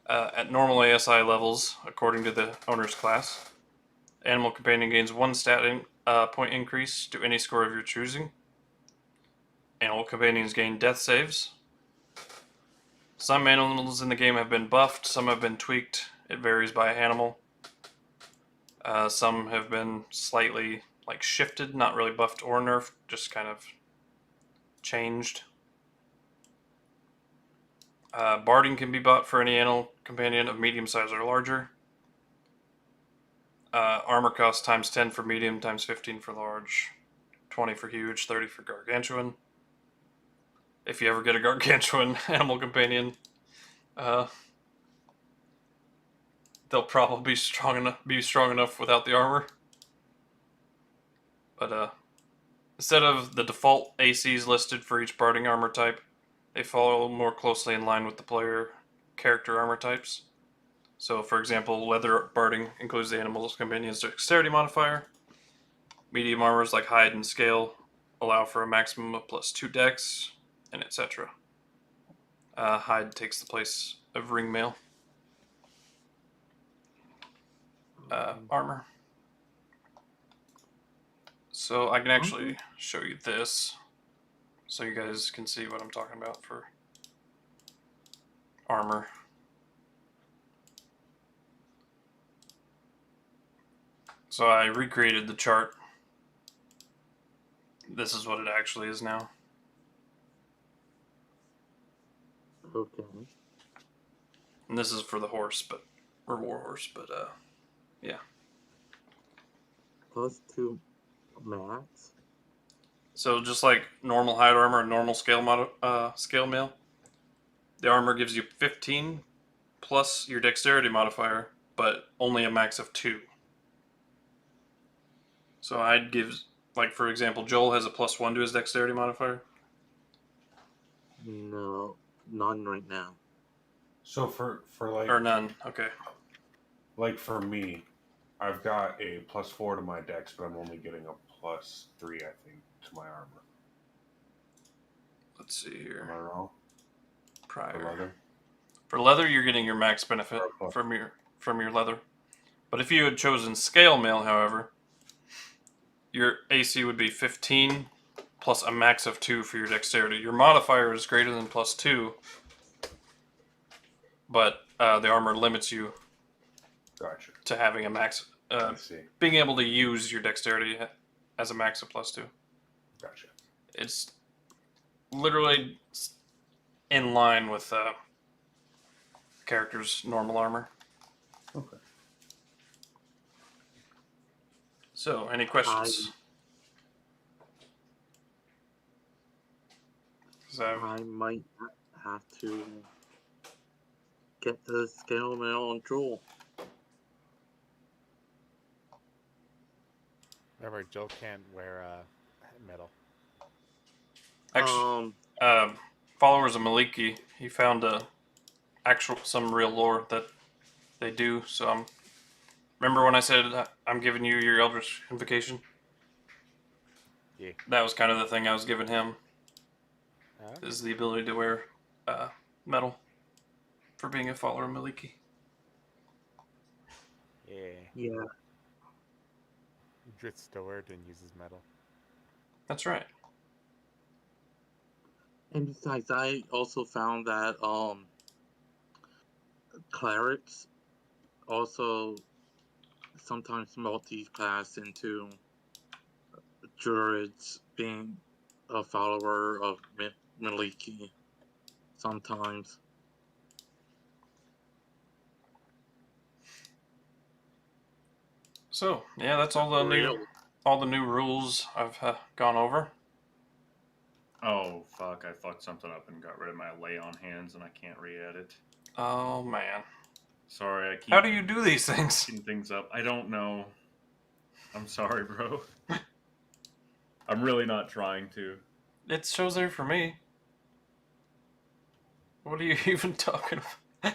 At normal ASI levels, according to the owner's class, Animal Companion gains 1 stat point increase to any score of your choosing. Animal Companions gain death saves. Some animals in the game have been buffed, some have been tweaked. It varies by animal. Some have been slightly shifted, not really buffed or nerfed, just kind of changed. Barding can be bought for any animal companion of medium size or larger. Armor cost times 10 for medium, times 15 for large, 20 for huge, 30 for gargantuan. If you ever get a gargantuan animal companion, they'll probably be strong enough without the armor. But instead of the default ACs listed for each barding armor type, they fall more closely in line with the player character armor types. So, for example, leather barding includes the animal's companion's dexterity modifier. Medium armors like hide and scale allow for a maximum of +2 dex, and etc. Hide takes the place of ring mail. Armor. So I can actually show you this, so you guys can see what I'm talking about for armor. So I recreated the chart. This is what it actually is now. Okay. And this is for the horse, or warhorse, but yeah. +2 max. So just like normal hide armor and normal scale mail, the armor gives you 15 plus your dexterity modifier, but only a max of 2. So hide gives, like for example, Joel has a +1 to his dexterity modifier. No, none right now. So for like Or none. Okay. like for me, I've got a +4 to my dex, but I'm only getting a +3, I think, to my armor. Let's see Am I here. wrong? For Prior. leather? For leather, you're getting your max benefit from your leather. But if you had chosen scale mail, however, your AC would be 15 plus a max of 2 for your dexterity. Your modifier is greater than +2, but the armor limits you Gotcha. to having a max, I see. being able to use your dexterity as a max of +2. Gotcha. It's literally in line with character's normal armor. Okay. So, any questions? I might have to get the scale mail on Joel. Remember, Joel can't wear metal. Actually, followers of Maliki, he found some real lore that they do. So, remember when I said I'm giving you your Eldritch Invocation? Yeah. That was kind of the thing I was giving him. Huh? Is the ability to wear metal for being a follower of Maliki. Yeah. Yeah. Drit's Steward and uses metal. That's right. And besides, I also found that clerics also sometimes multi-class into druids, being a follower of Maliki sometimes. So yeah, that's all the new rules I've gone over. Oh, fuck. I fucked something up and got rid of my lay on hands, and I can't re-add it. Oh man, Sorry, I keep how do you do these things? fucking things up. I don't know. I'm sorry, bro. I'm really not trying to. It shows there for me. What are you even talking about?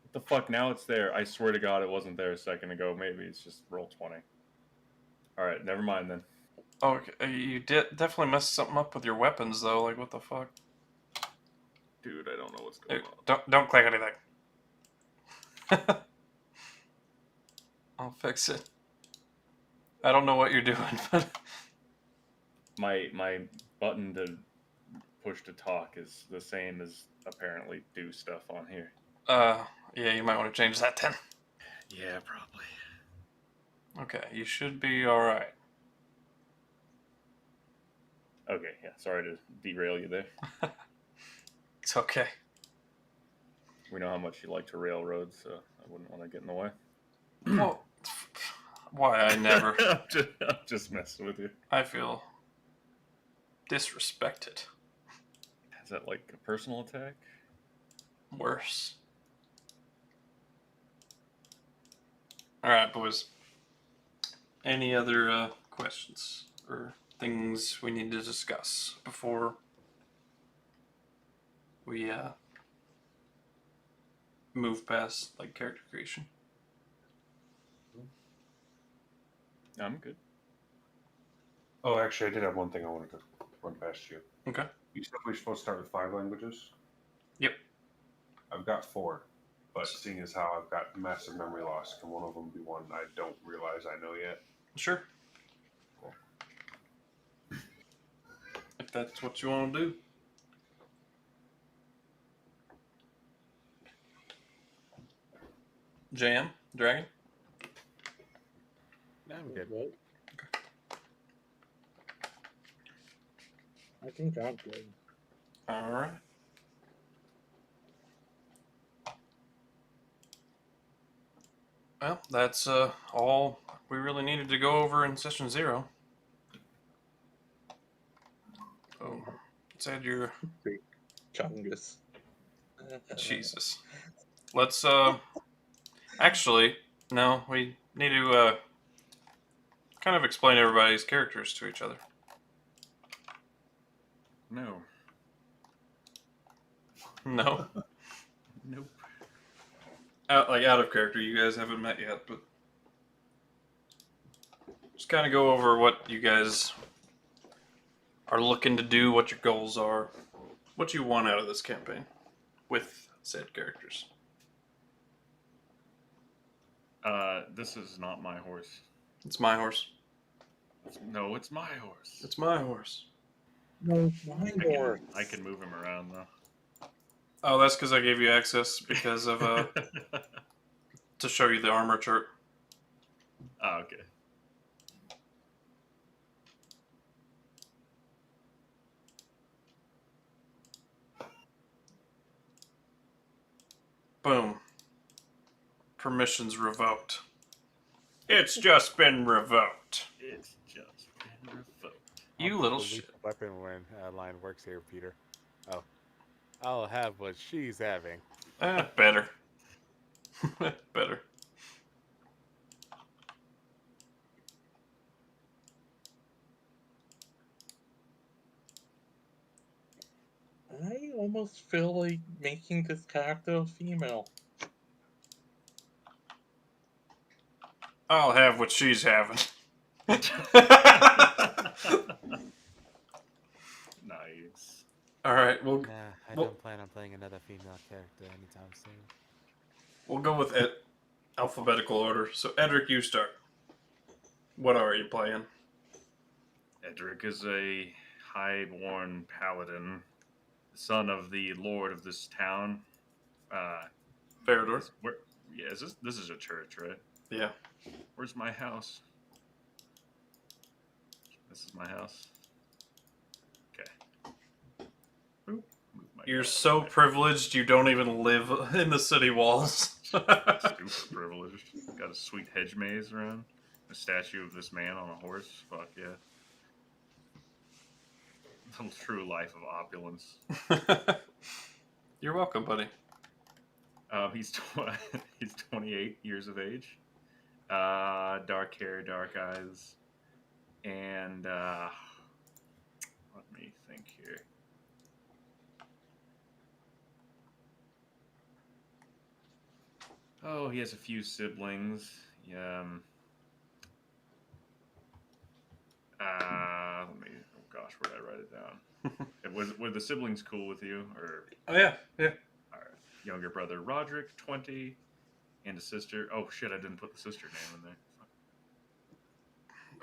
What the fuck? Now it's there. I swear to God it wasn't there a second ago. Maybe it's just roll 20. Alright, never mind then. Okay, you definitely messed something up with your weapons though. Like what the fuck? Dude, I don't know what's going on. Don't click anything. I'll fix it. I don't know what you're doing, but My button to push to talk is the same as apparently do stuff on here. yeah, you might want to change that then. Yeah, probably. Okay, you should be all right. Okay, yeah, sorry to derail you there. It's okay. We know how much you like to railroad, so I wouldn't want to get in the way. Well, why I never. I'm just messing with you. I feel disrespected. Is that like a personal attack? Worse. All right, boys. Any other questions or things we need to discuss before we move past like character creation? I'm good. Oh, actually, I did have one thing I wanted to run past you. Okay. You said we're supposed to start with 5 languages? Yep. I've got 4, but seeing as how I've got massive memory loss, can one of them be one I don't realize I know yet? Sure. Cool. if that's what you want to do. Jam? Dragon? No, I'm good. What? I think I'm good. Alright. Well, that's all we really needed to go over in session 0. Oh, let's add your... Chungus. Jesus. Let's, actually, no, we need to, kind of explain everybody's characters to each other. No. No? Nope. Out of character, you guys haven't met yet, but... Just kind of go over what you guys are looking to do, what your goals are, what you want out of this campaign with said characters. This is not my horse. It's my horse. No, it's my horse. It's my horse. No, my horse. I can move him around though. Oh, that's because I gave you access because of to show you the armor chart. Oh, okay. Boom. Permissions revoked. It's just been revoked. It's just been revoked. You I'll little delete shit. the weapon when line works here, Peter. Oh. I'll have what she's having. Better. Better. I almost feel like making this character a female. I'll have what she's having. Nice. Alright, Nah, I well- don't plan on playing another female character anytime soon. we'll go with alphabetical order. So, Edric, you start. What are you playing? Edric is a high-born paladin, son of the lord of this town. Farador? Where? Yeah, this is a church, right? Yeah. Where's my house? This is my house. Okay. Oop, move my You're guy so away. privileged you don't even live in the city walls. Super privileged. Got a sweet hedge maze around. A statue of this man on a horse. Fuck yeah. The true life of opulence. You're welcome, buddy. He's 28 years of age. Dark hair, dark eyes, and let me think here. Oh, he has a few siblings. Yeah. Let me. Oh gosh, where did I write it down? Were the siblings cool with you, or Oh, yeah. Yeah. all right? Younger brother Roderick, 20, and a sister. Oh shit, I didn't put the sister name in there. Fuck.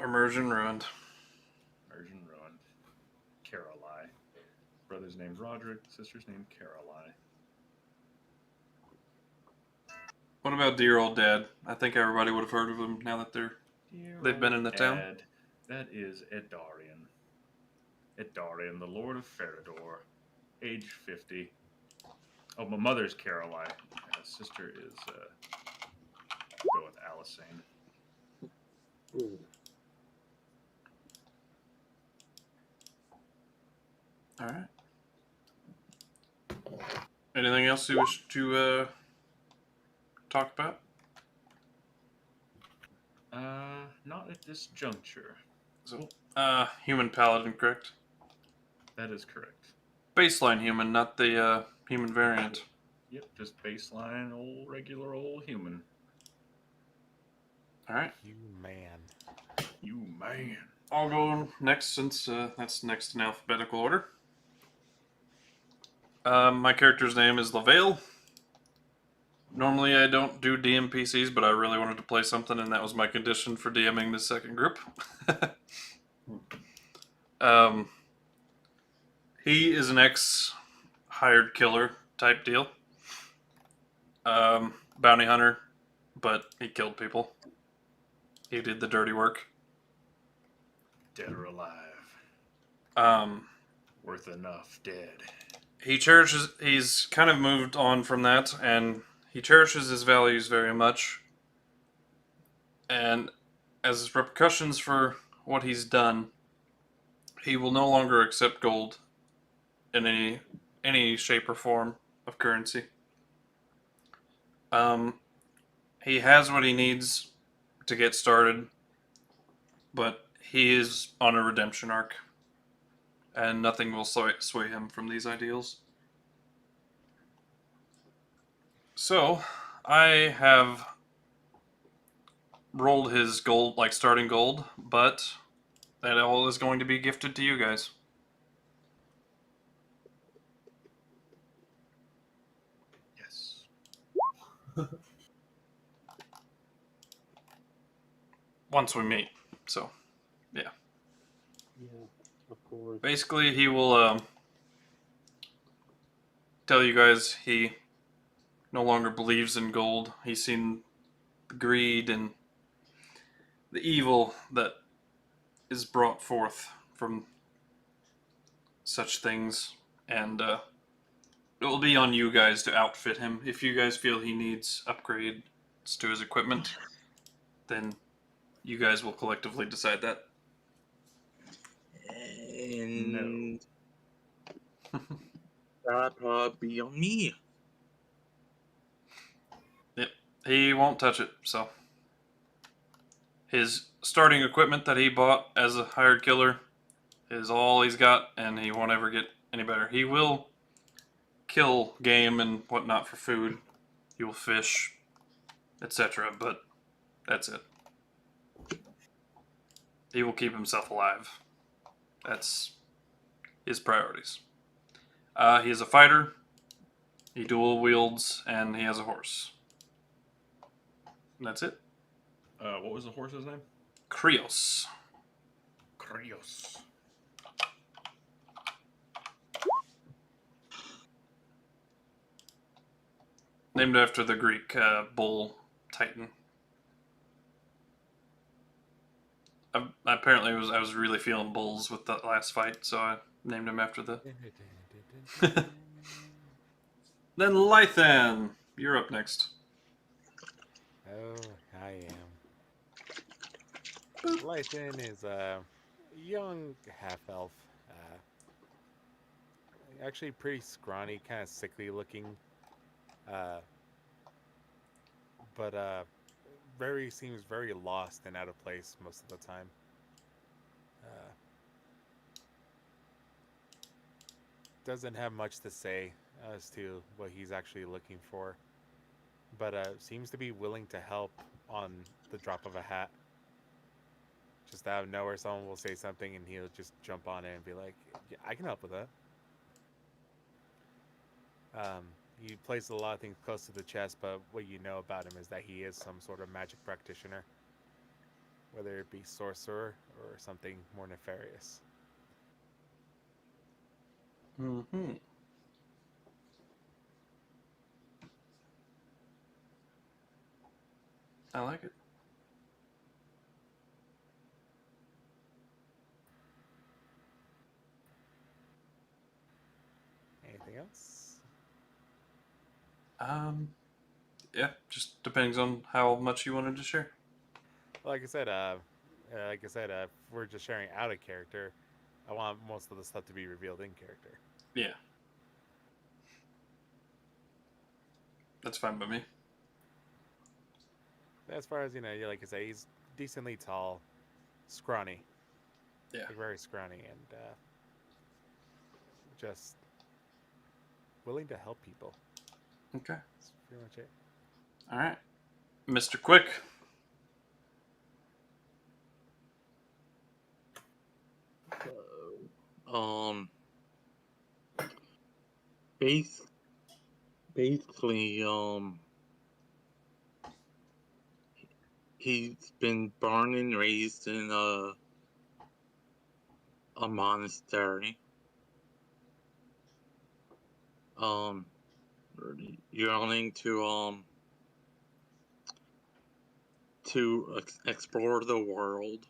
Immersion ruined. Immersion ruined. Caroline. Brother's named Roderick. Sister's named Caroline. What about dear old dad? I think everybody would have heard of him now that they've been in the town. Dad, that is Edarian. Edarian, the Lord of Farador, age 50. Oh, my mother's Caroline. My sister is, we'll go with Alisane. Ooh. All right. Anything else you wish to talk about? Not at this juncture. So, human paladin, correct? That is correct. Baseline human, not the human variant. Yep, just baseline, regular old human. All right. You man. You man. I'll go next since that's next in alphabetical order. My character's name is Levail. Normally I don't do DM PCs, but I really wanted to play something, and that was my condition for DMing this second group. He is an ex-hired killer type deal. Bounty hunter, but he killed people. He did the dirty work. Dead or alive. Um, Worth enough dead. he's kind of moved on from that, and he cherishes his values very much. And as repercussions for what he's done, he will no longer accept gold in any shape or form of currency. He has what he needs to get started, but he is on a redemption arc, and nothing will sway him from these ideals. So, I have rolled his gold, like starting gold, but that all is going to be gifted to you guys. Yes. Once we meet. So, Yeah, of course. basically, he will tell you guys he no longer believes in gold. He's seen the greed and the evil that is brought forth from such things, and it will be on you guys to outfit him. If you guys feel he needs upgrades to his equipment, then you guys will collectively decide that. And that'd probably be on me. Yep, he won't touch it, so. His starting equipment that he bought as a hired killer is all he's got, and he won't ever get any better. He will kill game and whatnot for food. He will fish, etc., but that's it. He will keep himself alive. That's his priorities. He is a fighter. He dual wields, and he has a horse. And that's it. What was the horse's name? Krios. Krios. Named after the Greek bull titan. Apparently, I was really feeling bulls with that last fight, so I named him after the. Then Lythan, you're up next. Oh, I am. Lython is a young half-elf. Actually pretty scrawny, kind of sickly looking. But seems very lost and out of place most of the time. Doesn't have much to say as to what he's actually looking for, but seems to be willing to help on the drop of a hat. Just out of nowhere, someone will say something and he'll just jump on it and be like, yeah, I can help with that. He places a lot of things close to the chest, but what you know about him is that he is some sort of magic practitioner, whether it be sorcerer or something more nefarious. Mm-hmm. I like it. Anything else? Yeah, just depends on how much you wanted to share. Like I said, if we're just sharing out of character, I want most of the stuff to be revealed in character. Yeah. That's fine by me. As far as, like I say, he's decently tall, scrawny. Yeah. Like very scrawny, and just willing to help people. Okay. That's pretty much it. All right. Mr. Quick. Bas- basically, he's been born and raised in a monastery. um, yearning to explore the world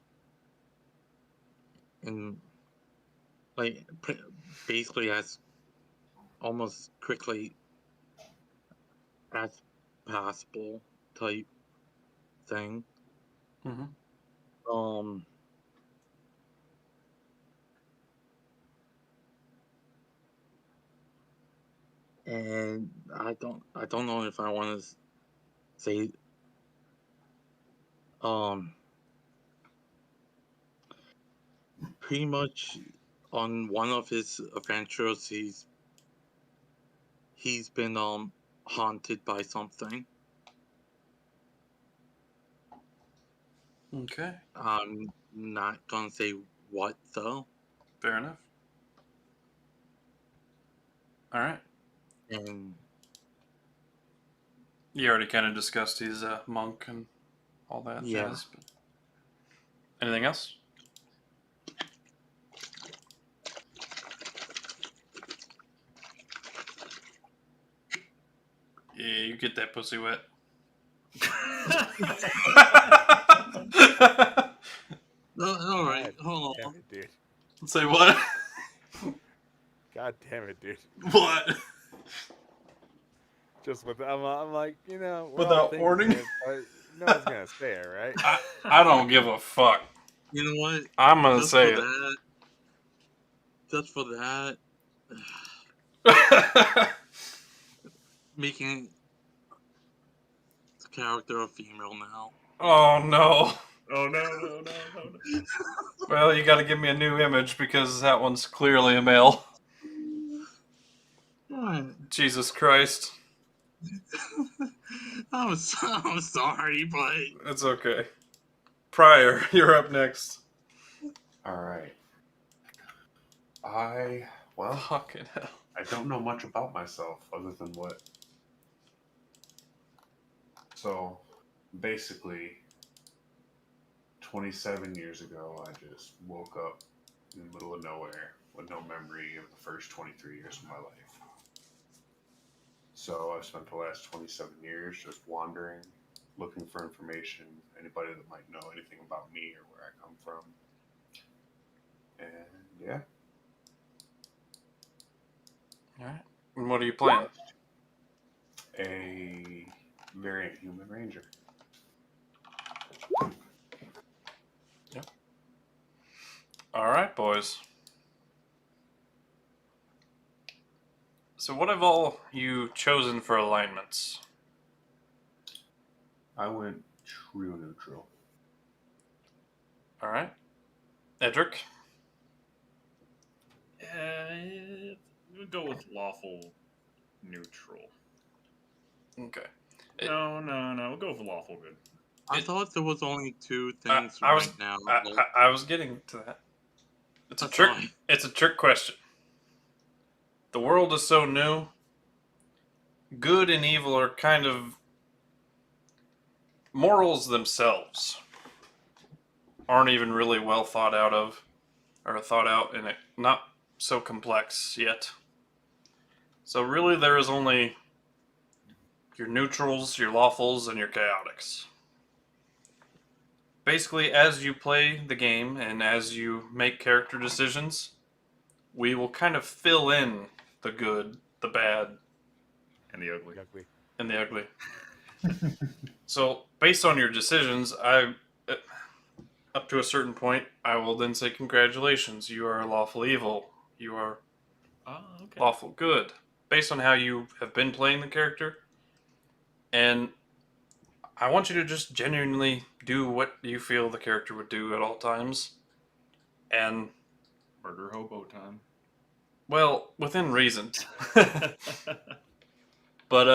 and like basically as almost quickly as possible type thing. Mm-hmm. And I don't know if I want to say pretty much on one of his adventures he's been haunted by something. Okay. I'm not gonna say what though. Fair enough. All right. And You already kind of discussed he's a monk and all that yeah. jazz. But anything else? Yeah, you get that pussy wet. All right, God hold damn on. it, dude. Say what? God damn it, dude. What? Just with I'm like, you know, we're all Without thinking warning? it, but no one's gonna say it, right? I don't give a fuck. You know what? I'm gonna Just say for it. that. Just for that. Making the character a female now. Oh no. Oh no. Well, you gotta give me a new image because that one's clearly a male. Alright. Jesus Christ. I'm sorry, but It's okay. Pryor, you're up next. All right. Well, Fucking hell. I don't know much about myself other than what. So, basically, 27 years ago, I just woke up in the middle of nowhere with no memory of the first 23 years of my life. So, I've spent the last 27 years just wandering, looking for information, anybody that might know anything about me or where I come from. And yeah. Alright. And what are you playing? A variant human ranger. Yep. Alright, boys. So what have all you chosen for alignments? I went true neutral. Alright. Edric? We'll go with lawful neutral. Okay. No. We'll go with lawful good. I thought there was only two things I was- right now. I was getting to that. It's a That's trick. fine. It's a trick question. The world is so new. Good and evil are kind of morals themselves aren't even really well thought out of, or thought out in it, not so complex yet. So really, there is only your neutrals, your lawfuls, and your chaotics. Basically, as you play the game and as you make character decisions, we will kind of fill in the good, the bad, And the ugly. Ugly. and the ugly. So, based on your decisions, up to a certain point, I will then say, congratulations, you are lawful evil. You are Oh, okay. lawful good. Based on how you have been playing the character. And I want you to just genuinely do what you feel the character would do at all times. And, Murder hobo time. well, within reason. But,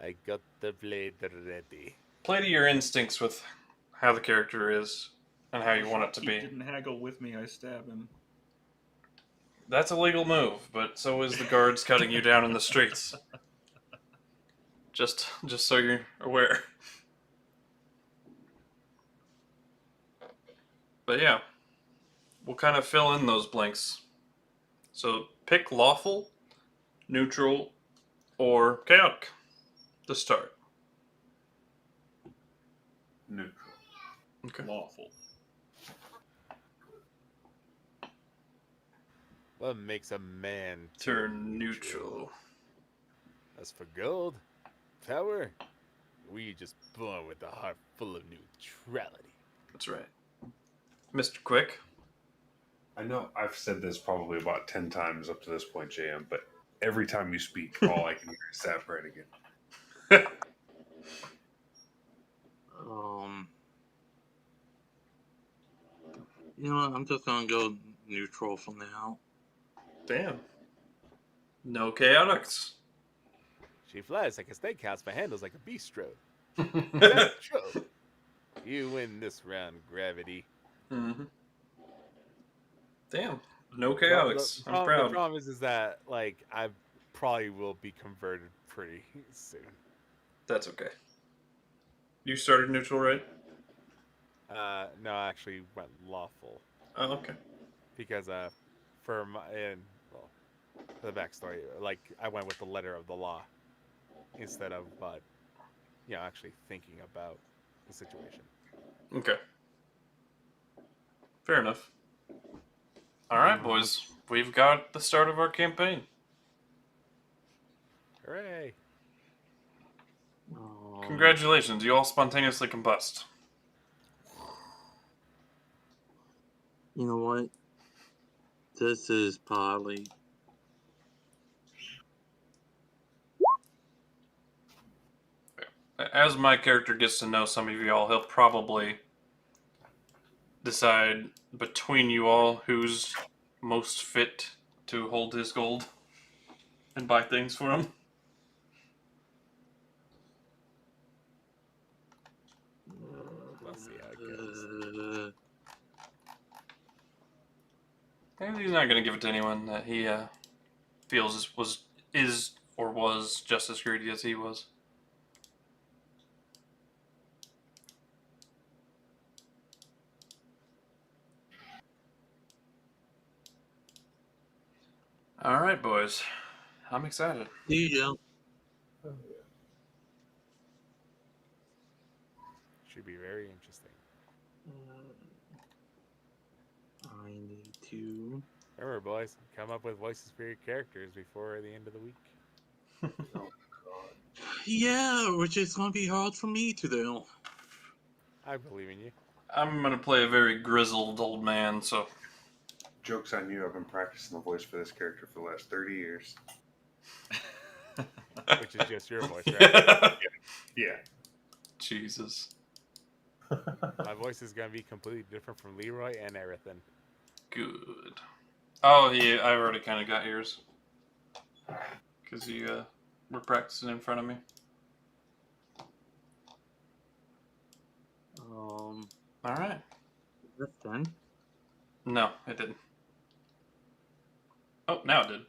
I got the blade ready. play to your instincts with how the character is and how you want it to He be. didn't haggle with me. I stab him. That's a legal move, but so is the guards cutting you down in the streets. Just so you're aware. But yeah, we'll kind of fill in those blanks. So pick lawful, neutral, or chaotic to start? Neutral. Okay. Lawful. What makes a man Turn neutral. As for gold, power, we just born with a heart full of neutrality. That's right. Mr. Quick. I know I've said this probably about 10 times up to this point, JM, but every time you speak, all I can hear is Sap right again. You know what? I'm just gonna go neutral for now. Damn. No chaotics. She flies like a steakhouse but handles like a bistro. Neutral. You win this round, Gravity. Mm-hmm. Damn. No The- chaotics. the I'm The proud. problem is that, like, I probably will be converted pretty soon. That's okay. You started neutral, right? No, I actually went lawful. Oh, okay. Because, for my, well, for the backstory, like, I went with the letter of the law instead of, actually thinking about the situation. Okay. Fair enough. Alright, boys. We've got the start of our campaign. Hooray! Congratulations, you all spontaneously combust. You know what? This is probably As my character gets to know some of you all, he'll probably decide between you all who's most fit to hold his gold and buy things for him. Let's see how it goes. And he's not going to give it to anyone that he feels is or was just as greedy as he was. All right, boys. I'm excited. yeah. Should be very interesting. I need to. Remember, boys, come up with voices for your characters before the end of the week. Yeah, which is gonna be hard for me to do. I believe in you. I'm going to play a very grizzled old man, so... Joke's on you, I've been practicing the voice for this character for the last 30 years. Which is just your voice, right? Yeah. Jesus. My voice is gonna be completely different from Leroy and Erethan. Good. Oh, yeah, I already kind of got yours. Because you were practicing in front of me. Alright. That's done. No, it didn't. Oh, now it did.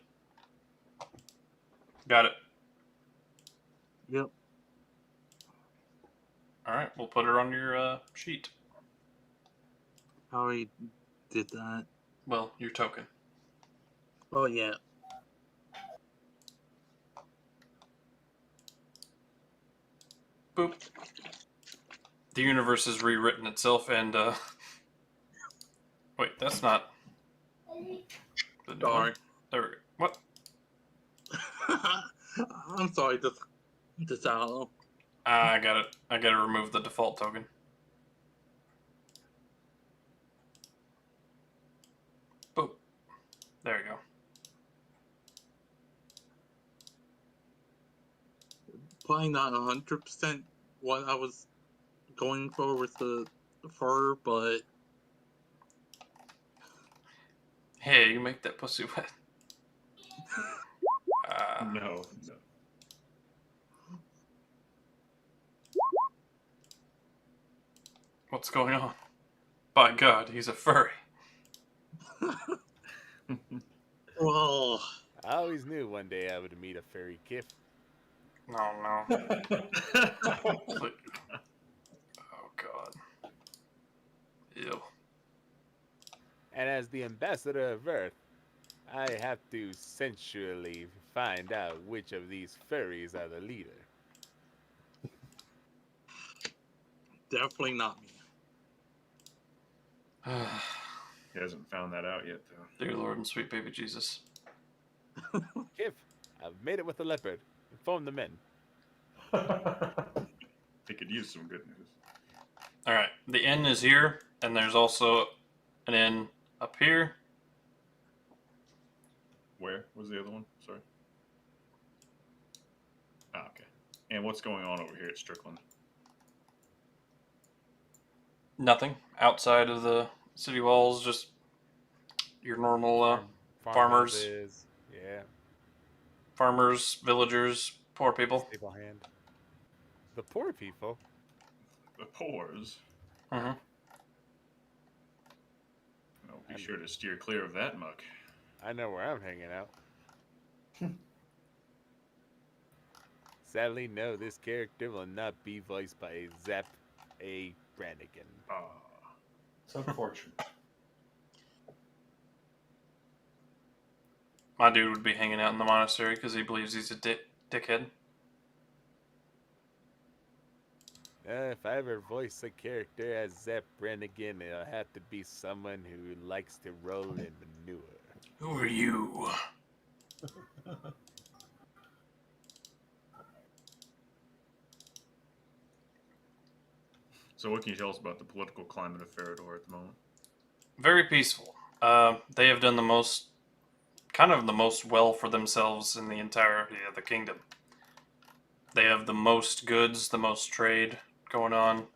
Got it. Yep. Alright, we'll put her on your sheet. I already did that. Well, your token. Oh yeah. Boop. The universe has rewritten itself and, Wait, that's not... the new one. Sorry. There we go. What? I'm sorry, Desoato. I got it. I gotta remove the default token. Boop. There you go. Probably not 100% what I was going for with the fur, but Hey, you make that pussy wet. No. What's going on? By God, he's a furry. well, I always knew one day I would meet a fairy kif. No. Like, oh God. Ew. And as the ambassador of Earth, I have to sensually find out which of these furries are the leader. Definitely not me. He hasn't found that out yet, though. Dear Lord and sweet baby Jesus. Kif, I've made it with the leopard. Inform the men. They could use some good news. Alright, the inn is here, and there's also an inn up here. Where was the other one? Sorry. Ah, okay. And what's going on over here at Strickland? Nothing outside of the city walls, just your normal farmers. Farmhouses, yeah. farmers, villagers, poor people. Stable hand. The poor people. The pores. Mm-hmm. Oh, be sure to steer clear of that muck. I know where I'm hanging out. Sadly, no, this character will not be voiced by Zep A. Brannigan. Ah. It's unfortunate. My dude would be hanging out in the monastery because he believes he's a dickhead. If I ever voice a character as Zep Brannigan, it'll have to be someone who likes to roll in manure. Who are you? So what can you tell us about the political climate of Farador at the moment? Very peaceful. They have done the most well for themselves in the entirety of the kingdom. They have the most goods, the most trade going on.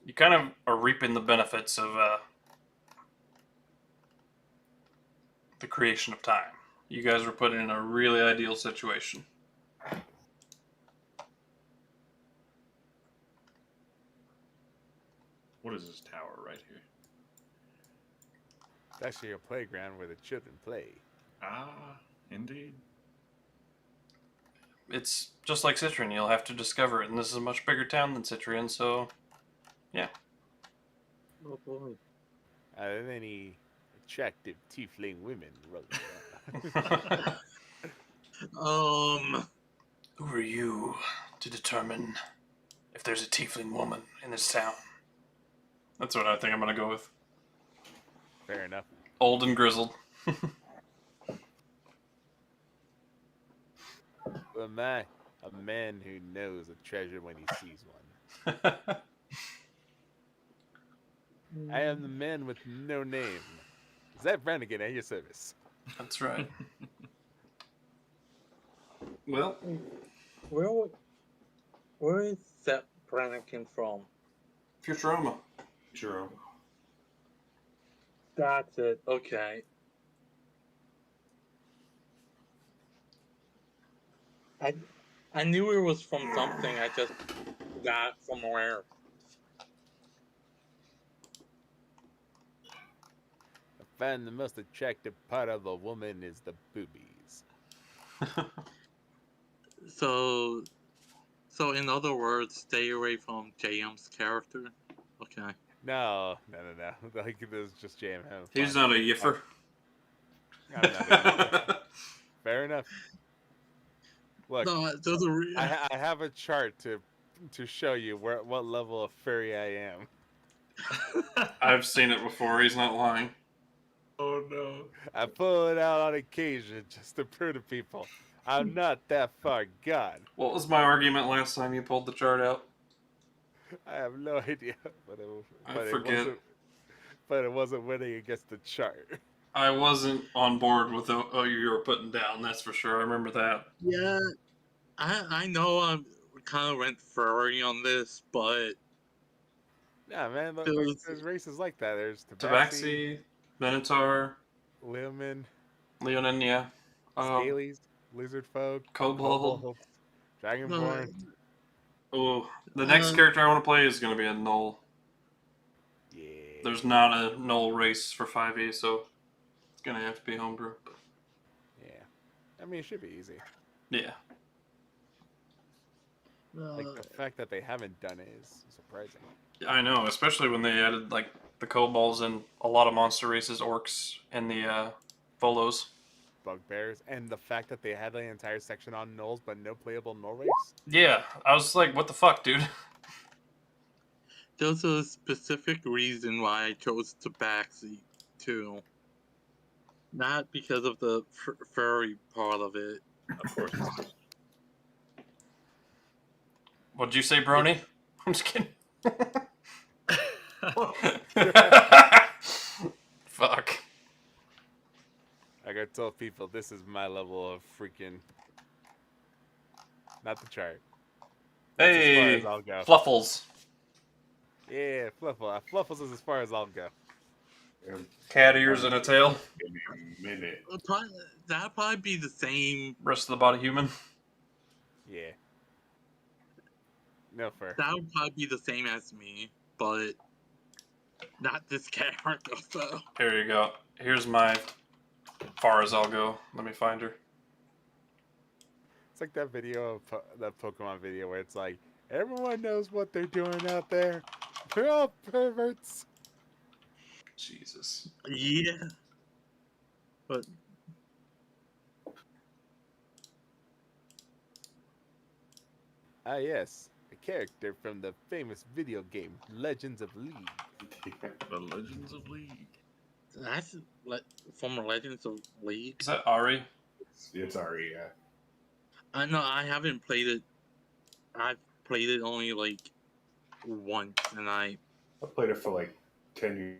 You kind of are reaping the benefits of the creation of time. You guys were put in a really ideal situation. What is this tower right here? It's actually a playground where the children play. Ah, indeed. It's just like Citrian. You'll have to discover it, and this is a much bigger town than Citrian, so yeah. Oh boy. Are there any attractive tiefling women rolling around? Who are you to determine if there's a tiefling woman in this town? That's what I think I'm gonna go with. Fair enough. Old and grizzled. Who am I? A man who knows a treasure when he sees one. I am the man with no name. Zep Brannigan at your service. That's right. Well, Where is that Brannigan from? Futurama. Jerome. That's it. Okay. I knew it was from something. I just got from where. I find the most attractive part of a woman is the boobies. So in other words, stay away from JM's character. Okay. No. Like, this is just JM. He's not a yiffer. I'm not a yiffer. Fair enough. Look, No, those are. I have a chart to show you what level of furry I am. I've seen it before. He's not lying. Oh no. I pull it out on occasion just to prove to people I'm not that far gone. What was my argument last time you pulled the chart out? I have no idea, I forget. It wasn't winning against the chart. I wasn't on board with what you were putting down, that's for sure. I remember that. Yeah, I know I kind of went furry on this, but Yeah, man. There's- There's races like that. There's Tabaxi, Minotaur, Leomin, Leonin, yeah. Scalies, Lizard Folk, Kobold. Dragonborn. Oh, the next character I want to play is going to be a Null. Yeah. There's not a Null race for 5e, so it's going to have to be homebrew. Yeah. I mean, it should be easy. Yeah. Like, the fact that they haven't done it is surprising. I know, especially when they added like the kobolds and a lot of monster races, orcs, and the Volos. bugbears, and the fact that they had an entire section on gnolls but no playable gnoll race. Yeah, I was like, what the fuck, dude? There's a specific reason why I chose Tabaxi, too. Not because of the furry part of it. Of course. What'd you say, Brony? I'm just kidding. Fuck. Like I told people, this is my level of freaking. Not the chart. That's as far Hey, as I'll go. Fluffles. Yeah, Fluffle. Fluffles is as far as I'll go. Cat ears and a tail. Give me a minute. That'd probably be the same. Rest of the body human. Yeah. No fur. That would probably be the same as me, but not this character, though. Here you go. Here's my far as I'll go. Let me find her. It's like that video of that Pokemon video where it's like, everyone knows what they're doing out there. They're all perverts. Jesus. Yeah. But Ah, yes. A character from the famous video game Legends of League. The Legends of League. that's from Legends of League. Is that Ari? It's already, yeah. I know I haven't played it. I've played it only like once, and I played it for like 10 years.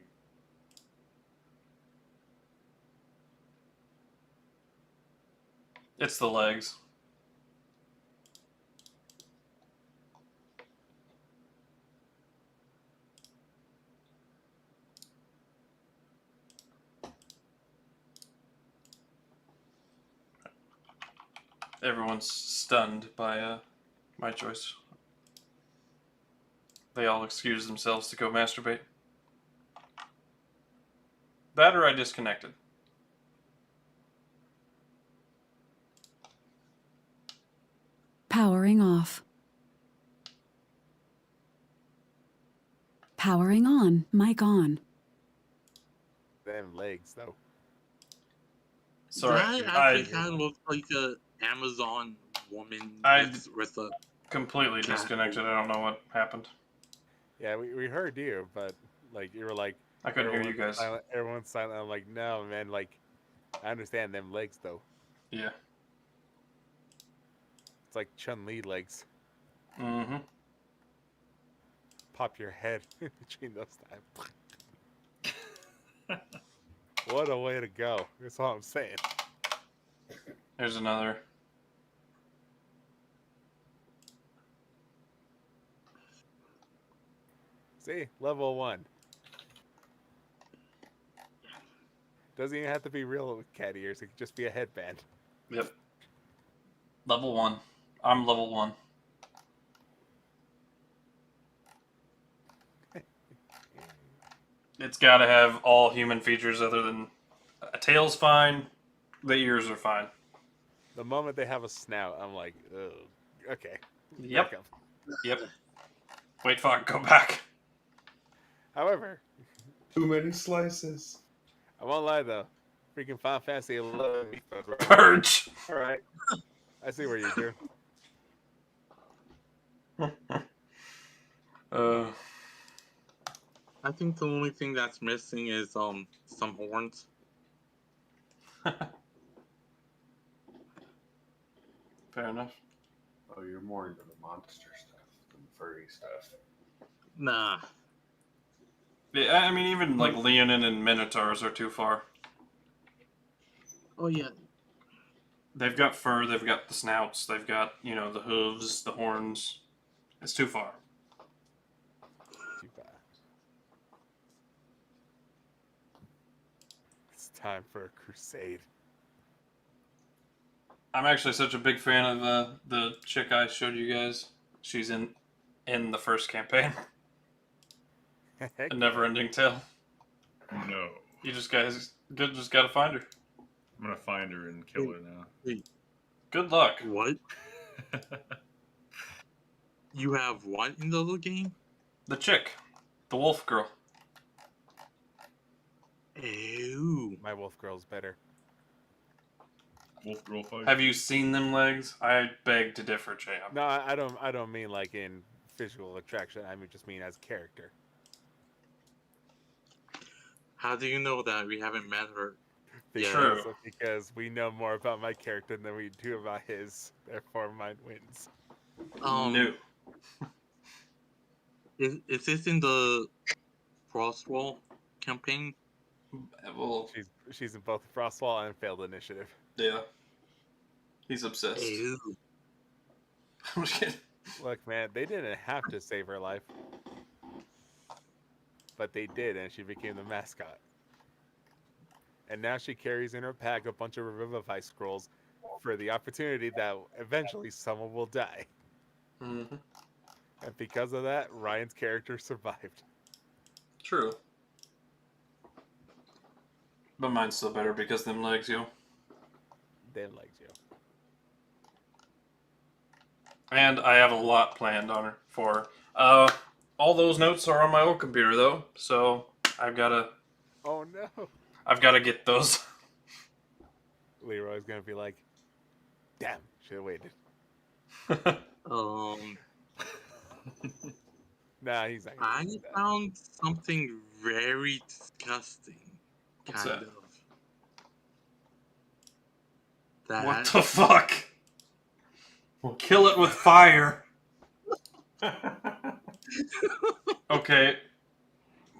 It's the legs. Everyone's stunned by my choice. They all excuse themselves to go masturbate. That or I disconnected. Powering off. Powering on. Mic on. Them legs, though. Sorry, that I actually kind of looks like a Amazon woman I- with a. completely disconnected. I don't know what happened. Yeah, we heard you, but like you were like, I couldn't hear you guys. Everyone's silent. I'm like, no, man. Like, I understand them legs though. Yeah. It's like Chun-Li legs. Mm-hmm. Pop your head between those times. What a way to go. That's all I'm saying. There's another. See, level 1. Doesn't even have to be real with cat ears. It could just be a headband. Yep. Level 1. I'm level 1. It's got to have all human features other than a tail's fine, the ears are fine. The moment they have a snout, I'm like, ugh. Okay. Yep. Back up. Yep. Wait, fuck, go back. However, Too many slices. I won't lie though. Freaking Final Fantasy 11. Purge. All right. I see where you're doing. I think the only thing that's missing is some horns. Fair enough. Oh, you're more into the monster stuff than the furry stuff. Nah. Yeah, I mean, even like Leonin and Minotaurs are too far. Oh yeah. They've got fur, they've got the snouts, they've got, you know, the hooves, the horns. It's too far. Too bad. It's time for a crusade. I'm actually such a big fan of the chick I showed you guys. She's in the first campaign. Heck A Never-Ending Tale. No. You just gotta find her. I'm gonna find her and kill her now. Good luck. What? You have what in the little game? The chick. The wolf girl. Ew. My wolf girl's better. Wolf girl fight. Have you seen them legs? I beg to differ, champ. No, I don't mean like in visual attraction. I mean just mean as character. How do you know that we haven't met her? Because, True. because we know more about my character than we do about his. Therefore, mine wins. No. Is this in the Frostwall campaign? Well, She's in both Frostwall and Failed Initiative. yeah. He's obsessed. Ew. I'm just kidding. Look, man, they didn't have to save her life, but they did, and she became the mascot. And now she carries in her pack a bunch of Revivify scrolls for the opportunity that eventually someone will die. Mm-hmm. And because of that, Ryan's character survived. True. But mine's still better because them legs, yo. Then like you. And I have a lot planned on her for her. All those notes are on my old computer though, so I've gotta Oh no. get those. Leroy's gonna be like, damn, should have waited. Nah, he's not gonna I do that. found something very disgusting. What's kind that? of. That What the fuck? We'll kill it with fire. Okay.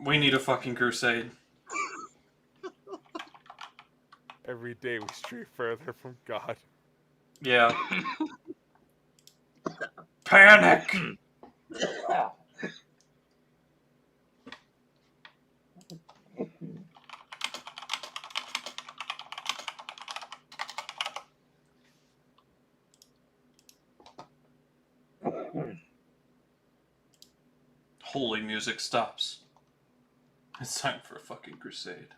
We need a fucking crusade. Every day we stray further from God. Yeah. Panic! Holy music stops. It's time for a fucking crusade.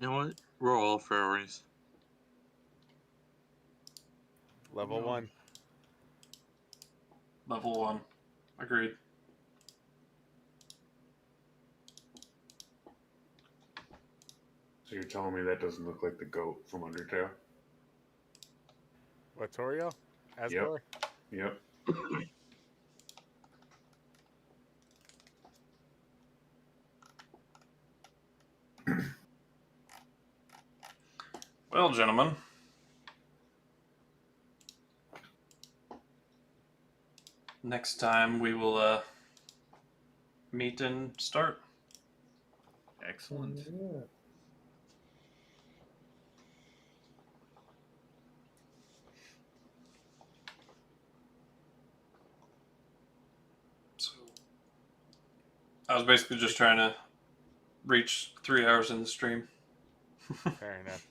You know what? We're all fairies. Level 1. Level 1. Agreed. So you're telling me that doesn't look like the goat from Undertale? What, Torio? Asgore? Yep. Well, gentlemen. Next time we will meet and start. Excellent. So I was basically just trying to reach 3 hours in the stream. Fair enough.